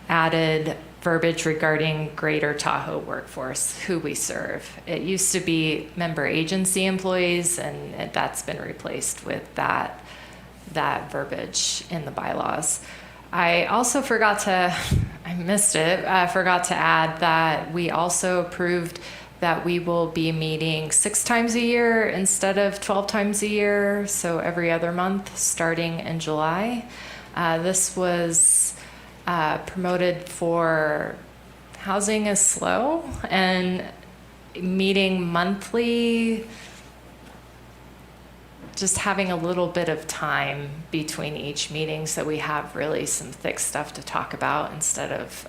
added verbiage regarding Greater Tahoe workforce, who we serve. It used to be member agency employees, and that's been replaced with that verbiage in the bylaws. I also forgot to add that we also approved that we will be meeting 6 times a year instead of 12 times a year, so every other month starting in July. This was promoted for housing is slow, and meeting monthly just having a little bit of time between each meeting so we have really some thick stuff to talk about instead of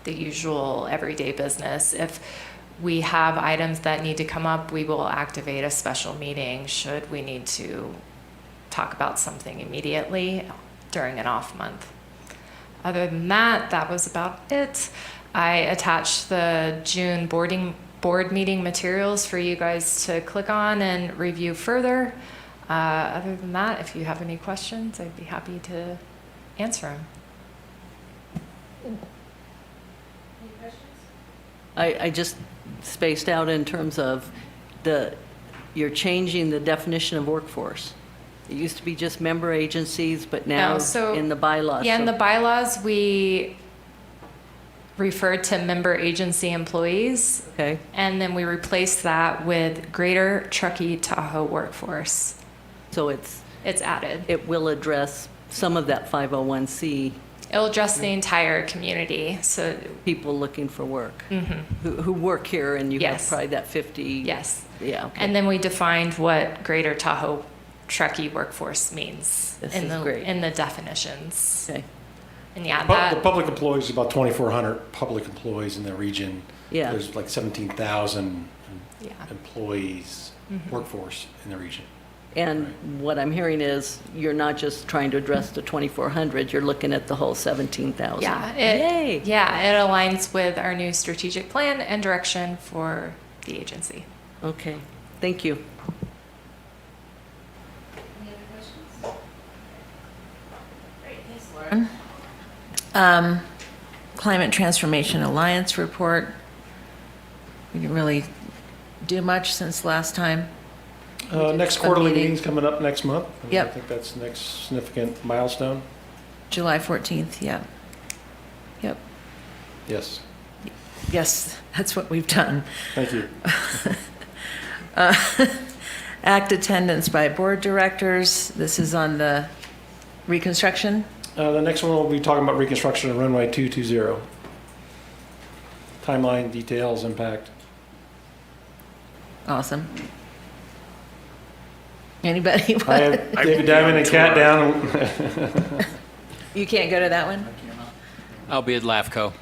the usual everyday business. If we have items that need to come up, we will activate a special meeting should we need to talk about something immediately during an off month. Other than that, that was about it. I attached the June board meeting materials for you guys to click on and review further. Other than that, if you have any questions, I'd be happy to answer them. I just spaced out in terms of you're changing the definition of workforce. It used to be just member agencies, but now No, so- in the bylaws. Yeah, in so- the bylaws, we refer to member agency employees. Okay. And then we replace that with Greater Truckee Tahoe Workforce. So it's added. It will address some of that 501c. It'll address the entire community. So people looking for work Mhm. who work here, and you Yes. have probably that 50. Yes. Yeah. Okay. And then we defined what Greater Tahoe Truckee Workforce means This in is the great. in the definitions. Okay. And yeah, The that public employees is about 2,400 public employees in the region. Yeah. There's like 17,000 Yeah. employees, Mhm. workforce in the region. And what I'm hearing is you're not just trying to address the 2,400, you're looking at the whole 17,000. yeah, Yay. it aligns with our new strategic plan and direction for the agency. Okay. Thank you. Climate Transformation Alliance report. We didn't really do much since last time. Next a quarterly meeting. meeting's coming up next month. Yep. I think that's the next significant milestone. July 14th, yeah. Yep. Yes. Yes, that's what we've done. Thank you. Act attendance by board directors. This is on the reconstruction. The next one we'll be talking about reconstruction of runway 220. Timeline, details, impact. Awesome. Anybody? I have David Diamond and Kat down. You can't go to that one? I'll be at LAFCO.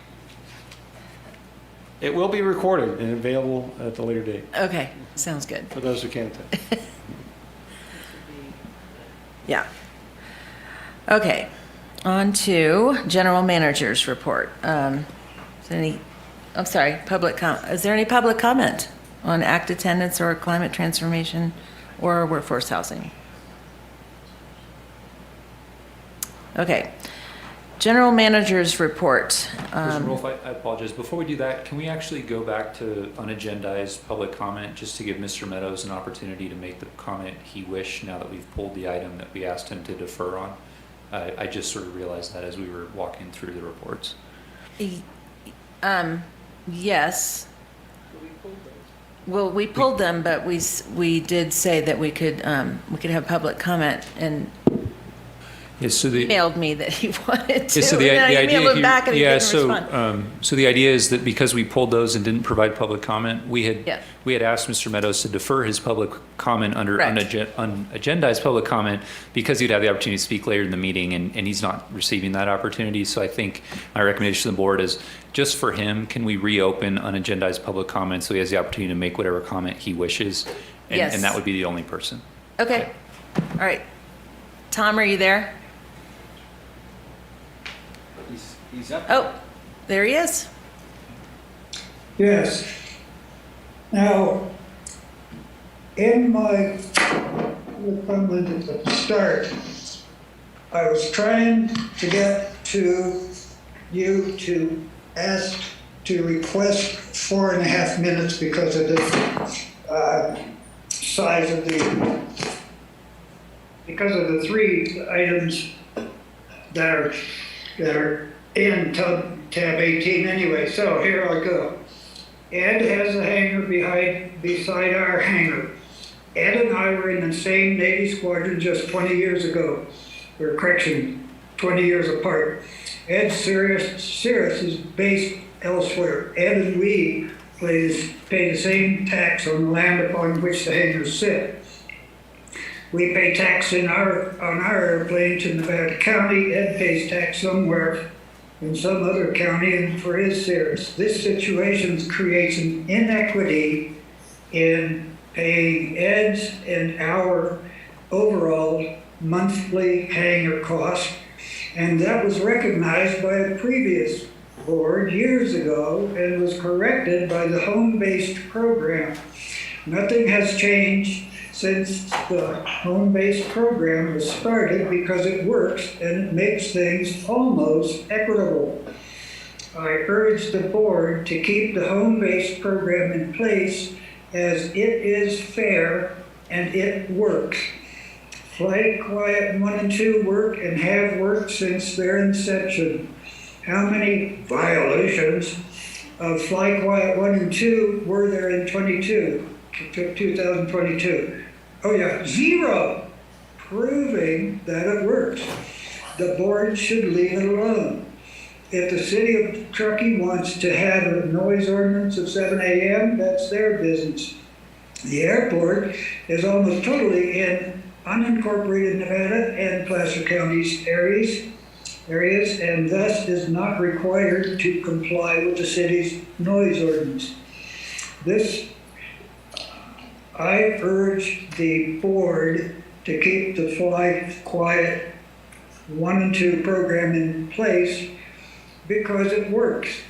It will be recorded and available at the later date Okay, sounds good. for those who can't attend. Yeah. Okay, on to general manager's report. Is there any, I'm sorry, is there any public comment on act attendance or climate transformation or workforce housing? Okay, general manager's report. President Rolfe, I apologize. Before we do that, can we actually go back to unagendized public comment just to give Mr. Meadows an opportunity to make the comment he wished now that we've pulled the item that we asked him to defer on? I just sort of realized that as we were walking through the reports. Yes. Well, we pulled them, but we did say that we could have public comment, and Yes, so the emailed me that he wanted to. Yeah, so and then I idea emailed him here- back and he yeah, didn't so, respond. so the idea is that because we pulled those and didn't provide public comment, we had asked Mr. Meadows to defer his public comment under Correct. unagendized public comment because he'd have the opportunity to speak later in the meeting, and he's not receiving that opportunity. So I think my recommendation to the board is just for him, can we reopen unagendized public comment so he has the opportunity to make whatever comment he wishes? And, Yes. and that would be the only person. Okay, all right. Tom, are you there? He's up. Oh, there he is. Yes. Now, in my comment at the start, I was trying to get to you to ask to request 4.5 minutes because of the size of because of the 3 items that are in tab 18 anyway. So here I go. Ed has a hangar beside our hangar. Ed and I were in the same Navy squadron just 20 years ago. Or correction, 20 years apart. Ed Cirrus is based elsewhere. Ed and we pay the same tax on the land upon which the hangars sit. We pay tax on our airplane to Nevada County. Ed pays tax somewhere in some other county and for his shares. This situation creates an inequity in paying Ed's and our overall monthly hangar cost. And that was recognized by a previous board years ago and was corrected by the home-based program. Nothing has changed since the home-based program was started because it works and it makes things almost equitable. I urge the board to keep the home-based program in place as it is fair and it works. Flight Quiet 1 and 2 work and have worked since their inception. How many violations of Flight Quiet 1 and 2 were there in 2022? Oh yeah, 0, proving that it works. The board should leave it alone. If the city of Truckee wants to have a noise ordinance of 7 a.m., that's their business. The airport is almost totally in unincorporated Nevada and Placer County's areas, and thus is not required to comply with the city's noise ordinance. I urge the board to keep the Fly Quiet 1 and 2 program in place because it works.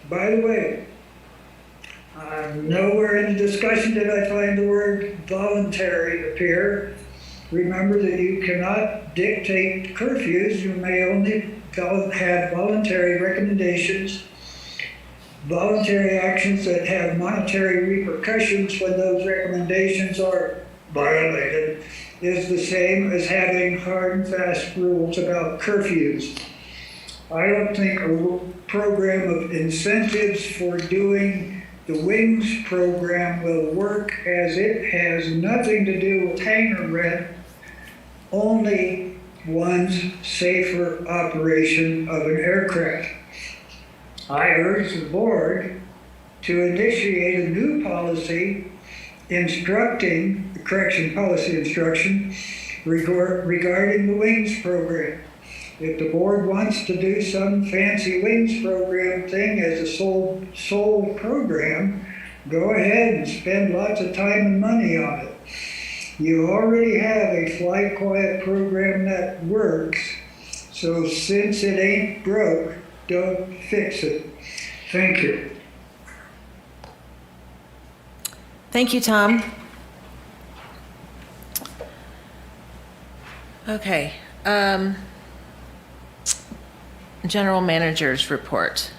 By the way, nowhere in the discussion did I find the word voluntary appear. Remember that you cannot dictate curfews. You may only have voluntary recommendations, voluntary actions that have monetary repercussions when those recommendations are violated is the same as having hard and fast rules about curfews. I don't think a program of incentives for doing the wings program will work, as it has nothing to do with hangar rent, only one's safer operation of an aircraft. I urge the board to initiate a new policy instruction regarding the wings program. If the board wants to do some fancy wings program thing as a sole program, go ahead and spend lots of time and money on it. You already have a Flight Quiet program that works, so since it ain't broke, don't fix it. Thank you. Thank you, Tom. Okay. General Manager's report.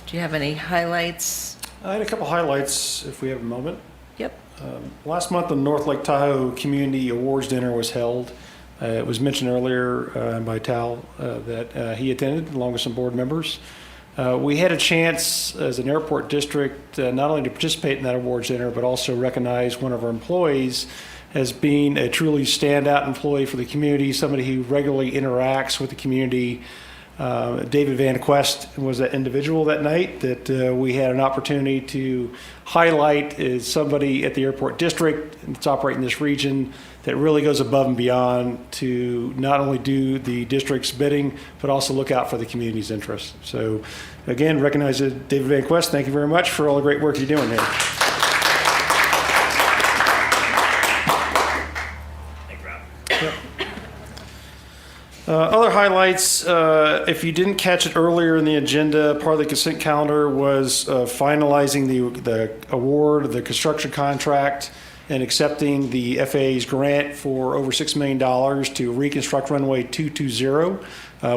Do you have any highlights? I had a couple highlights if we have a moment. Yep. Last month, the North Lake Tahoe Community Awards Dinner was held. It was mentioned earlier by Tal that he attended along with some board members. We had a chance as an airport district not only to participate in that awards dinner, but also recognize one of our employees as being a truly standout employee for the community, somebody who regularly interacts with the community. David Van Quest was that individual that night that we had an opportunity to highlight as somebody at the airport district that's operating in this region that really goes above and beyond to not only do the district's bidding, but also look out for the community's interests. So again, recognize David Van Quest. Thank you very much for all the great work you're doing here. Other highlights, if you didn't catch it earlier in the agenda, part of the consent calendar was finalizing the award of the construction contract and accepting the FAA's grant for over $6 million to reconstruct runway 220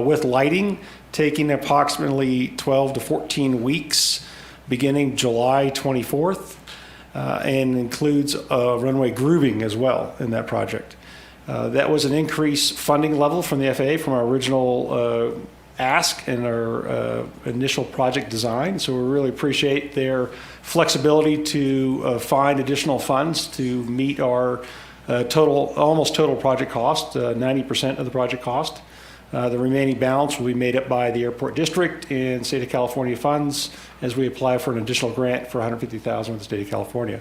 with lighting, taking approximately 12 to 14 weeks, beginning July 24th, and includes runway grooving as well in that project. That was an increased funding level from the FAA from our original ask and our initial project design. So we really appreciate their flexibility to find additional funds to meet our almost total project cost, 90% of the project cost. The remaining balance will be made up by the airport district and state of California funds as we apply for an additional grant for $150,000 with the state of California.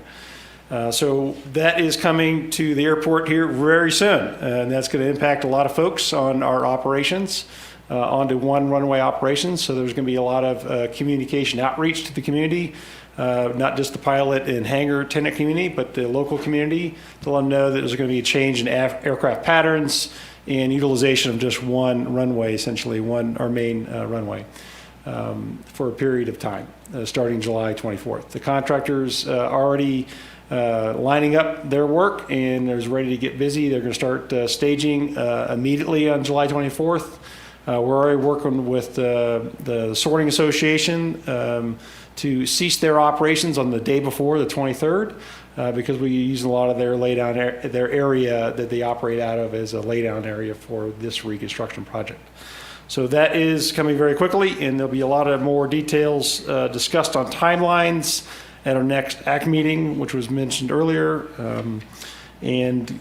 So that is coming to the airport here very soon, and that's going to impact a lot of folks on our operations, onto one runway operations. So there's going to be a lot of communication outreach to the community, not just the pilot and hangar attendant community, but the local community, to let them know that there's going to be a change in aircraft patterns and utilization of just one runway, essentially our main runway, for a period of time, starting July 24th. The contractors already lining up their work and is ready to get busy. They're going to start staging immediately on July 24th. We're already working with the Sorting Association to cease their operations on the day before, the 23rd, because we use a lot of their laydown their area that they operate out of as a laydown area for this reconstruction project. So that is coming very quickly, and there'll be a lot of more details discussed on timelines at our next ACT meeting, which was mentioned earlier, and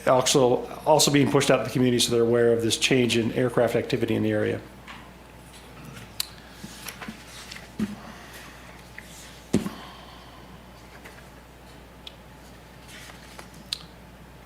also being pushed out to the community so they're aware of this change in aircraft activity in the area.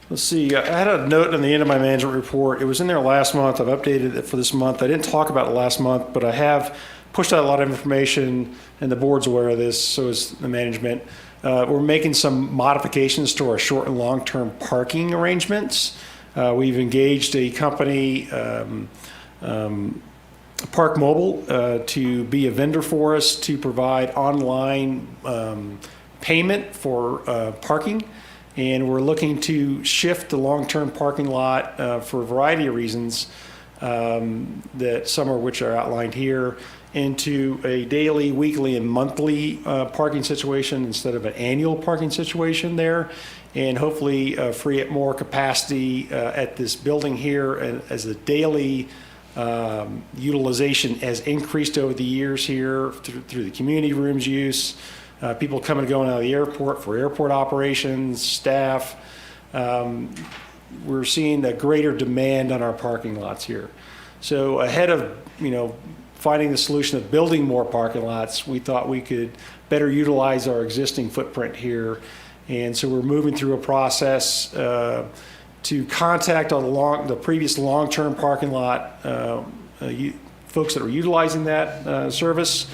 Let's see, I had a note on the end of my management report. It was in there last month. I've updated it for this month. I didn't talk about it last month, but I have pushed out a lot of information, and the board's aware of this, so is the management. We're making some modifications to our short and long-term parking arrangements. We've engaged a company, Park Mobile, to be a vendor for us to provide online payment for parking. And we're looking to shift the long-term parking lot for a variety of reasons, that some of which are outlined here, into a daily, weekly, and monthly parking situation instead of an annual parking situation there, and hopefully free up more capacity at this building here as the daily utilization has increased over the years here through the community rooms use, people coming and going out of the airport for airport operations, staff. We're seeing a greater demand on our parking lots here. So ahead of, finding the solution of building more parking lots, we thought we could better utilize our existing footprint here. And so we're moving through a process to contact all the previous long-term parking lot folks that are utilizing that service,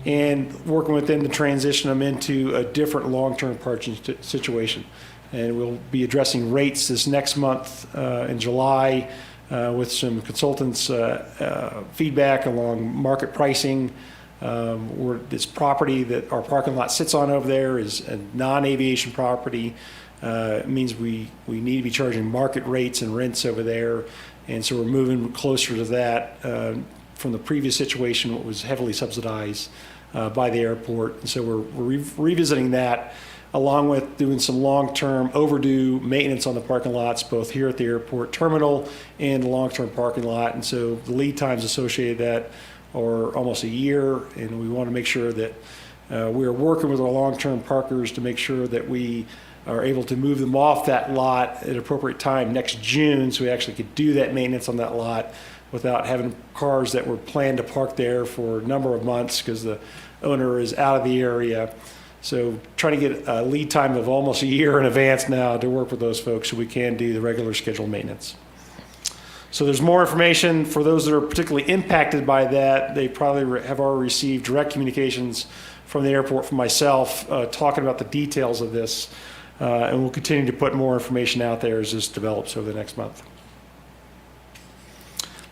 and working with them to transition them into a different long-term parking situation. And we'll be addressing rates this next month in July, with some consultants' feedback along market pricing. This property that our parking lot sits on over there is a non-aviation property. It means we need to be charging market rates and rents over there. And so we're moving closer to that from the previous situation, what was heavily subsidized by the airport. And so we're revisiting that, along with doing some long-term overdue maintenance on the parking lots, both here at the airport terminal and the long-term parking lot. And so the lead times associated with that are almost a year, and we want to make sure that we're working with our long-term parkers to make sure that we are able to move them off that lot at an appropriate time next June, so we actually could do that maintenance on that lot without having cars that were planned to park there for a number of months because the owner is out of the area. So trying to get a lead time of almost a year in advance now to work with those folks so we can do the regular scheduled maintenance. So there's more information for those that are particularly impacted by that. They probably have already received direct communications from the airport from myself talking about the details of this. And we'll continue to put more information out there as this develops over the next month.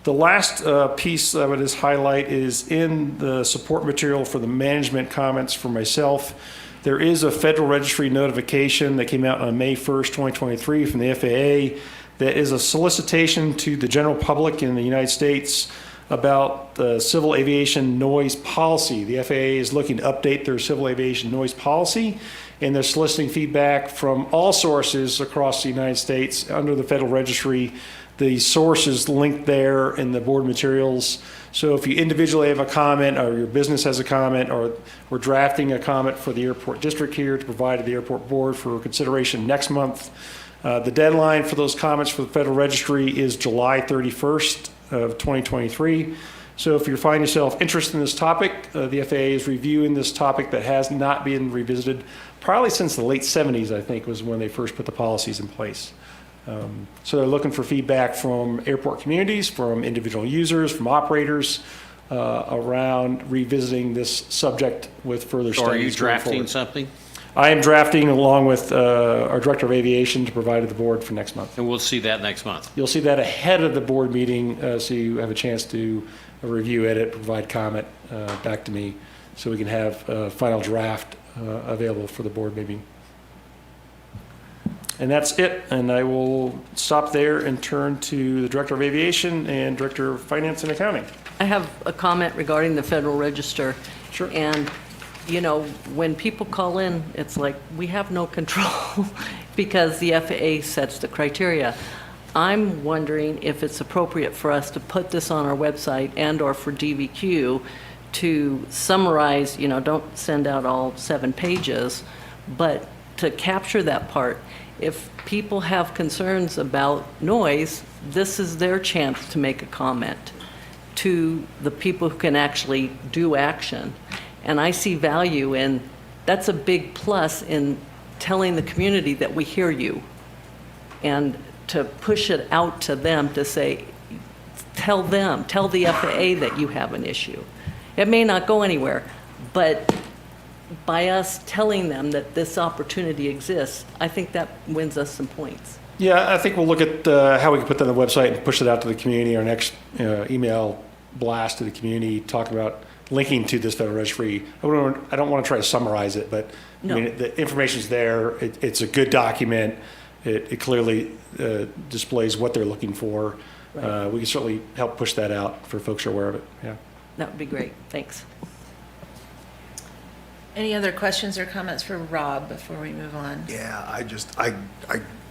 The last piece I would just highlight is in the support material for the management comments for myself. There is a Federal Registry notification that came out on May 1st, 2023 from the FAA that is a solicitation to the general public in the United States about the civil aviation noise policy. The FAA is looking to update their civil aviation noise policy, and they're soliciting feedback from all sources across the United States under the Federal Registry. The source is linked there in the board materials. So if you individually have a comment, or your business has a comment, or we're drafting a comment for the airport district here to provide to the airport board for consideration next month. The deadline for those comments for the Federal Registry is July 31st of 2023. So if you find yourself interested in this topic, the FAA is reviewing this topic that has not been revisited probably since the late 70s, I think, was when they first put the policies in place. So they're looking for feedback from airport communities, from individual users, from operators around revisiting this subject with further So studies. are you going drafting forward. something? I am drafting along with our Director of Aviation to provide to the board for next month. And we'll see that next month. You'll see that ahead of the board meeting, so you have a chance to review, edit, provide comment back to me, so we can have a final draft available for the board meeting. And that's it, and I will stop there and turn to the Director of Aviation and Director of Finance and Accounting. I have a comment regarding the Federal Register. Sure. And, you know, when people call in, it's like, we have no control because the FAA sets the criteria. I'm wondering if it's appropriate for us to put this on our website and/or for DVQ to summarize, you know, don't send out all 7 pages, but to capture that part. If people have concerns about noise, this is their chance to make a comment to the people who can actually do action. And I see value in, that's a big plus in telling the community that we hear you. And to push it out to them to say, tell them, tell the FAA that you have an issue. It may not go anywhere, but by us telling them that this opportunity exists, I think that wins us some points. Yeah, I think we'll look at how we can put that on the website and push it out to the community. Our next email blast to the community talking about linking to this Federal Registry. I don't want to try to summarize it, but No. I mean, the information's there. It's a good document. It clearly displays what they're looking for. Right. We can certainly help push that out for folks who are aware of it. Yeah. That would be great. Thanks. Any other questions or comments for Rob before we move on? Yeah, I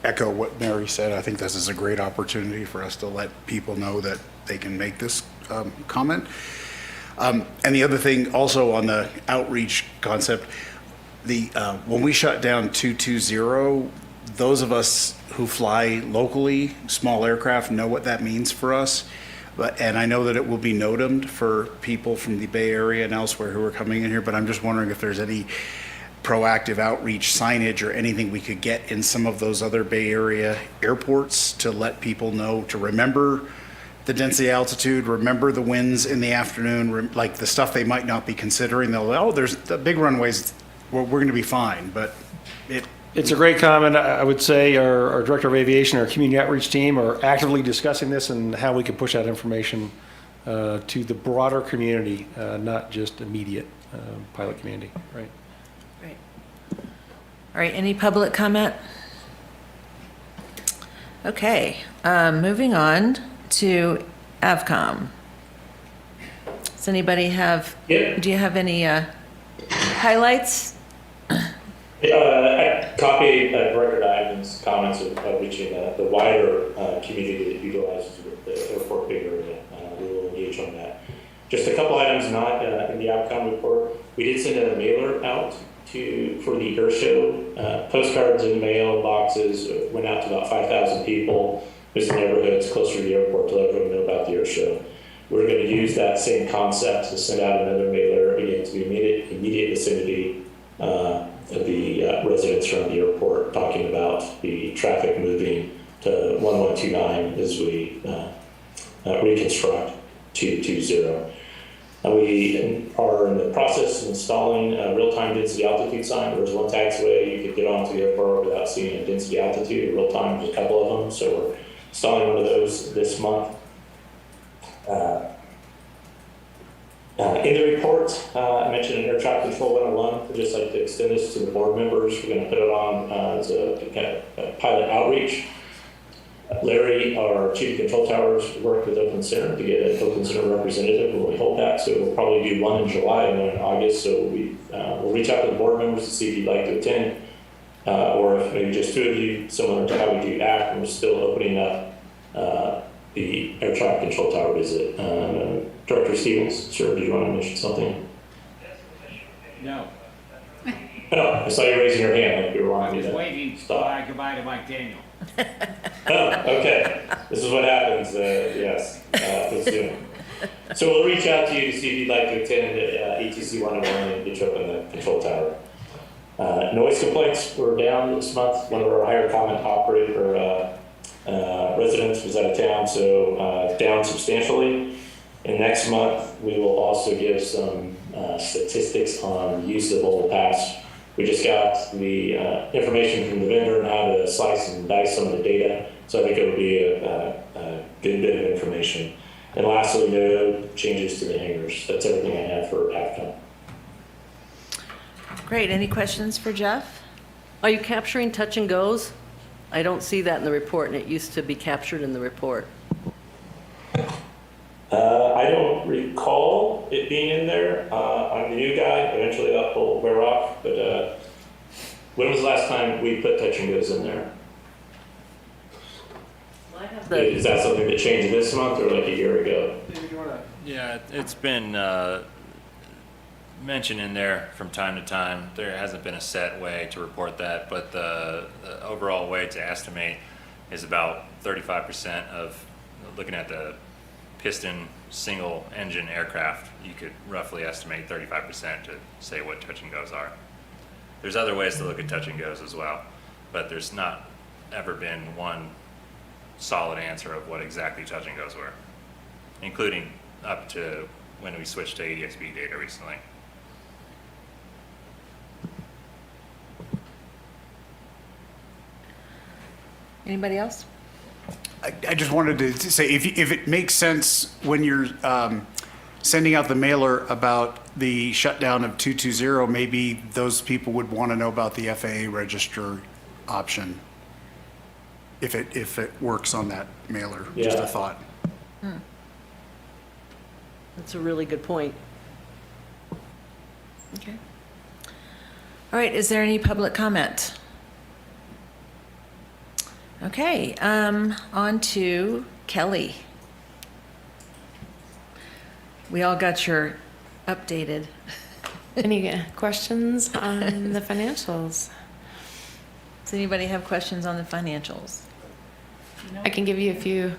echo what Mary said. I think this is a great opportunity for us to let people know that they can make this comment. And the other thing also on the outreach concept, when we shut down 220, those of us who fly locally, small aircraft, know what that means for us. And I know that it will be notamed for people from the Bay Area and elsewhere who are coming in here, but I'm just wondering if there's any proactive outreach signage or anything we could get in some of those other Bay Area airports to let people know to remember the density altitude, remember the winds in the afternoon, like the stuff they might not be considering. There's the big runways, we're going to be fine, but It's a great comment. I would say our Director of Aviation, our community outreach team are actively discussing this and how we can push that information to the broader community, not just immediate pilot community. Right. Great. All right, any public comment? Okay, moving on to AVCOM. Does anybody have, do you have any highlights? I copied Director Diamond's comments of reaching the wider community that utilizes the airport Bay Area. We will engage on that. Just a couple items not in the outcome report. We did send a mailer out for the air show. Postcards in mail boxes went out to about 5,000 people. Visiting neighborhoods closer to the airport to let everyone know about the air show. We're going to use that same concept to send out another mailer again to the immediate vicinity of the residents around the airport, talking about the traffic moving to 1129 as we reconstruct 220. We are in the process of installing a real-time density altitude sign. There's one taxiway you could get onto the airport without seeing a density altitude in real time. There's a couple of them, so we're installing one of those this month. In the report, I mentioned an air traffic control 101. I'd just like to extend this to the board members. We're going to put it on as a pilot outreach. Larry, our chief of control towers, worked with Open Center to get an Open Center representative, and we hold that. So we'll probably do one in July and one in August. So we'll reach out to the board members to see if you'd like to attend, or if maybe just 2 of you, similar to how we do ACT, and we're still opening up the air traffic control tower visit. Director Stevens, sir, do you want to mention something? No. Oh, I saw you raising your hand like you were wanting I was to waving stop. goodbye to Mike Daniel. Oh, okay. This is what happens, yes, with Zoom. So we'll reach out to you to see if you'd like to attend ETC 101 and get you up in the control tower. Noise complaints were down this month. One of our higher comment operator residents was out of town, so down substantially. And next month, we will also give some statistics on use of old pass. We just got the information from the vendor on how to slice and dice some of the data, so I think it'll be a good bit of information. And lastly, no changes to the hangars. That's everything I have for halftime. Great. Any questions for Jeff? Are you capturing touch and goes? I don't see that in the report, and it used to be captured in the report. I don't recall it being in there. I'm the new guy. Eventually that will wear off. But when was the last time we put touch and goes in there? Is that something that changed this month or like a year ago? Yeah, it's been mentioned in there from time to time. There hasn't been a set way to report that, but the overall way to estimate is about 35% of, looking at the piston single engine aircraft, you could roughly estimate 35% to say what touch and goes are. There's other ways to look at touch and goes as well, but there's not ever been one solid answer of what exactly touch and goes were, including up to when we switched to ADXB data recently. Anybody else? I just wanted to say, if it makes sense when you're sending out the mailer about the shutdown of 220, maybe those people would want to know about the FAA register option, if it works on that mailer. Just a thought. That's a really good point. Okay. All right, is there any public comment? Okay, on to Kelly. We all got your updated. Any questions on the financials? Does anybody have questions on the financials? I can give you a few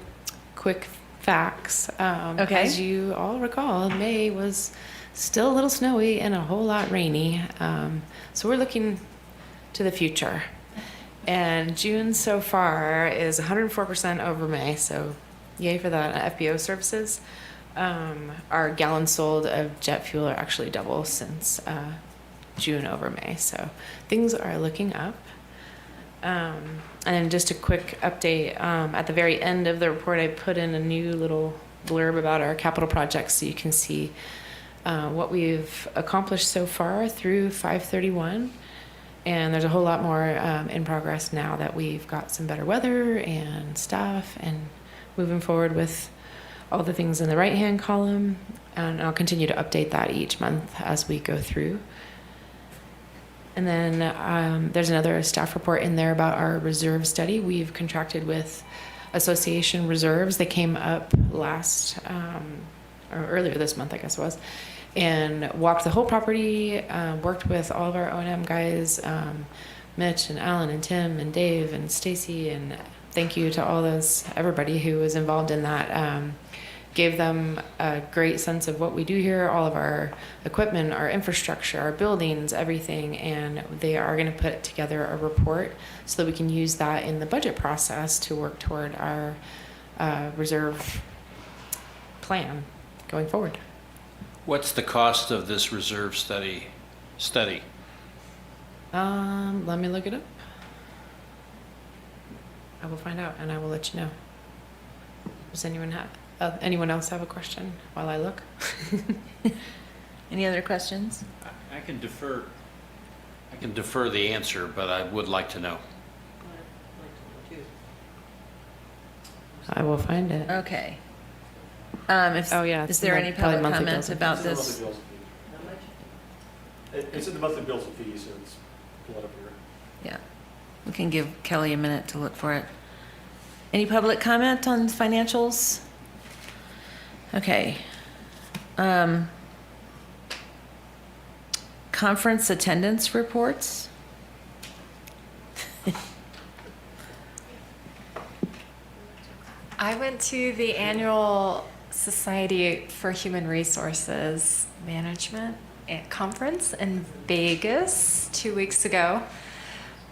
quick facts. Okay. As you all recall, May was still a little snowy and a whole lot rainy. So we're looking to the future. And June so far is 104% over May, so yay for that. FBO services. Our gallons sold of jet fuel are actually double since June over May, so things are looking up. And then just a quick update, at the very end of the report, I put in a new little blurb about our capital projects so you can see what we've accomplished so far through 5/31. And there's a whole lot more in progress now that we've got some better weather and stuff and moving forward with all the things in the right-hand column. And I'll continue to update that each month as we go through. And then there's another staff report in there about our reserve study. We've contracted with Association Reserves. They came up last, or earlier this month, I guess it was, and walked the whole property, worked with all of our O&M guys, Mitch and Alan and Tim and Dave and Stacy, and thank you to all everybody who was involved in that. Gave them a great sense of what we do here, all of our equipment, our infrastructure, our buildings, everything, and they are going to put together a report so that we can use that in the budget process to work toward our reserve plan going forward. What's the cost of this reserve study? Let me look it up. I will find out and I will let you know. Does anyone else have a question while I look? Any other questions? I can defer the answer, but I would like to know. I will find it. Okay. Is there any probably public monthly comments bills and about It's in the this? monthly bills and fees. It's in the monthly bills and fees, so it's pull it up here. Yeah. We can give Kelly a minute to look for it. Any public comment on financials? Okay. Conference attendance reports? I went to the annual Society for Human Resources Management conference in Vegas 2 weeks ago,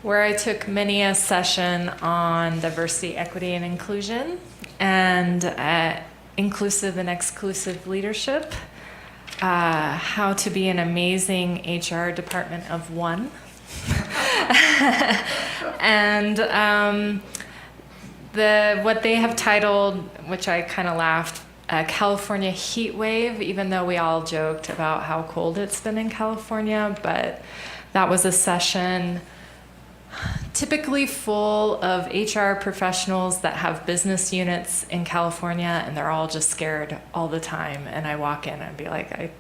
where I took many a session on diversity, equity, and inclusion, and inclusive and exclusive leadership, how to be an amazing HR department of one, and what they have titled, which I kind of laughed, California heat wave, even though we all joked about how cold it's been in California, but that was a session typically full of HR professionals that have business units in California, and they're all just scared all the time. And I walk in and be like,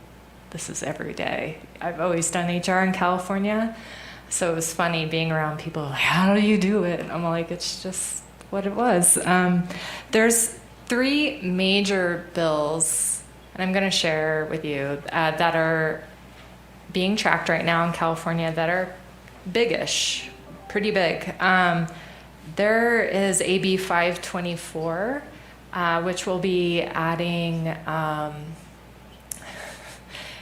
this is every day. I've always done HR in California, so it was funny being around people like, how do you do it? And I'm like, it's just what it was. There's 3 major bills, and I'm going to share with you, that are being tracked right now in California that are biggish, pretty big. There is AB 524, which will be adding,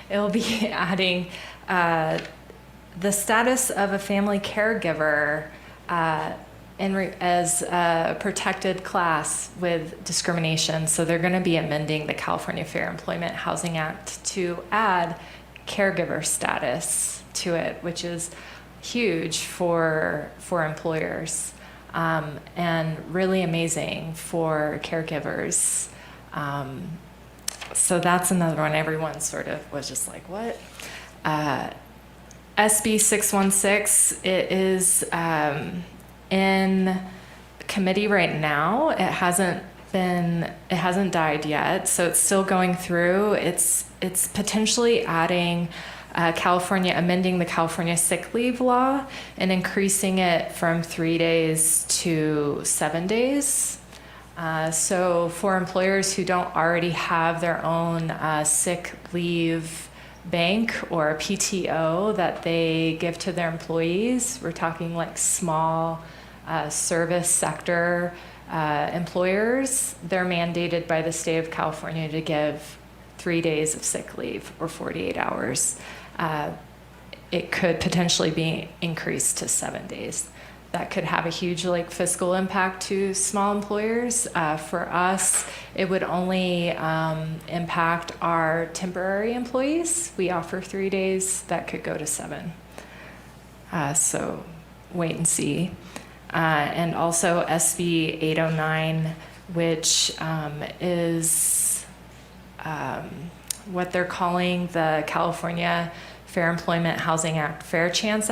it'll be adding the status of a family caregiver as a protected class with discrimination. So they're going to be amending the California Fair Employment Housing Act to add caregiver status to it, which is huge for employers, and really amazing for caregivers. So that's another one. Everyone sort of was just like, what? SB 616, it is in committee right now. It hasn't died yet, so it's still going through. It's potentially adding amending the California sick leave law and increasing it from 3 days to 7 days. So for employers who don't already have their own sick leave bank or PTO that they give to their employees, we're talking like small service sector employers, they're mandated by the state of California to give 3 days of sick leave or 48 hours. It could potentially be increased to 7 days. That could have a huge fiscal impact to small employers. For us, it would only impact our temporary employees. We offer 3 days. That could go to 7. So wait and see. And also SB 809, which is what they're calling the California Fair Employment Housing Act Fair Chance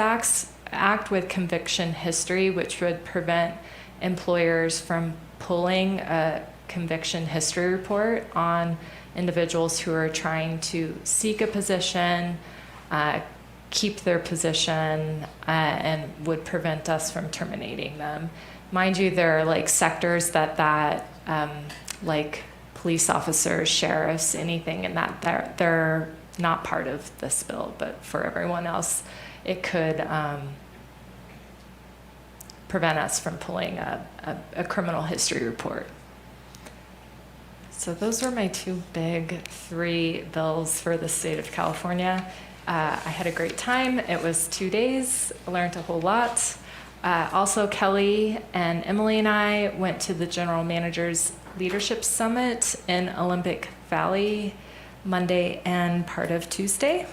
Act with conviction history, which would prevent employers from pulling a conviction history report on individuals who are trying to seek a position, keep their position, and would prevent us from terminating them. Mind you, there are sectors that like police officers, sheriffs, anything in that, they're not part of this bill, but for everyone else, it could prevent us from pulling a criminal history report. So those were my 2 big 3 bills for the state of California. I had a great time. It was 2 days. I learned a whole lot. Also, Kelly and Emily and I went to the General Manager's Leadership Summit in Olympic Valley Monday and part of Tuesday,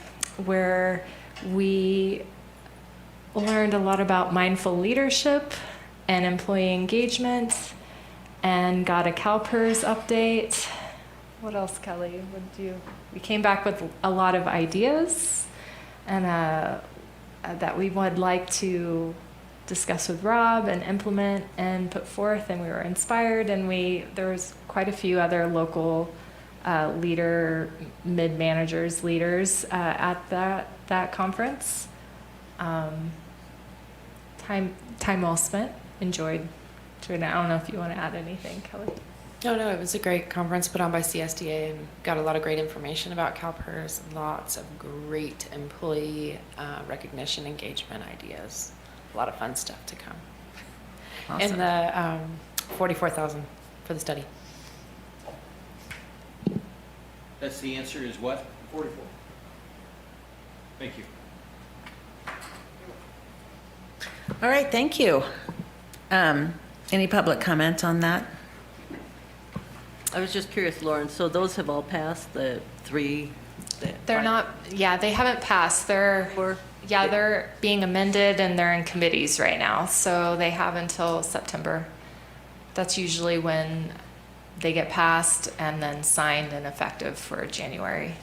where we learned a lot about mindful leadership and employee engagement, and got a CalPERS update. What else, Kelly? We came back with a lot of ideas and that we would like to discuss with Rob and implement and put forth, and we were inspired, and there was quite a few other local mid-managers, leaders at that conference. Time well spent. Enjoyed it. I don't know if you want to add anything, Kelly. No, it was a great conference put on by CSDA and got a lot of great information about CalPERS, lots of great employee recognition, engagement ideas, a lot of fun stuff to come. Awesome. And the $44,000 for the study. That's the answer is what? 44. Thank you. All right, thank you. Any public comment on that? I was just curious, Lauren, so those have all passed, the three? They're not, yeah, they haven't passed. They're being amended and they're in committees right now. So they have until September. That's usually when they get passed and then signed and effective for January.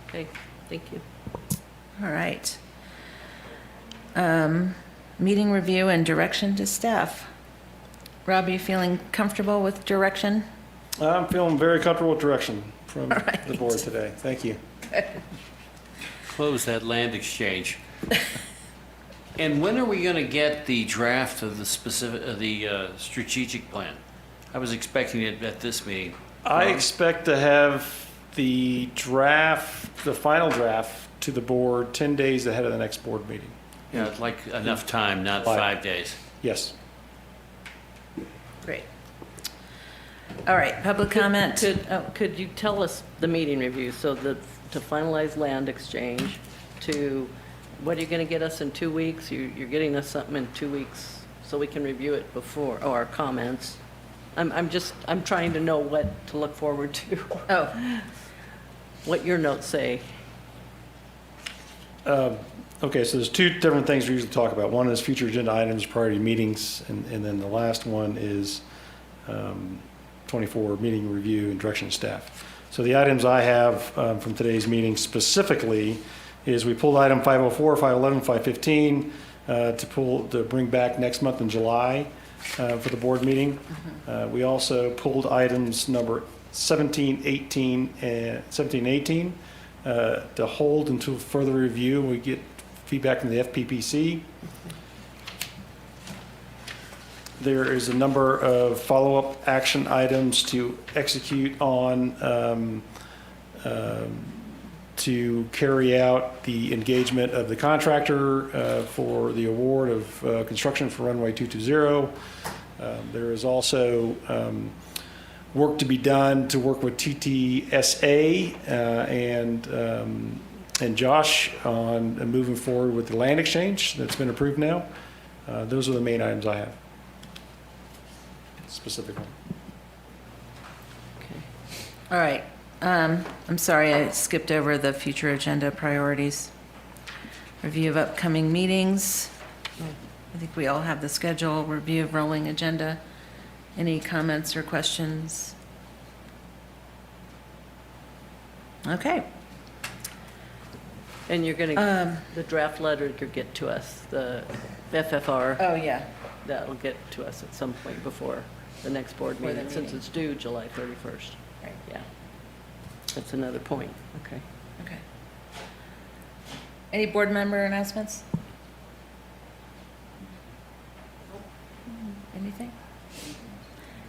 Okay, thank you. All right. Meeting review and direction to staff. Rob, you feeling comfortable with direction? I'm feeling very comfortable with direction from right. the board today. Thank you. Close that land exchange. And when are we going to get the draft of the strategic plan? I was expecting it at this meeting. I expect to have the final draft to the board 10 days ahead of the next board meeting. Yeah, it's like enough time, not 5 days. Yes. Great. All right, public comment. Could you tell us the meeting review, so to finalize land exchange, to what are you going to get us in 2 weeks? You're getting us something in 2 weeks so we can review it before, or our comments. I'm trying to know what to look forward to. Oh. What your notes say. Okay, so there's two different things we usually talk about. One is future agenda items, priority meetings, and then the last one is 24 meeting review and direction of staff. So the items I have from today's meeting specifically is we pulled item 504, 511, 515 to bring back next month in July for the board meeting. We also pulled items number 17, 18, and 18 to hold until further review. We get feedback from the FPPC. There is a number of follow-up action items to execute on to carry out the engagement of the contractor for the award of construction for runway 220. There is also work to be done to work with TTSA and Josh on moving forward with the land exchange that's been approved now. Those are the main items I have specifically. All right. I'm sorry, I skipped over the future agenda priorities. Review of upcoming meetings. I think we all have the schedule. Review of rolling agenda. Any comments or questions? Okay. And you're going to, the draft letter you'll get to us, the FFR. Oh, yeah. That'll get to us at some point before the next board meeting, since it's due July 31st. Right. Yeah. That's another point. Okay. Okay. Any board member announcements? Anything?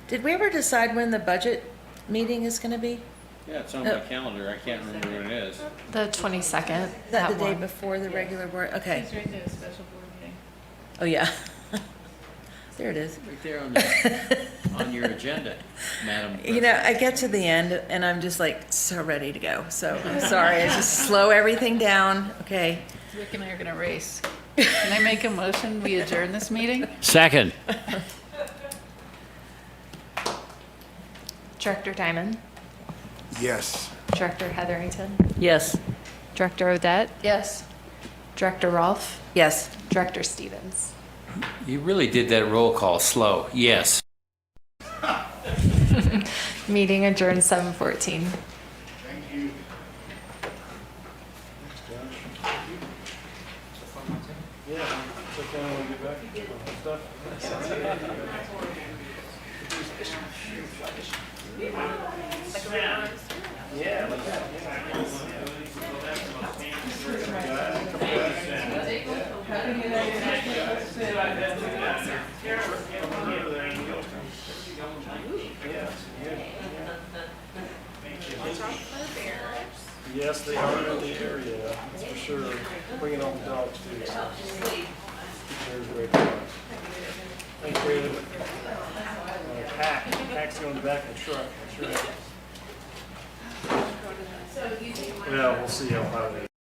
Did we ever decide when the budget meeting is going to be? Yeah, it's on my calendar. I can't remember when it is. The 22nd. Is that the day before the regular board? Okay. It's right there, a special board meeting. Oh, yeah. There it is. Right there on your agenda, Madam. You know, I get to the end and I'm just like so ready to go. So I'm sorry. I just slow everything down. Okay. Rick and I are going to race. Can I make a motion? We adjourn this meeting? Second. Director Diamond, Yes. Director Heatherington, Yes. Director Odette, Yes. Director Rolfe, Yes. Director Stevens. You really did that roll call slow. Yes. Meeting adjourned 7:14. Thank you. Yeah. So when we get back, yes, they are in the area, that's for sure. Bringing all the dogs too. So. There's great dogs. Thanks, David. Pack's going back in the truck. Sure. Well, we'll see how high they